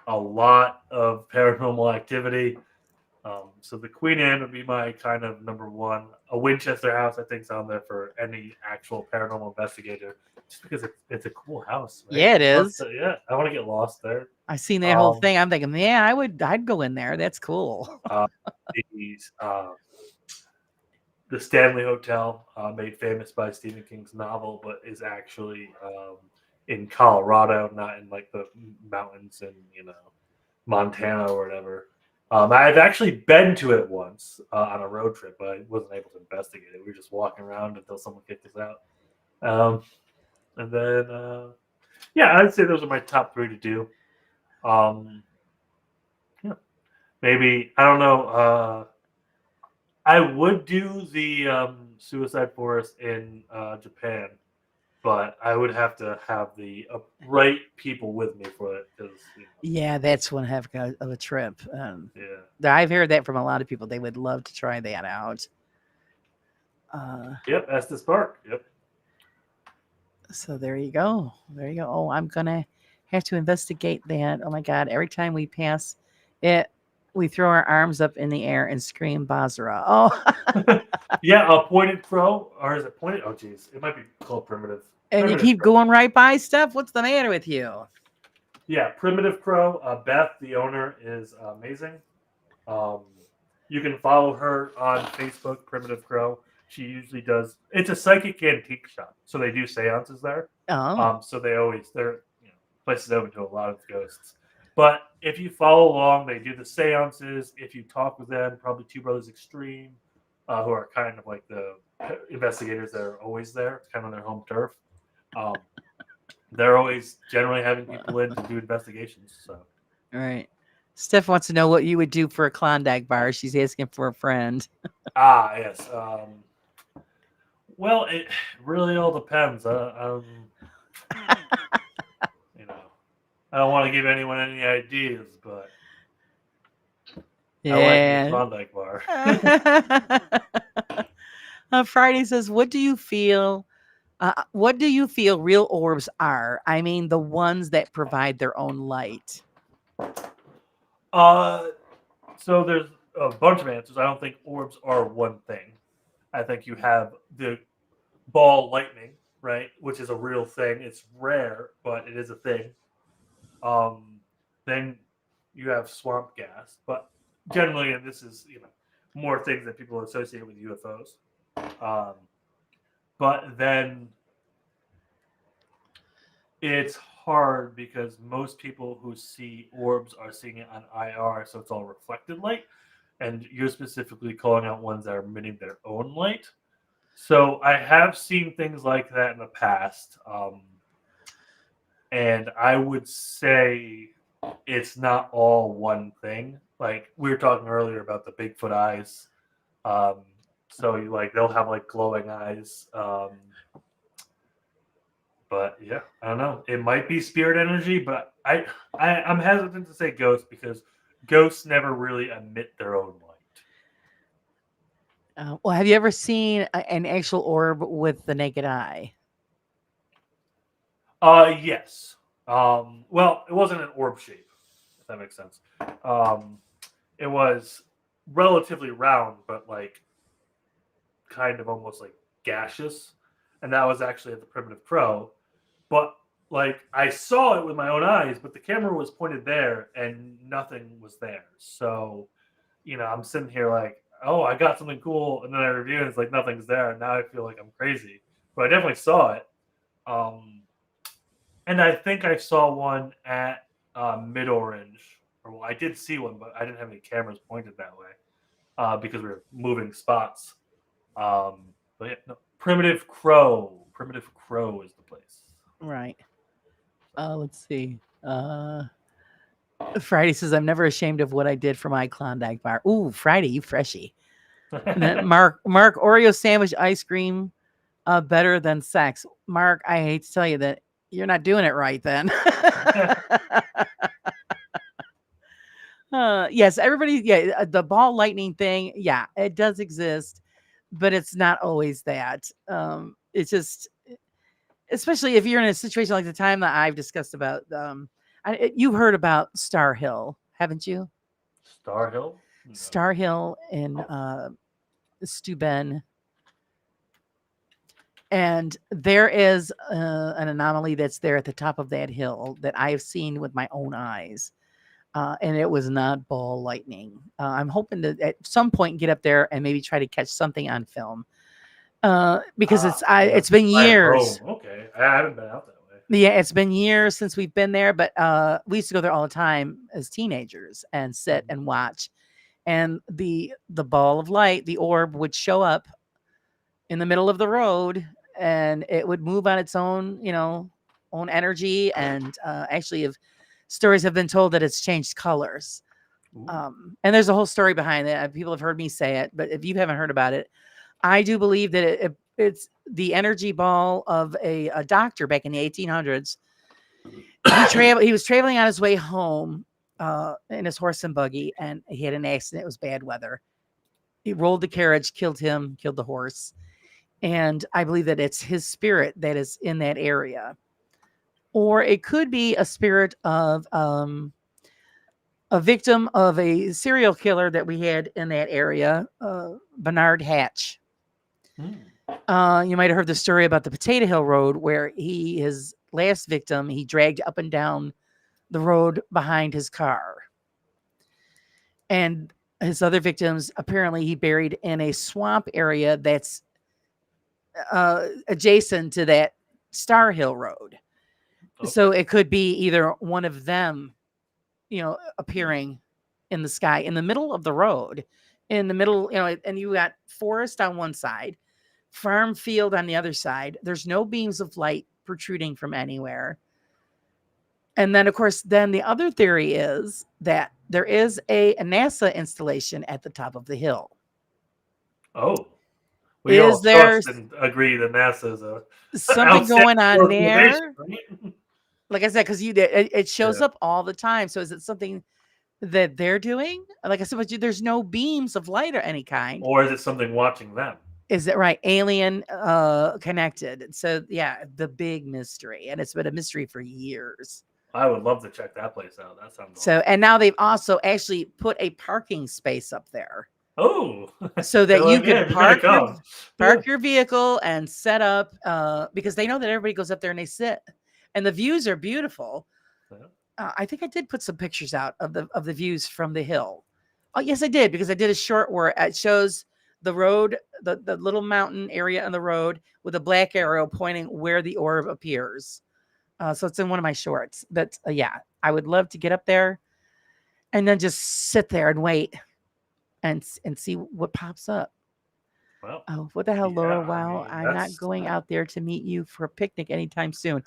a lot of paranormal activity. So the Queen Anne would be my kind of number one. A Winchester house, I think, is on there for any actual paranormal investigator, just because it's a cool house. Right? Yeah, it is. Yeah, I want to get lost there. I seen that whole Um, thing. I'm thinking, yeah, I'd go in there. That's cool. these, the Stanley Hotel, made famous by Stephen King's novel, but is actually in Colorado, not in like the mountains in Montana or whatever. I've actually been to it once on a road trip, but I wasn't able to investigate it. We were just walking around until someone kicked us out. And then, yeah, I'd say those are my top 3 to do. Yeah, maybe I don't know. I would do the Suicide Forest in Japan, but I would have to have the right people with me for it because Yeah, that's one heck of a trip. yeah. I've heard that from a lot of people. They would love to try that out. Yep, Estes Park. Yep. So there you go. There you go. Oh, I'm gonna have to investigate that. Oh my God! Every time we pass it, we throw our arms up in the air and scream Basra. Oh, Yeah, a pointed crow, or is it pointed? Oh, geez, it might be called primitive. and you Primitive keep crow. going right by stuff. What's the matter with you? Yeah, primitive crow. Beth, the owner, is amazing. Um, you can follow her on Facebook, Primitive Crow. She usually does. It's a psychic antique shop, so they do seances there. Oh, So they're places open to a lot of ghosts. But if you follow along, they do the seances. If you talk with them, probably Two Brothers Extreme, who are kind of like the investigators that are always there. It's kind of their home turf. Um, they're always generally having people in to do investigations. So all right. Steph wants to know what you would do for a Klondike bar. She's asking for a friend. yes. Well, it really all depends. I don't want to give anyone any ideas, but I like the Yeah. Klondike bar. Friday says, "What do you feel? What do you feel real orbs are? I mean, the ones that provide their own light." So there's a bunch of answers. I don't think orbs are one thing. I think you have the ball lightning, right, which is a real thing. It's rare, but it is a thing. Then you have swamp gas, but generally, and this is more things that people associate with UFOs. But then it's hard because most people who see orbs are seeing it on IR, so it's all reflected light, and you're specifically calling out ones that are emitting their own light. So I have seen things like that in the past, and I would say it's not all one thing. Like we were talking earlier about the Bigfoot eyes. So they'll have like glowing eyes. But yeah, I don't know. It might be spirit energy, but I'm hesitant to say ghost because ghosts never really emit their own light. Well, have you ever seen an actual orb with the naked eye? Yes. Well, it wasn't an orb shape, if that makes sense. It was relatively round, but like kind of almost like gaseous, and that was actually at the Primitive Crow. But like I saw it with my own eyes, but the camera was pointed there, and nothing was there. So, I'm sitting here like, oh, I got something cool, and then I review it, and it's like nothing's there, and now I feel like I'm crazy. But I definitely saw it. And I think I saw one at Mid Orange. Well, I did see one, but I didn't have any cameras pointed that way because we were moving spots. But yeah, no, Primitive Crow. Primitive Crow is the place. Right. Let's see. Friday says, "I'm never ashamed of what I did for my Klondike bar." Ooh, Friday, you freshie. And then Mark, Oreo sandwich ice cream, better than sex. Mark, I hate to tell you that you're not doing it right then. Yes, everybody. Yeah, the ball lightning thing. Yeah, it does exist, but it's not always that. It's just, especially if you're in a situation like the time that I've discussed about. You heard about Star Hill, haven't you? Star Hill? No. Star Hill in Steuben. And there is an anomaly that's there at the top of that hill that I have seen with my own eyes. And it was not ball lightning. I'm hoping to at some point get up there and maybe try to catch something on film. Because it's been Right years. home. Okay, I haven't been out that way. Yeah, it's been years since we've been there, but we used to go there all the time as teenagers and sit and watch. And the ball of light, the orb, would show up in the middle of the road, and it would move on its own, own energy. And actually, if stories have been told that it's changed colors, and there's a whole story behind it. People have heard me say it, but if you haven't heard about it, I do believe that it's the energy ball of a doctor back in the 1800s. He was traveling on his way home in his horse and buggy, and he had an accident. It was bad weather. He rolled the carriage, killed the horse. And I believe that it's his spirit that is in that area. Or it could be a spirit of a victim of a serial killer that we had in that area, Bernard Hatch. You might have heard the story about the Potato Hill Road, where his last victim, he dragged up and down the road behind his car. And his other victims, apparently he buried in a swamp area that's adjacent to that Star Hill Road. Okay. So it could be either one of them, appearing in the sky in the middle of the road, in the middle, and you got forest on one side, farm field on the other side. There's no beams of light protruding from anywhere. And then, of course, the other theory is that there is a NASA installation at the top of the hill. Oh. We all trust and agree that NASA is something going on there. Right? Like I said, because it shows up all the time. So is it something that they're doing? Like I said, but there's no beams of light or any kind. Or is it something watching them? Is it right? Alien connected. So yeah, the big mystery. And it's been a mystery for years. I would love to check that place out. That sounds so awesome. And now they've also actually put a parking space up there. Oh, so that you can park your vehicle and set up because they know that everybody goes up there and they sit, and the views are beautiful. I think I did put some pictures out of the views from the hill. Oh, yes, I did, because I did a short where it shows the road, the little mountain area on the road with a black arrow pointing where the orb appears. So it's in one of my shorts. But I would love to get up there and then just sit there and wait. And see what pops up. Well, what the hell, Laura? Wow, I'm not going out there to meet you for a picnic anytime soon.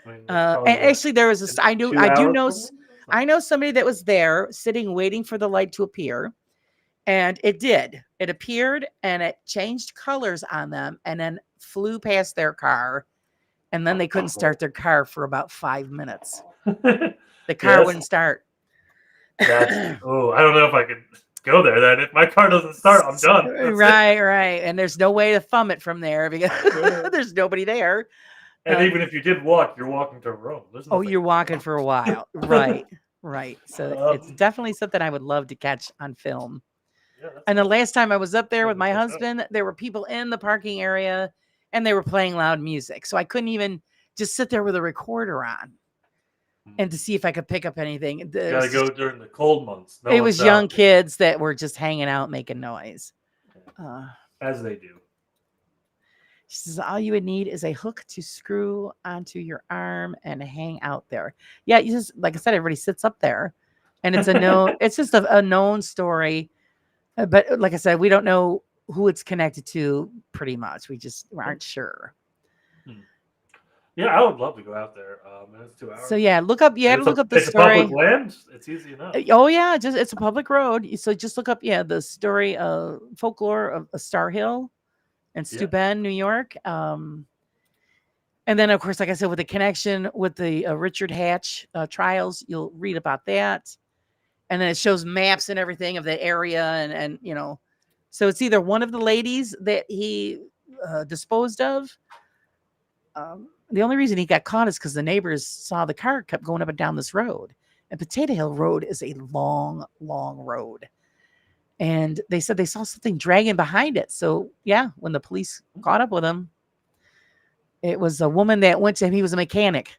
And actually, there was I know somebody that was there sitting, waiting for the light to appear, and it did. It appeared, and it changed colors on them, and then flew past their car, and then they couldn't start their car for about 5 minutes. The car wouldn't start. I don't know if I could go there then. If my car doesn't start, I'm done. Right. And there's no way to thumb it from there because there's nobody there. And even if you did walk, you're walking to Rome. You're walking for a while. Right. So it's definitely something I would love to catch on film. Yeah, and the last time I was up there with my husband, there were people in the parking area and they were playing loud music. So I couldn't even just sit there with a recorder on. And to see if I could pick up anything. You gotta go during the cold months. It was young kids that were just hanging out, making noise. As they do. She says, all you would need is a hook to screw onto your arm and hang out there. Yeah, you just, like I said, everybody sits up there. And it's it's just a known story. But like I said, we don't know who it's connected to pretty much. We aren't sure. Yeah, I would love to go out there. It's 2 hours. So yeah, look up. You have to look up the story. It's public land. It's easy enough. Oh yeah, it's a public road. So just look up the story of folklore of Star Hill in Steuben, New York. And then of course, like I said, with the connection with the Richard Hatch trials, you'll read about that. And then it shows maps and everything of the area, and so it's either one of the ladies that he disposed of. The only reason he got caught is because the neighbors saw the car kept going up and down this road. And Potato Hill Road is a long, long road. And they said they saw something dragging behind it. So yeah, when the police caught up with him, it was a woman that went to him. He was a mechanic.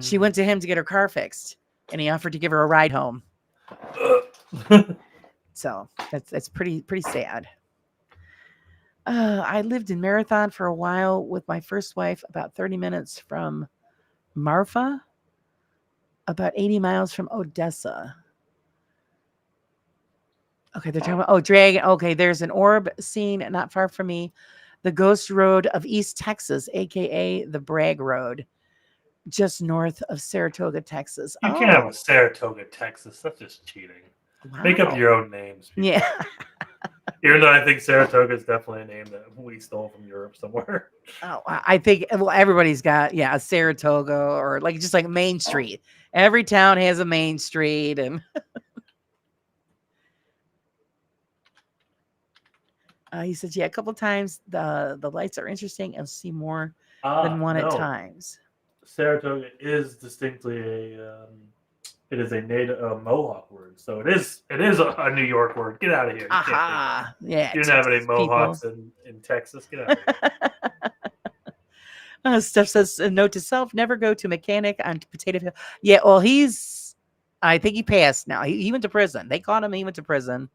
She went to him to get her car fixed, and he offered to give her a ride home. So that's pretty sad. I lived in Marathon for a while with my first wife, about 30 minutes from Marfa, about 80 miles from Odessa. Okay, they're talking about, Dragon. Okay, there's an orb scene not far from me. The Ghost Road of East Texas, a.k.a. the Bragg Road, just north of Saratoga, Texas. You can't have a Saratoga, Texas. That's just cheating. Wow. Make up your own names. People. Yeah. Even though I think Saratoga is definitely a name that we stole from Europe somewhere. Oh, I think everybody's got a Saratoga, or just like Main Street. Every town has a Main Street, and he said, a couple times the lights are interesting and see more than one at times. Saratoga is distinctly it is a native Mohawk word, so it is a New York word. Get out of here! Aha! Yeah, you don't have any Mohawks in Texas. Get out of here. Steph says, a note to self: never go to mechanic on Potato Hill. Yeah, well, I think he passed now. He went to prison. They caught him. He went to prison.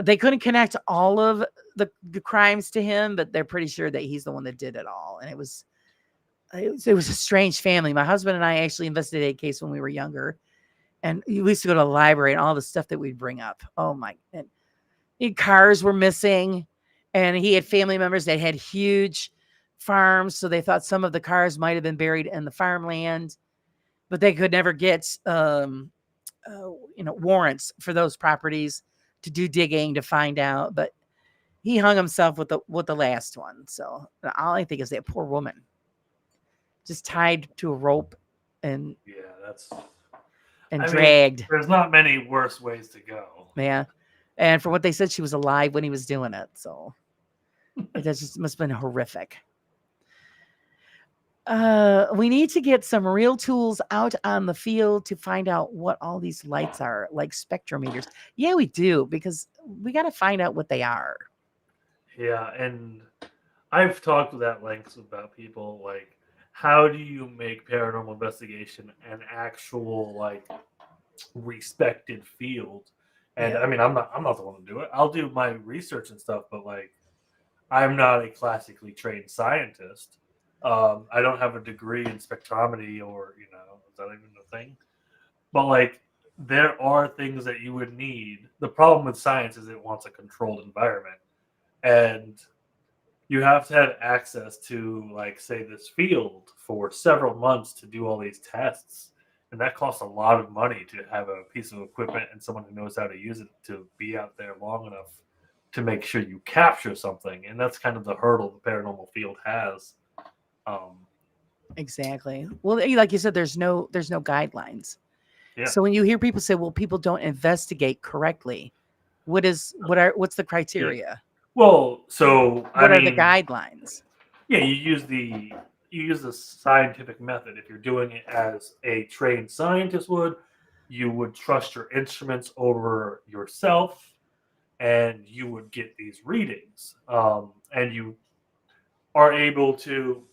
They couldn't connect all of the crimes to him, but they're pretty sure that he's the one that did it all. And it was a strange family. My husband and I actually investigated a case when we were younger, and we used to go to the library and all the stuff that we'd bring up. Oh my! And cars were missing, and he had family members that had huge farms, so they thought some of the cars might have been buried in the farmland, but they could never get warrants for those properties to do digging to find out. But he hung himself with the last one. So all I think is that poor woman, just tied to a rope and dragged. There's not many worse ways to go. Yeah, and from what they said, she was alive when he was doing it. So it just must have been horrific. We need to get some real tools out on the field to find out what all these lights are, like spectrometers. Yeah, we do, because we got to find out what they are. Yeah, and I've talked at length about people, like, how do you make paranormal investigation an actual, respected field? And I mean, I'm not the one to do it. I'll do my research and stuff, but I'm not a classically trained scientist. I don't have a degree in spectrometry, or is that even a thing? But there are things that you would need. The problem with science is it wants a controlled environment, and you have to have access to, say, this field for several months to do all these tests. And that costs a lot of money to have a piece of equipment and someone who knows how to use it to be out there long enough to make sure you capture something. And that's kind of the hurdle the paranormal field has. Exactly. Well, like you said, there's no guidelines. Yeah. So when you hear people say, well, people don't investigate correctly, what's the criteria? Yeah. Well, so what are the guidelines? Yeah, you use the scientific method. If you're doing it as a trained scientist would, you would trust your instruments over yourself, and you would get these readings. And you are able to.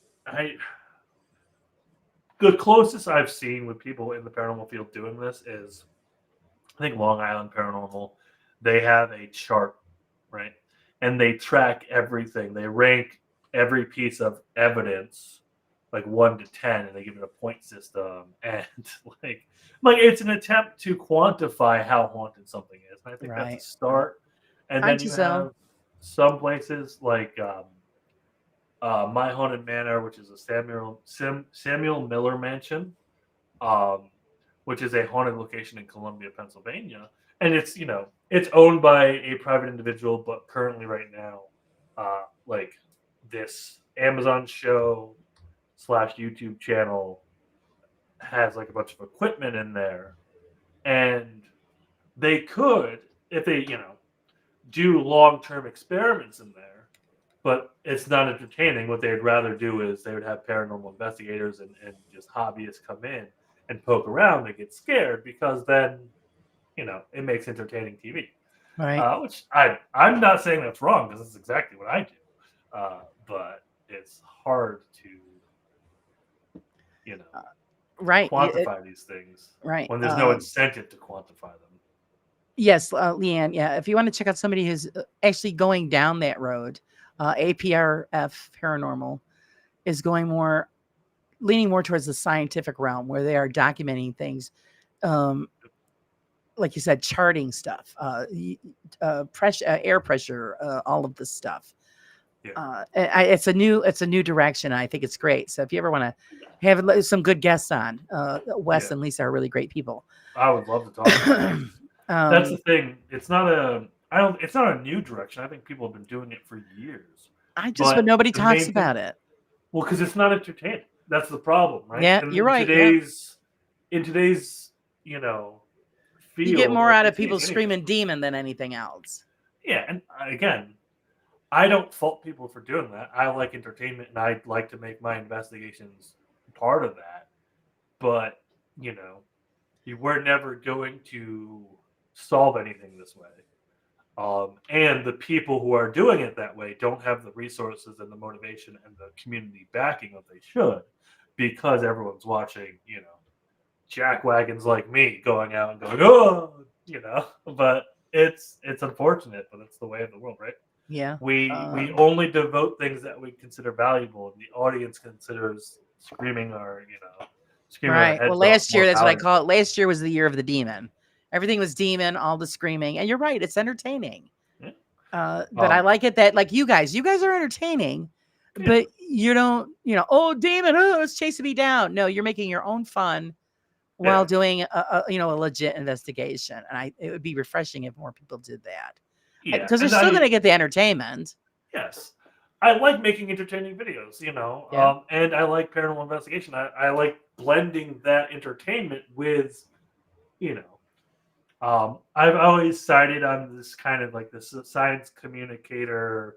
The closest I've seen with people in the paranormal field doing this is, I think, Long Island Paranormal. They have a chart, right? And they track everything. They rank every piece of evidence, 1 to 10, and they give it a point system. And it's an attempt to quantify how haunted something is. And I think that's a start. And then you have some places like My Haunted Manor, which is a Samuel Miller mansion, which is a haunted location in Columbia, Pennsylvania. And it's, it's owned by a private individual, but currently right now, this Amazon show / YouTube channel has a bunch of equipment in there. And they could, if they, do long-term experiments in there, but it's not entertaining. What they'd rather do is they would have paranormal investigators and just hobbyists come in and poke around and get scared, because then, it makes entertaining TV. Right. Which I'm not saying that's wrong because it's exactly what I do. But it's hard to, you know, Right. quantify these things Right. when there's no incentive to quantify them. Yes, Leanne. Yeah, if you want to check out somebody who's actually going down that road, APRF Paranormal is leaning more towards the scientific realm, where they are documenting things, like you said, charting stuff, pressure, air pressure, all of this stuff. Yeah. It's a new direction. I think it's great. So if you ever want to have some good guests on, Wes Yeah. and Lisa are really great people. I would love to talk about it. That's the thing. It's not a new direction. I think people have been doing it for years. But nobody the talks main about thing- it. Well, because it's not entertaining. That's the problem, right? Yeah, And you're right. Yep. In today's, field, You get more or out of today's people anything. screaming demon than anything else. Yeah, and again, I don't fault people for doing that. I like entertainment, and I like to make my investigations part of that. But you were never going to solve anything this way. And the people who are doing it that way don't have the resources and the motivation and the community backing that they should, because everyone's watching, jackwagons like me going out and going, oh, but it's unfortunate, but it's the way of the world, right? Yeah. We only devote things that we consider valuable, and the audience considers screaming our Right. heads Well, off last year, more that's what I valuable. call it. Last year was the year of the demon. Everything was demon, all the screaming. And you're right, it's entertaining. Yeah. But I like it that, like you guys are entertaining, but you don't, oh, demon, oh, it's chasing me down. No, you're making your own fun while doing a legit investigation. And it would be refreshing if more people did that. Yeah, Because they're and still going to get the entertainment. Yes. I like making entertaining videos, Yeah. And I like paranormal investigation. I like blending that entertainment with, I've always sided on this kind of like this science communicator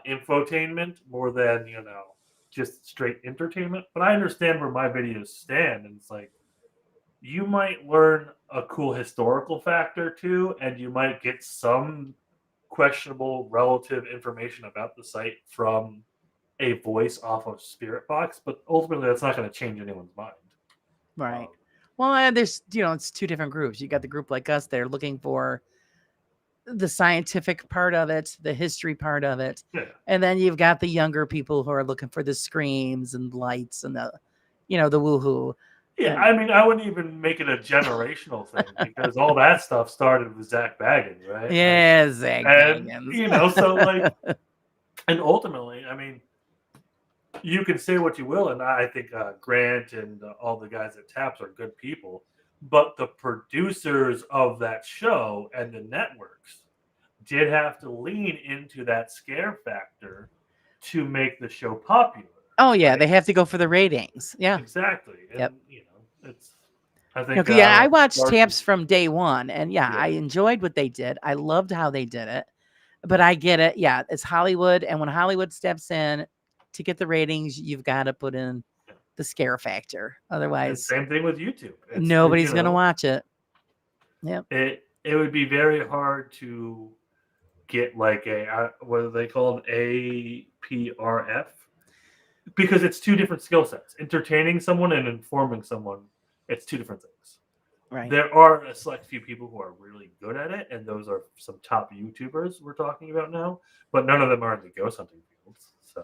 infotainment more than, just straight entertainment. But I understand where my videos stand. And it's like, you might learn a cool historical fact or two, and you might get some questionable relative information about the site from a voice off of Spirit Box, but ultimately that's not going to change anyone's mind. Right. Well, there's, it's two different groups. You got the group like us, they're looking for the scientific part of it, the history part of it. Yeah. And then you've got the younger people who are looking for the screams and lights and the woohoo. Yeah, I mean, I wouldn't even make it a generational thing because all that stuff started with Zach Baggins, right? Yeah, Zach And, Baggins. so like, and ultimately, I mean, you can say what you will, and I think Grant and all the guys at TAPS are good people, but the producers of that show and the networks did have to lean into that scare factor to make the show popular. Oh yeah, right? they have to go for the ratings. Yeah. Exactly. And, Yep. it's, I think, I watched Darcy- TAPS from day one, and Yeah. I enjoyed what they did. I loved how they did it, but I get it. Yeah, it's Hollywood, and when Hollywood steps in to get the ratings, you've got to put in the scare factor. and Otherwise, same thing with YouTube. nobody's going to watch it. Yep. It would be very hard to get like what are they called, APRF, because it's two different skill sets. Entertaining someone and informing someone, it's two different things. Right. There are a select few people who are really good at it, and those are some top YouTubers we're talking about now. But none of them are in the ghost hunting fields. So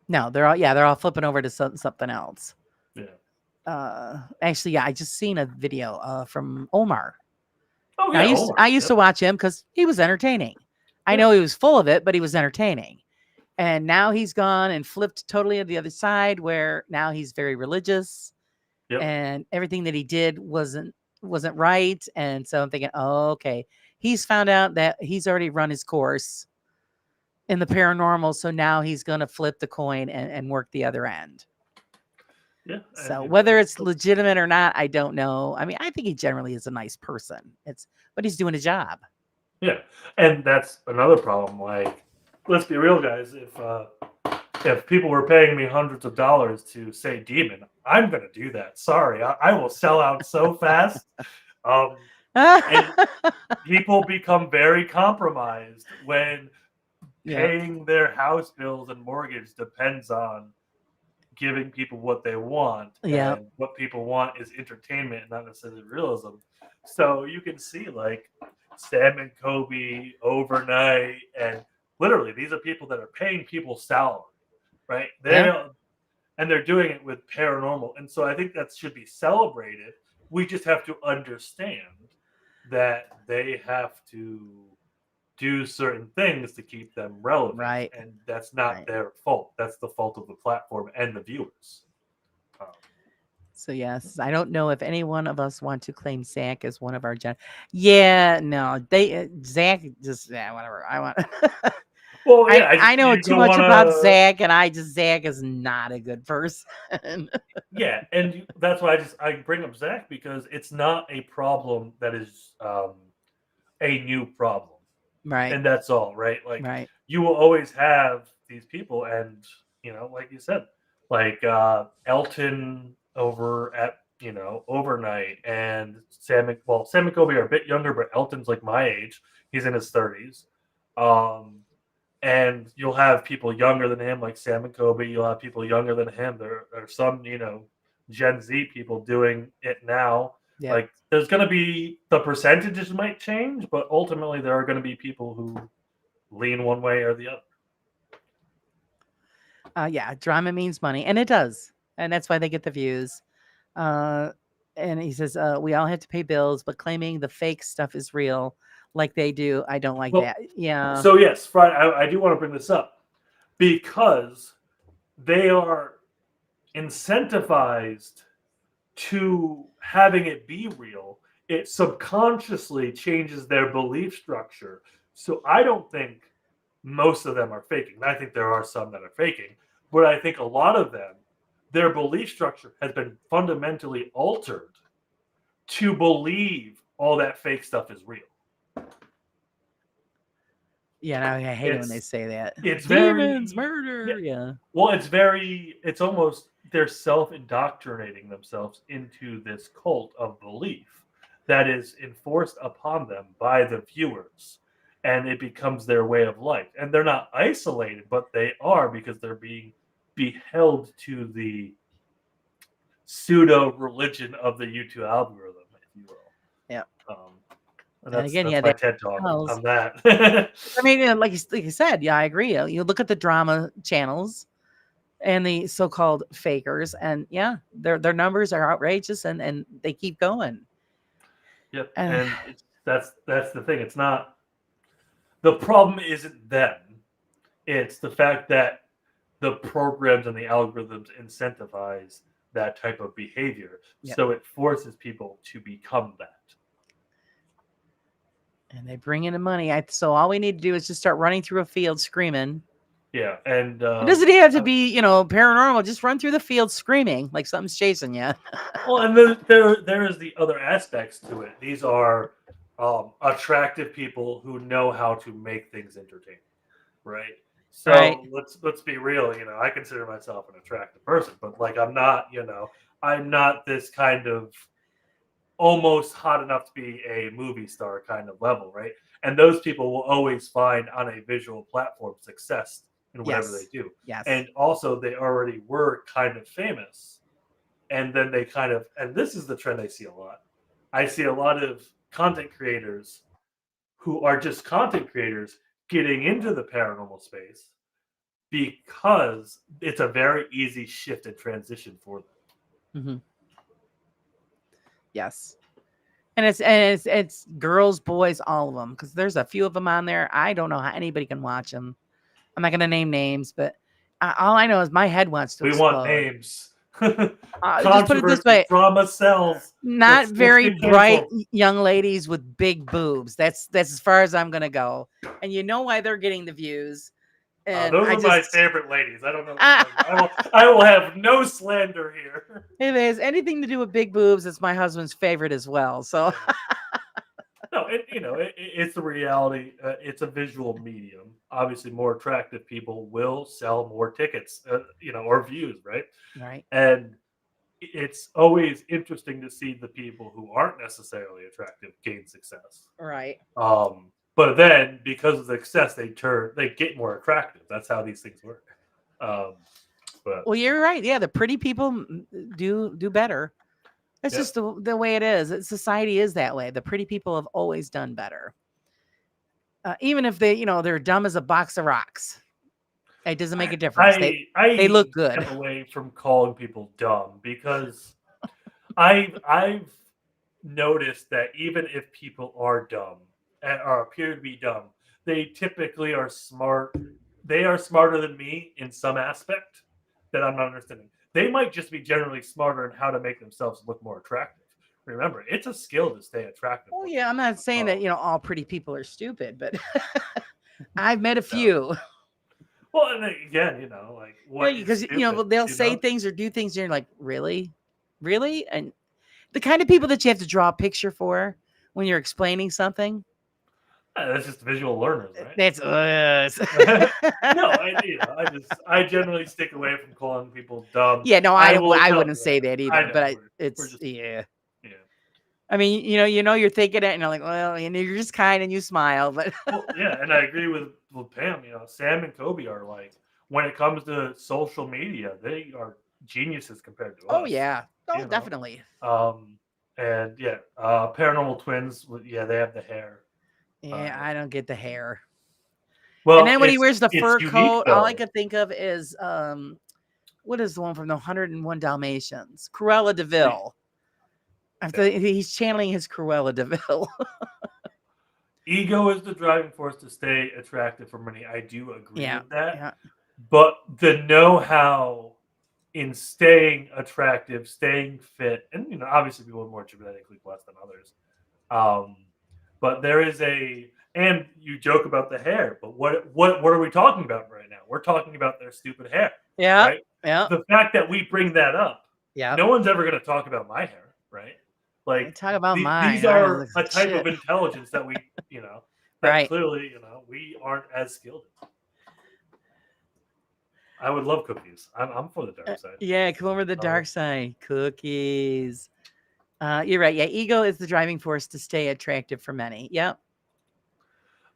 No, they're all flipping over to something else. yeah. Actually, I just seen a video from Omar. Oh Now, yeah. I used to watch him because he was entertaining. I know he was full of it, but he was entertaining. And now he's gone and flipped totally to the other side, where now he's very religious, and everything that he did wasn't right. And so I'm thinking, oh, okay, he's found out that he's already run his course in the paranormal, so now he's going to flip the coin and work the other end. Yeah. So whether it's legitimate or not, I don't know. I mean, I think he generally is a nice person. But he's doing a job. Yeah, and that's another problem. Like, let's be real, guys. If people were paying me hundreds of dollars to say demon, I'm gonna do that. Sorry, I will sell out so fast. And people become very compromised when Yeah. paying their house bills and mortgage depends on giving people what they want. Yeah. And what people want is entertainment and not necessarily realism. So you can see like Sam and Kobe overnight, and literally these are people that are paying people salary, right? They're doing it with paranormal. And so I think that should be celebrated. We just have to understand that they have to do certain things to keep them relevant. Right. And that's not Right. their fault. That's the fault of the platform and the viewers. So yes, I don't know if any one of us want to claim Zach as one of our Yeah, no, they Zach just whatever. I want. Well, yeah, I know you too don't much about wanna- Zach, and Zach is not a good person. Yeah, and that's why I bring up Zach, because it's not a problem that is a new problem. Right. And that's all, right? Like Right. you will always have these people, and like you said, like Elton over at overnight, and Sam and Kobe are a bit younger, but Elton's like my age. He's in his 30s. And you'll have people younger than him, like Sam and Kobe. You'll have people younger than him. There are some, Gen Z people doing it now. Yeah. Like there's going to be, the percentages might change, but ultimately there are going to be people who lean one way or the other. Yeah, drama means money, and it does, and that's why they get the views. And he says we all have to pay bills, but claiming the fake stuff is real, like they do, I don't like that. Yeah. So yes, Friday, I do want to bring this up because they are incentivized to having it be real. It subconsciously changes their belief structure. So I don't think most of them are faking. I think there are some that are faking, but I think a lot of them, their belief structure has been fundamentally altered to believe all that fake stuff is real. Yeah, no, I hate it when they say that. It's Demons, very murder. Yeah. Well, it's almost they're self-indoctrinating themselves into this cult of belief that is enforced upon them by the viewers, and it becomes their way of life. And they're not isolated, but they are, because they're being beheld to the pseudo religion of the YouTube algorithm, if you will. Yeah. And again, that's yeah, my that TED talk tells- on that. I mean, like you said, yeah, I agree. You look at the drama channels and the so-called fakers, and yeah, their numbers are outrageous, and they keep going. Yep. And- And that's the thing. It's not, the problem isn't them. It's the fact that the programs and the algorithms incentivize that type of behavior. Yep. So it forces people to become that. And they bring in the money. So all we need to do is just start running through a field screaming. Yeah. And It doesn't even have to be, paranormal. Just run through the field screaming like something's chasing you. well, and there is the other aspects to it. These are attractive people who know how to make things entertaining, right? So Right. let's be real. I consider myself an attractive person, but like I'm not this kind of almost hot enough to be a movie star kind of level, right? And those people will always find on a visual platform success in whatever Yes. they do. Yes. And also they already were kind of famous. And then they and this is the trend I see a lot. I see a lot of content creators who are just content creators getting into the paranormal space because it's a very easy shift and transition for them. Mm-hmm. Yes. And it's girls, boys, all of them, because there's a few of them on there. I don't know how anybody can watch them. I'm not going to name names, but all I know is my head wants to We explode. want names. Just put it this way. Drama sells. Not Let's very get bright canceled. young ladies with big boobs. That's as far as I'm going to go. And you know why they're getting the views. And Those I are my just, favorite ladies. I don't know. I will have no slander here. if it has anything to do with big boobs, it's my husband's favorite as well. So No, it's the reality. It's a visual medium. Obviously, more attractive people will sell more tickets, or views, right? right. And it's always interesting to see the people who aren't necessarily attractive gain success. Right. But then because of the success, they get more attractive. That's how these things work. But Well, you're right. Yeah, the pretty people do better. It's Yep. just the way it is. Society is that way. The pretty people have always done better. Even if they're dumb as a box of rocks. It doesn't make a difference. They look good. Get away from calling people dumb because I've noticed that even if people are dumb or appear to be dumb, they typically are smart. They are smarter than me in some aspect that I'm not understanding. They might just be generally smarter in how to make themselves look more attractive. Remember, it's a skill to stay attractive. Oh yeah, I'm not saying that all pretty people are stupid, but I've met a few. Well, and again, like what? Because they'll say things or do things, and you're like, really, and the kind of people that you have to draw a picture for when you're explaining something. That's just visual learners, right? That's us. No, I generally stick away from calling people dumb. Yeah, no, I wouldn't say that either. But yeah. I mean, you're thinking it, and you're like, well, you're just kind and you smile, but well, yeah, and I agree with Pam. Sam and Kobe are like, when it comes to social media, they are geniuses compared to us. Oh yeah, definitely. And yeah, Paranormal Twins. Yeah, they have the hair. Yeah, I don't get the hair. Well, and then when he wears the fur coat, all I could think of is what is the one from the 101 Dalmatians? Cruella de Vil. He's channeling his Cruella de Vil. Ego is the driving force to stay attractive for many. I do agree with that. Yeah. But the know-how in staying attractive, staying fit, and obviously people are more genetically blessed than others. But there is and you joke about the hair, but what are we talking about right now? We're talking about their stupid hair. Yeah. Right? Yeah. The fact that we bring that up. Yeah. No one's ever going to talk about my hair, right? Like talk about mine. These are a type of intelligence that we, that right. Clearly, we aren't as skilled in. I would love cookies. I'm for the dark side. Yeah, come over to the dark side. Cookies. You're right. Yeah, ego is the driving force to stay attractive for many. Yep.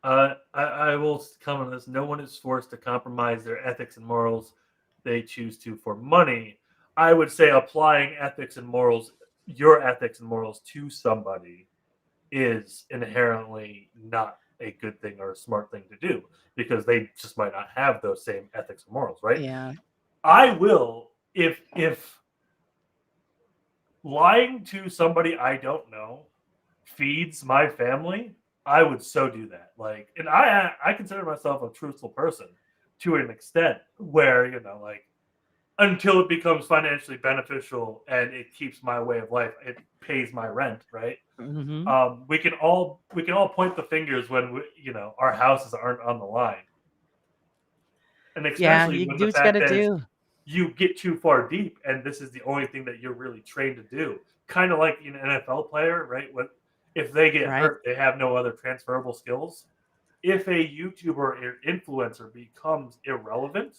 I will comment on this. No one is forced to compromise their ethics and morals they choose to for money. I would say applying your ethics and morals to somebody is inherently not a good thing or a smart thing to do because they just might not have those same ethics and morals, right? Yeah. I will, if lying to somebody I don't know feeds my family, I would so do that. Like, and I consider myself a truthful person to an extent where, until it becomes financially beneficial and it keeps my way of life, it pays my rent, right? Mm-hmm. We can all point the fingers when our houses aren't on the line, and especially when the fact that you get too far deep, and this is the only thing that you're really trained to do. Kind of like an NFL player, right? If they get hurt, they have no other transferable skills. If a YouTuber or influencer becomes irrelevant,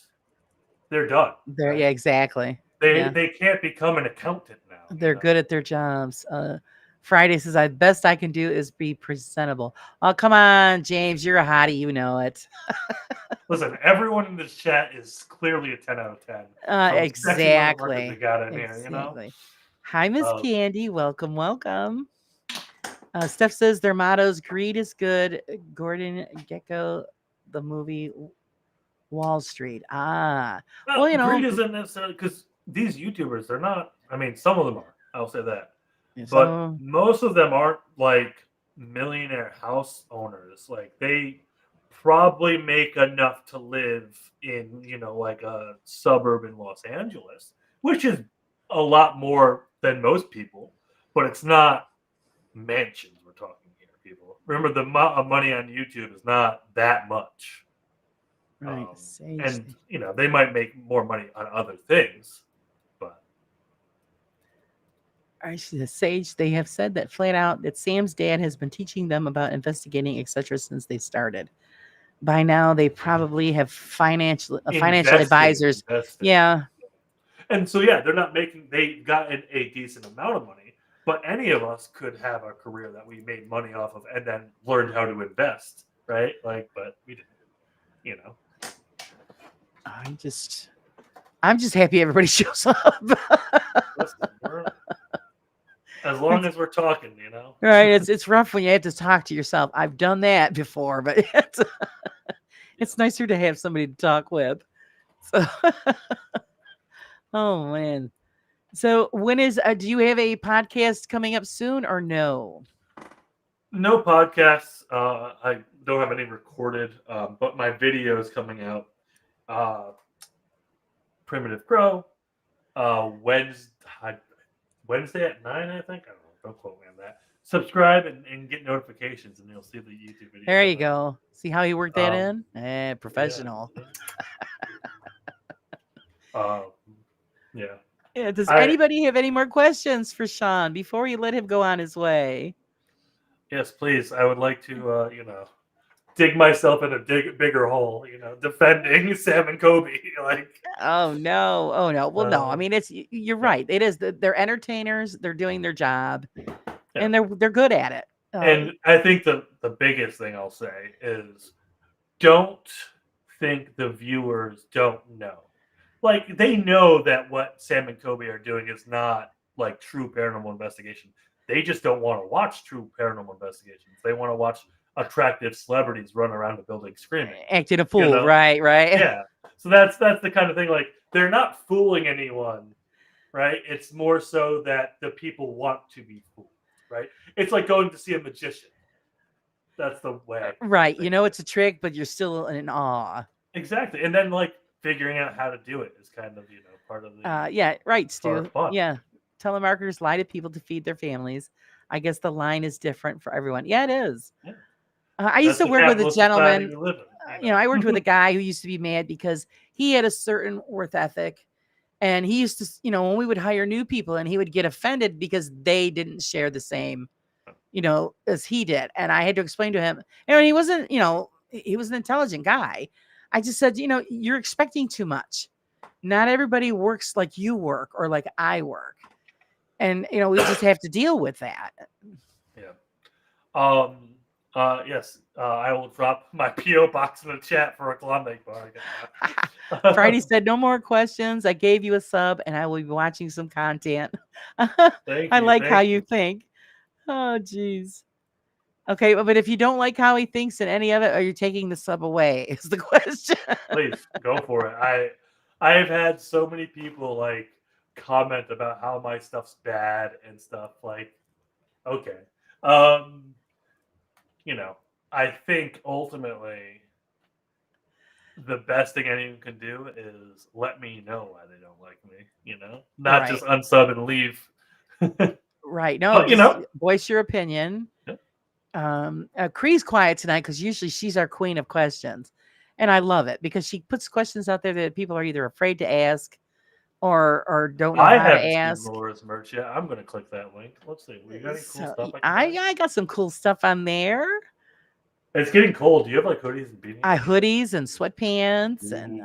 they're done. Yeah, exactly. They can't become an accountant now. They're good at their jobs. Friday says, "The best I can do is be presentable." Oh, come on, James, you're a hottie, you know it. Listen, everyone in this chat is clearly a 10 out of 10. Exactly. We got in here, Hi, Miss Candy. Welcome. Steph says their mottos: greed is good. Gordon Gekko, the movie Wall Street. Greed isn't necessarily because these YouTubers, they're not. I mean, some of them are. I'll say that, but most of them aren't like millionaire house owners. Like they probably make enough to live in, like a suburb in Los Angeles, which is a lot more than most people, but it's not mansions we're talking here, people. Remember, the amount of money on YouTube is not that much. Right. And, they might make more money on other things, but. Sage, they have said that flat out that Sam's dad has been teaching them about investigating, etc., since they started. By now, they probably have financial advisors. Yeah. And so, yeah, they're not making, they've gotten a decent amount of money, but any of us could have a career that we made money off of and then learned how to invest, right? Like, but we didn't, you know. I'm just happy everybody shows up. Listen, as long as we're talking, you know. Right. It's rough when you have to talk to yourself. I've done that before, but it's nicer to have somebody to talk with. So, oh man. So when is do you have a podcast coming up soon or no? No podcasts. I don't have any recorded, but my video is coming out. Primitive Crow. Wednesday at 9, I think. I don't know. Don't quote me on that. Subscribe and get notifications, and you'll see the YouTube video. There you go. See how he worked that in? Professional. Yeah. Yeah. Does anybody have any more questions for Sean before you let him go on his way? Yes, please. I would like to, dig myself in a bigger hole. Defending Sam and Kobe. Oh no. Well, no. I mean, you're right. It is. They're entertainers. They're doing their job, and they're good at it. And I think the biggest thing I'll say is, don't think the viewers don't know. Like, they know that what Sam and Kobe are doing is not like true paranormal investigation. They just don't want to watch true paranormal investigations. They want to watch attractive celebrities run around the building screaming, acting a fool. Right. Yeah. So that's the kind of thing. Like, they're not fooling anyone, right? It's more so that the people want to be fooled, right? It's like going to see a magician. That's the way. Right. It's a trick, but you're still in awe. Exactly. And then, like, figuring out how to do it is kind of, part of the... yeah, right, Stu. Fun. Yeah. Telemarketers lie to people to feed their families. I guess the line is different for everyone. Yeah, it is. Yeah. I used to work with a gentleman. I worked with a guy who used to be mad because he had a certain work ethic. And he used to, when we would hire new people, and he would get offended because they didn't share the same, as he did. And I had to explain to him, and he wasn't, he was an intelligent guy. I just said, you're expecting too much. Not everybody works like you work or like I work. And, we just have to deal with that. Yeah. Yes. I will drop my P.O. box in the chat for a Klondike bar. Friday said, no more questions. I gave you a sub, and I will be watching some content. I like how you think. Oh, geez. Okay, but if you don't like how he thinks in any of it, are you taking the sub away? Is the question. Please go for it. I've had so many people comment about how my stuff's bad and stuff. Like, okay, I think ultimately the best thing anyone can do is let me know why they don't like me. Not just unsub and leave. Right. No, but, voice your opinion. Cree's quiet tonight because usually she's our queen of questions, and I love it because she puts questions out there that people are either afraid to ask or don't know how to ask. Laura's merch. Yeah, I'm gonna click that link. Let's see. We got any cool stuff? I got some cool stuff on there. It's getting cold. Do you have hoodies and beanies? Hoodies and sweatpants and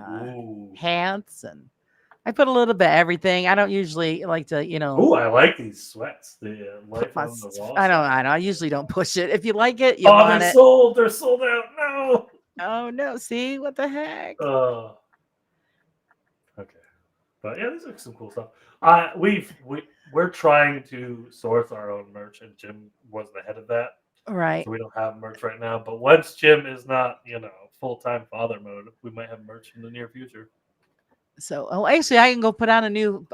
hats, and I put a little bit of everything. I don't usually like to, Oh, I like these sweats. The life on the wall. I know. I usually don't push it. If you like it, you want they're it. sold. They're sold out. No. Oh no! See what the heck? Okay, but yeah, these are some cool stuff. We're trying to source our own merch, and Jim was the head of that. Right. So we don't have merch right now. But once Jim is not, full-time father mode, we might have merch in the near future. So, actually, I can go put on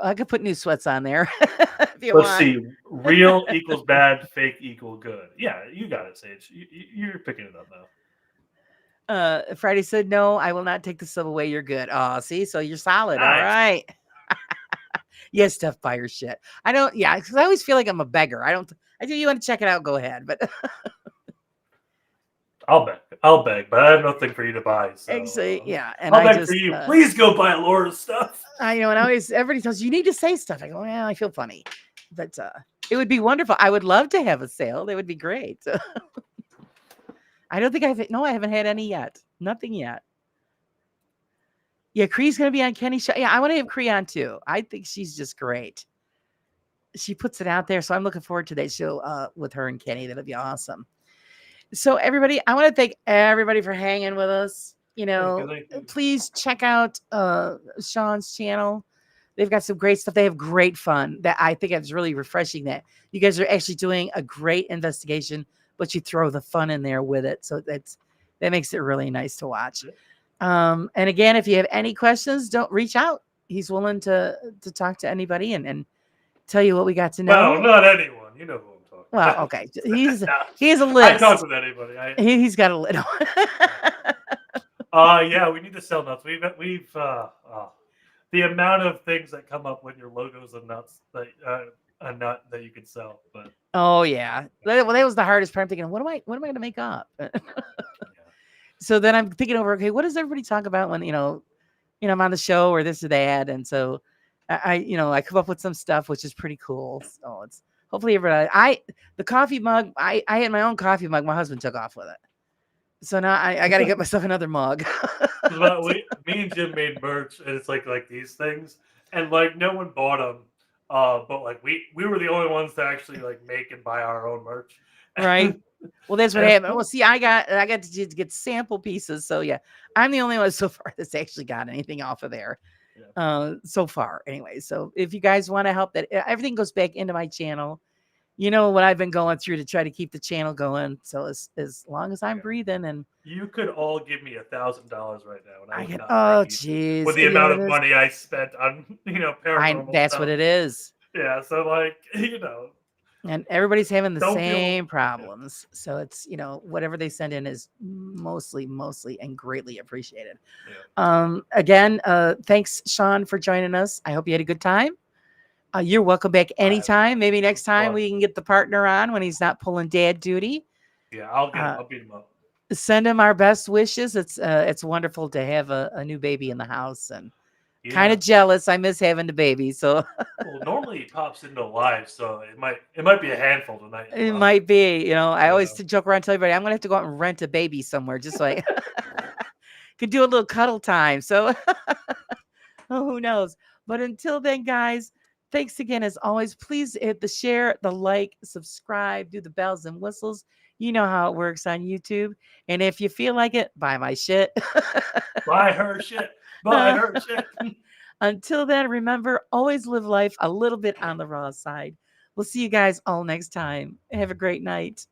I could put new sweats on there. If you Let's want. see. Real equals bad, fake equal good. Yeah, you got it, Sage. You're picking it up now. Friday said, no, I will not take the sub away. You're good. Oh, see? So you're solid. Nice. All right. Yes, Steph buyer shit. I don't, because I always feel like I'm a beggar. I do. You want to check it out? Go ahead. But I'll beg, but I have nothing for you to buy. So, actually, yeah. And I'll beg for you. Please go buy Laura's stuff. I know, and everybody tells you need to say stuff. I go, well, I feel funny, but it would be wonderful. I would love to have a sale. That would be great. I don't think I haven't had any yet. Nothing yet. Yeah, Cree's gonna be on Kenny's show. Yeah, I want to have Cree on too. I think she's just great. She puts it out there, so I'm looking forward to that show with her and Kenny. That'll be awesome. So everybody, I want to thank everybody for hanging with us. Thank you. Please check out Sean's channel. They've got some great stuff. They have great fun. That I think it's really refreshing that you guys are actually doing a great investigation, but you throw the fun in there with it. So that makes it really nice to watch. And again, if you have any questions, don't reach out. He's willing to talk to anybody and tell you what we got to know. Well, not anyone. You know who I'm talking Well, about. okay. He's a I list. talk with anybody. He's got a list. Yeah, we need to sell nuts. We've the amount of things that come up when your logo's a nuts that a nut that you could sell. But Oh yeah. That was the hardest part. I'm thinking, what am I going to make up? So then I'm thinking over, okay, what does everybody talk about when I'm on the show or this or that? And so I come up with some stuff which is pretty cool. So it's hopefully everybody. The coffee mug. I had my own coffee mug. My husband took off with it. So now I got to get myself another mug. But me and Jim made merch, and it's like these things, and like no one bought them. But like we were the only ones to actually like make and buy our own merch. Right. Well, that's what happened. Well, see, I got to get sample pieces. So yeah, I'm the only one so far that's actually got anything off of there. So far anyway. So if you guys want to help, that everything goes back into my channel. You know what I've been going through to try to keep the channel going. So as long as I'm breathing, and you could all give me $1,000 right now, and I would not oh break even geez, with the amount of money I spent on paranormal that's stuff. what it is. Yeah, so like And everybody's having the Don't feel- same problems. So it's, whatever they send in is mostly and greatly appreciated. Again, thanks, Sean, for joining us. I hope you had a good time. You're welcome back anytime. Maybe next time we can get the partner on when he's not pulling dad duty. Yeah, I'll beat him up. Send him our best wishes. It's wonderful to have a new baby in the house, and kind of jealous. I miss having the baby. So well, normally he pops into live, so it might be a handful tonight. it might be. I always joke around, tell everybody I'm gonna have to go out and rent a baby somewhere just so I could do a little cuddle time. So who knows? But until then, guys. Thanks again, as always. Please hit the share, the like, subscribe, do the bells and whistles. You know how it works on YouTube. And if you feel like it, buy my shit. Buy her shit. Buy her shit. Until then, remember, always live life a little bit on the raw side. We'll see you guys all next time. Have a great night.